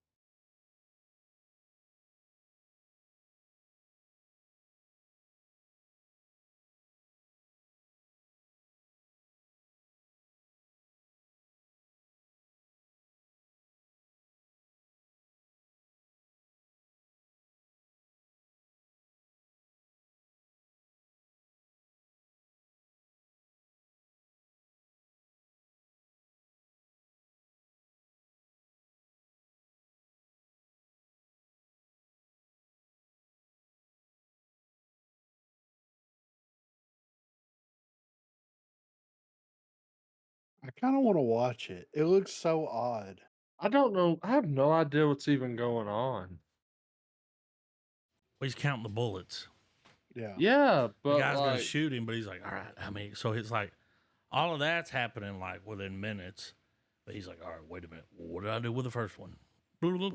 I kind of want to watch it. It looks so odd. I don't know. I have no idea what's even going on. Well, he's counting the bullets. Yeah. Yeah, The but guy's gonna like, shoot him, but he's like, all right. I mean, so it's like all of that's happening like within minutes. But he's like, all right, wait a minute. What did I do with the first one?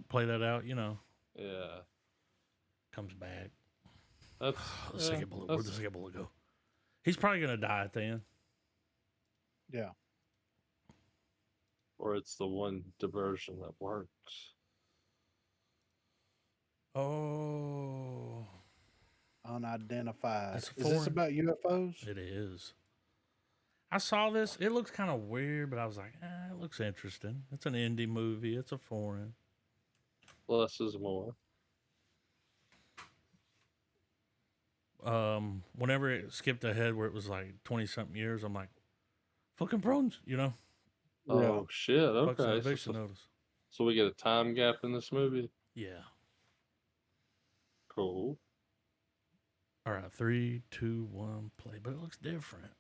Play that out, yeah, comes back. that's The yeah, second bullet. Where'd the second bullet go? He's probably gonna die at the end. Yeah. or it's the one diversion that works. Oh, Unidentified. That's a Is this foreign- about UFOs? it is. I saw this. It looks kind of weird, but I was like, it looks interesting. It's an indie movie. It's a foreign. Less is more. Whenever it skipped ahead where it was like 20 something years, I'm like, fucking prawns, Yeah. Oh shit! Fuck's an Okay, eviction notice. so we get a time gap in this movie. Yeah. Cool. All right, 3, 2, 1, play. But it looks different.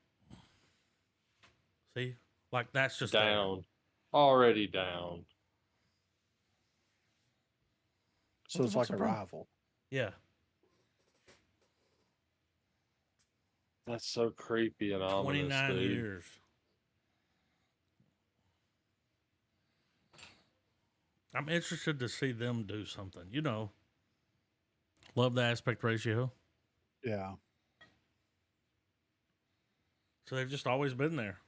See, like that's just there. Down. Already down. So What it's the fuck's like the problem? Arrival. Yeah. That's so creepy and ominous, 29 dude. years. I'm interested to see them do something. Love the aspect ratio. Yeah. So they've just always been there.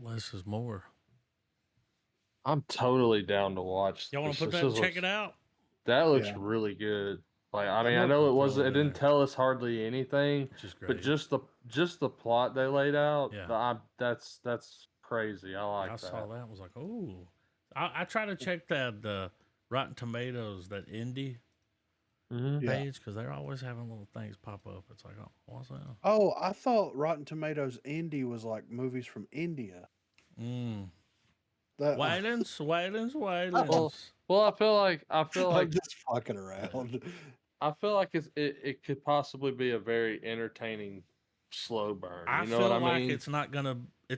Less is more. I'm totally down to watch. Y'all want this. to put This that and is check looks- it out? That looks Yeah. really good. Like, I Yeah, mean, I no- know it Throw wasn't. it It in didn't there. tell us hardly anything, Which is but great. just the plot they laid out. Yeah. That's crazy. I like I that. saw that. I was like, oh. I try to check that Rotten Tomatoes, that indie Mm-hmm. Yeah. page, because they're always having little things pop up. It's like, oh, what's that? Oh, I thought Rotten Tomatoes indie was like movies from India. That, Waylons. Well, I feel like I'm just fucking around. I feel like it could possibly be a very entertaining slow burn. I You know feel what I like mean? it's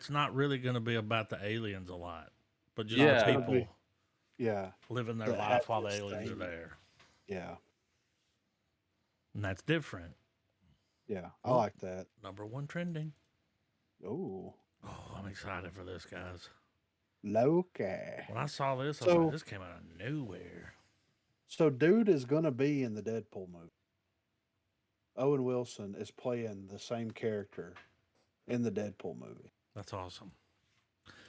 not really gonna be about the aliens a lot, but just No, the it's gonna people Yeah. living their the life while the happiest aliens are thing. there, Yeah. and that's different. Yeah. I Well- like that. #1 trending. Oh. Oh, I'm excited for this, guys. Loki. When I saw this, I was So- like, this came out of nowhere. So, dude is going to be in the Deadpool movie. Owen Wilson is playing the same character in the Deadpool movie. That's awesome.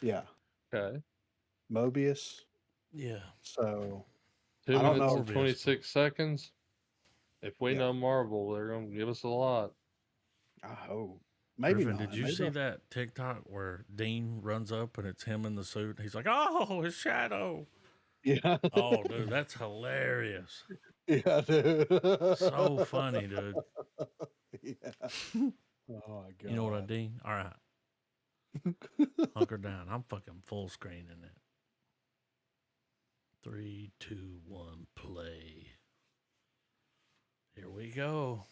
Yeah. Okay. Mobius. Yeah. So, 2 I don't minutes know. and 26 seconds. If we Yeah. know Marvel, they're gonna give us a lot. I hope. Maybe Griffin, not. did you Maybe see they'll- that TikTok where Dean runs up and it's him in the suit? He's like, oh, his shadow. Yeah. Oh, dude, that's hilarious. Yeah, dude. So funny, dude. Yeah. Oh my god. You know what I Dean? All right. Hunker down. I'm fucking full screen in it. 3, 2, 1, play. Here we go.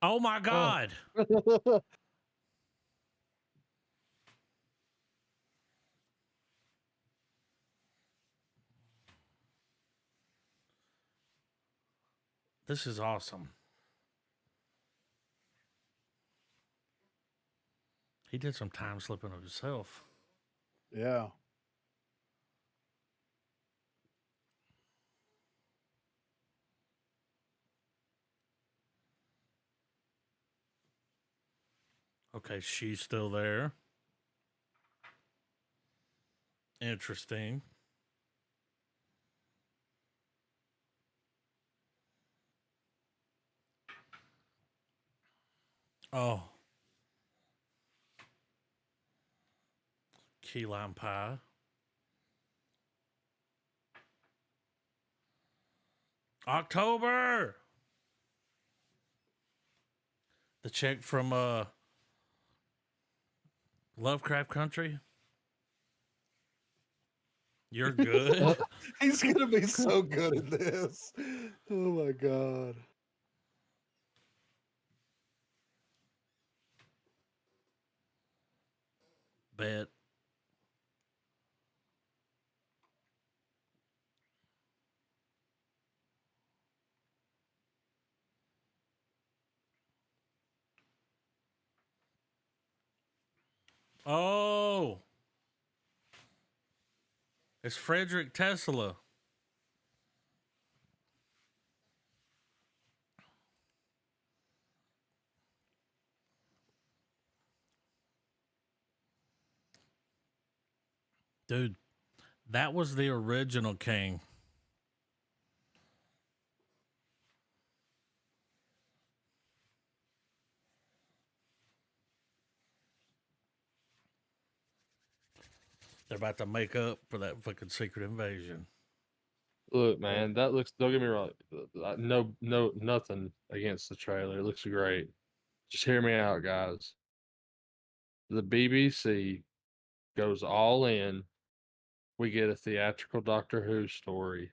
Oh my God. This is awesome. He did some time slipping of himself. Yeah. Okay, she's still there. Interesting. Oh. Key lime pie. October. The chick from Lovecraft Country. You're good. He's gonna be so good at this. Oh my god. Bet. Oh. It's Frederick Tesla. Dude, that was the original king. They're about to make up for that fucking secret invasion. Look, man, that looks. Don't get me wrong. No, nothing against the trailer. It looks great. Just hear me out, guys. The BBC goes all in. We get a theatrical Doctor Who story.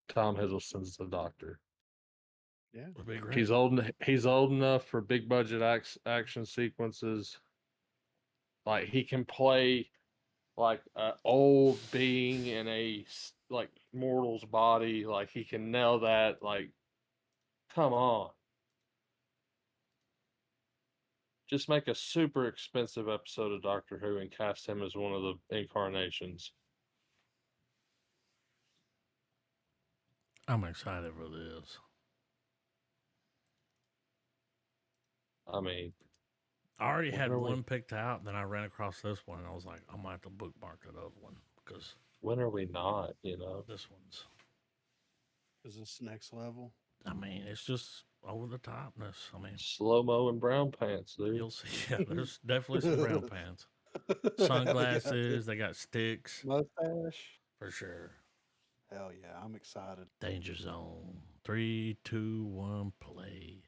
Tom Hiddleston's the Doctor. Yeah. Would be great. He's old. He's old enough for big budget action sequences. Like he can play like an old being in a like mortal's body. Like he can nail that. Like, come on. Just make a super expensive episode of Doctor Who and cast him as one of the incarnations. I'm excited for this. I mean, I already When had are we- one picked out, then I ran across this one, and I was like, I'm gonna have to bookmark the other one because when are we not? You know, this one's. Is this next level? I mean, it's just over the topness. I mean, slow mo and brown pants, dude. you'll see. Yeah, there's definitely some brown pants, Hell yeah, sunglasses. They got sticks mustache. for sure. Hell yeah, I'm excited. Danger zone. 3, 2, 1, play.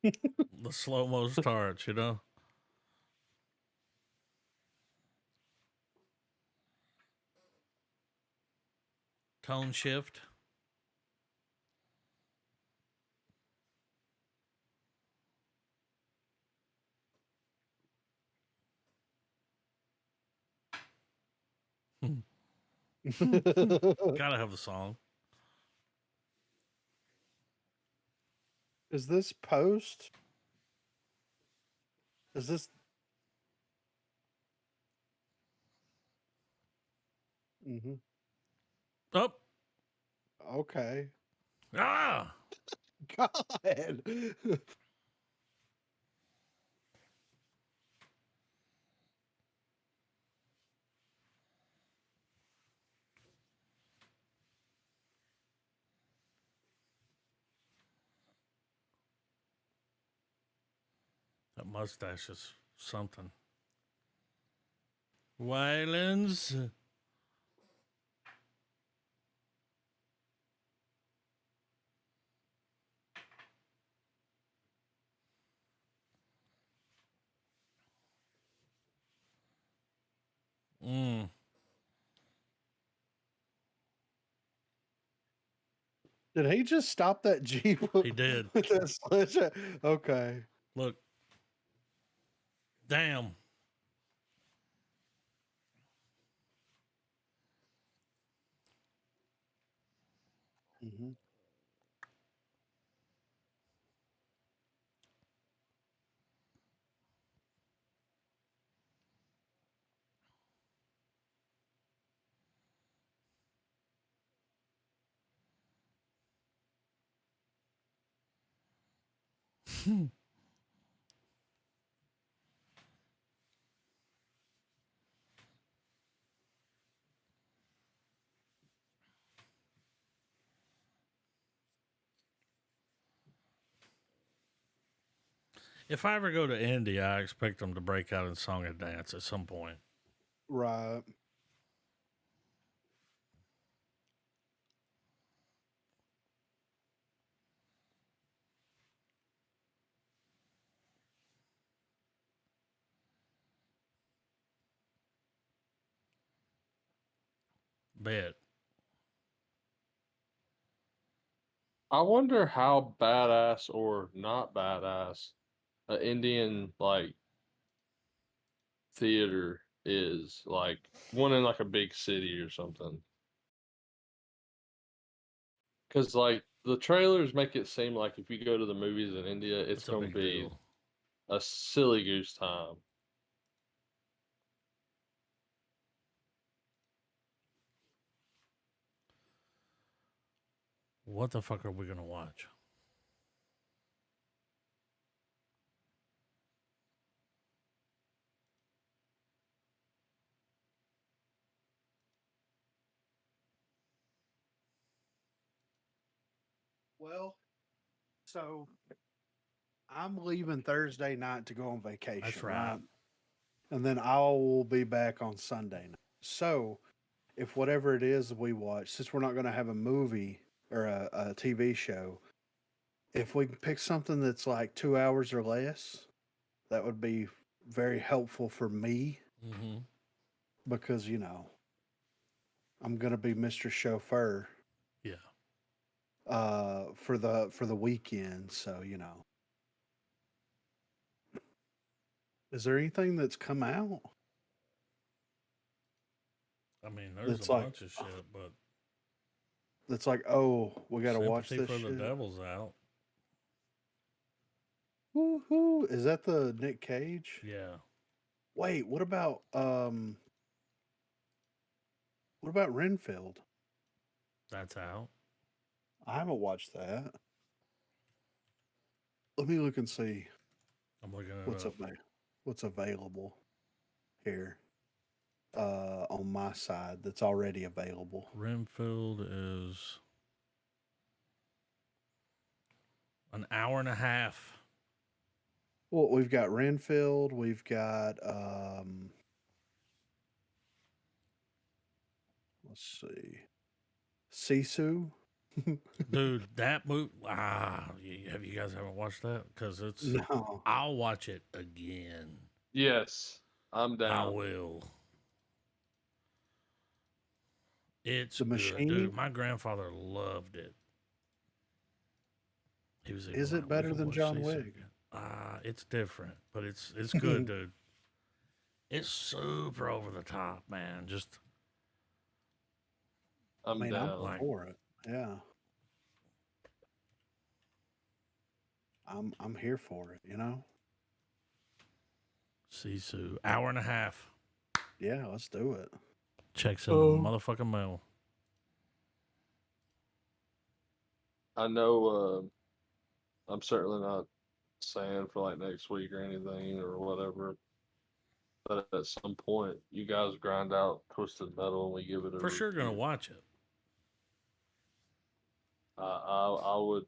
The slow mo starts, you know. Tone shift. Gotta have the song. Is this post? Is this? Mm-hmm. Up. Okay. Ah. God. That mustache is something. Violence. Mm. Did he just stop that Jeep? He did. With that sledgehammer? Okay. Look. Damn. Mm-hmm. If I ever go to India, I expect them to break out in song and dance at some point. Right. Bet. I wonder how badass or not badass an Indian like theater is, like one in like a big city or something. Because like the trailers make it seem like if you go to the movies in India, it's It's a going big to be deal. a silly goose time. What the fuck are we gonna watch? Well, so I'm leaving Thursday night to go on vacation. That's right. And then I will be back on Sunday night. So if whatever it is we watch, since we're not going to have a movie or a TV show, if we can pick something that's like 2 hours or less, that would be very helpful for me Mm-hmm. because, I'm going to be Mr. Chauffeur Yeah. for the weekend. So, is there anything that's come out I mean, there's that's a like, bunch of shit, but oh, we got to watch Sympathy this for the shit? Devil's out. Woohoo! Is that the Nick Cage? Yeah, Wait, what about Renfield? that's out. I haven't watched that. Let me look and see I'm looking it what's up. what's available here on my side that's already available. Renfield is an hour and a half. Well, we've got Renfield, we've got let's see, Sisu. Dude, that movie. Have you guys haven't watched that? Because it's. No, I'll watch it again. Yes, I'm I down. will. It's The good, Machine. dude. My grandfather loved it. He was even Is it like, "We better can than watch John Sisu Wick? again." It's different, but it's good, dude. It's super over the top, man. Just I I'm mean, I'm down. like for it. Yeah, I'm here for it. You know. Sisu, hour and a half. Yeah, let's do it. Checks in the motherfucking mail. I know. I'm certainly not saying for like next week or anything or whatever. But at some point, you guys grind out Twisted Metal and we give it a For sure, gonna review. watch it. I would.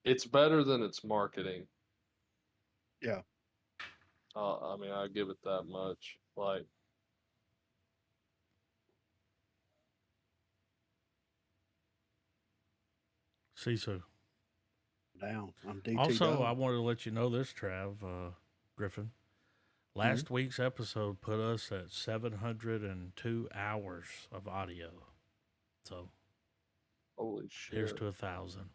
It's better than its marketing. Yeah. I mean, I give it that much. Like, Sisu. Down. I'm DT Also, I dog. wanted to let you know this, Trav Griffin. Last week's episode put us at 702 hours of audio. So holy shit. here's to 1,000.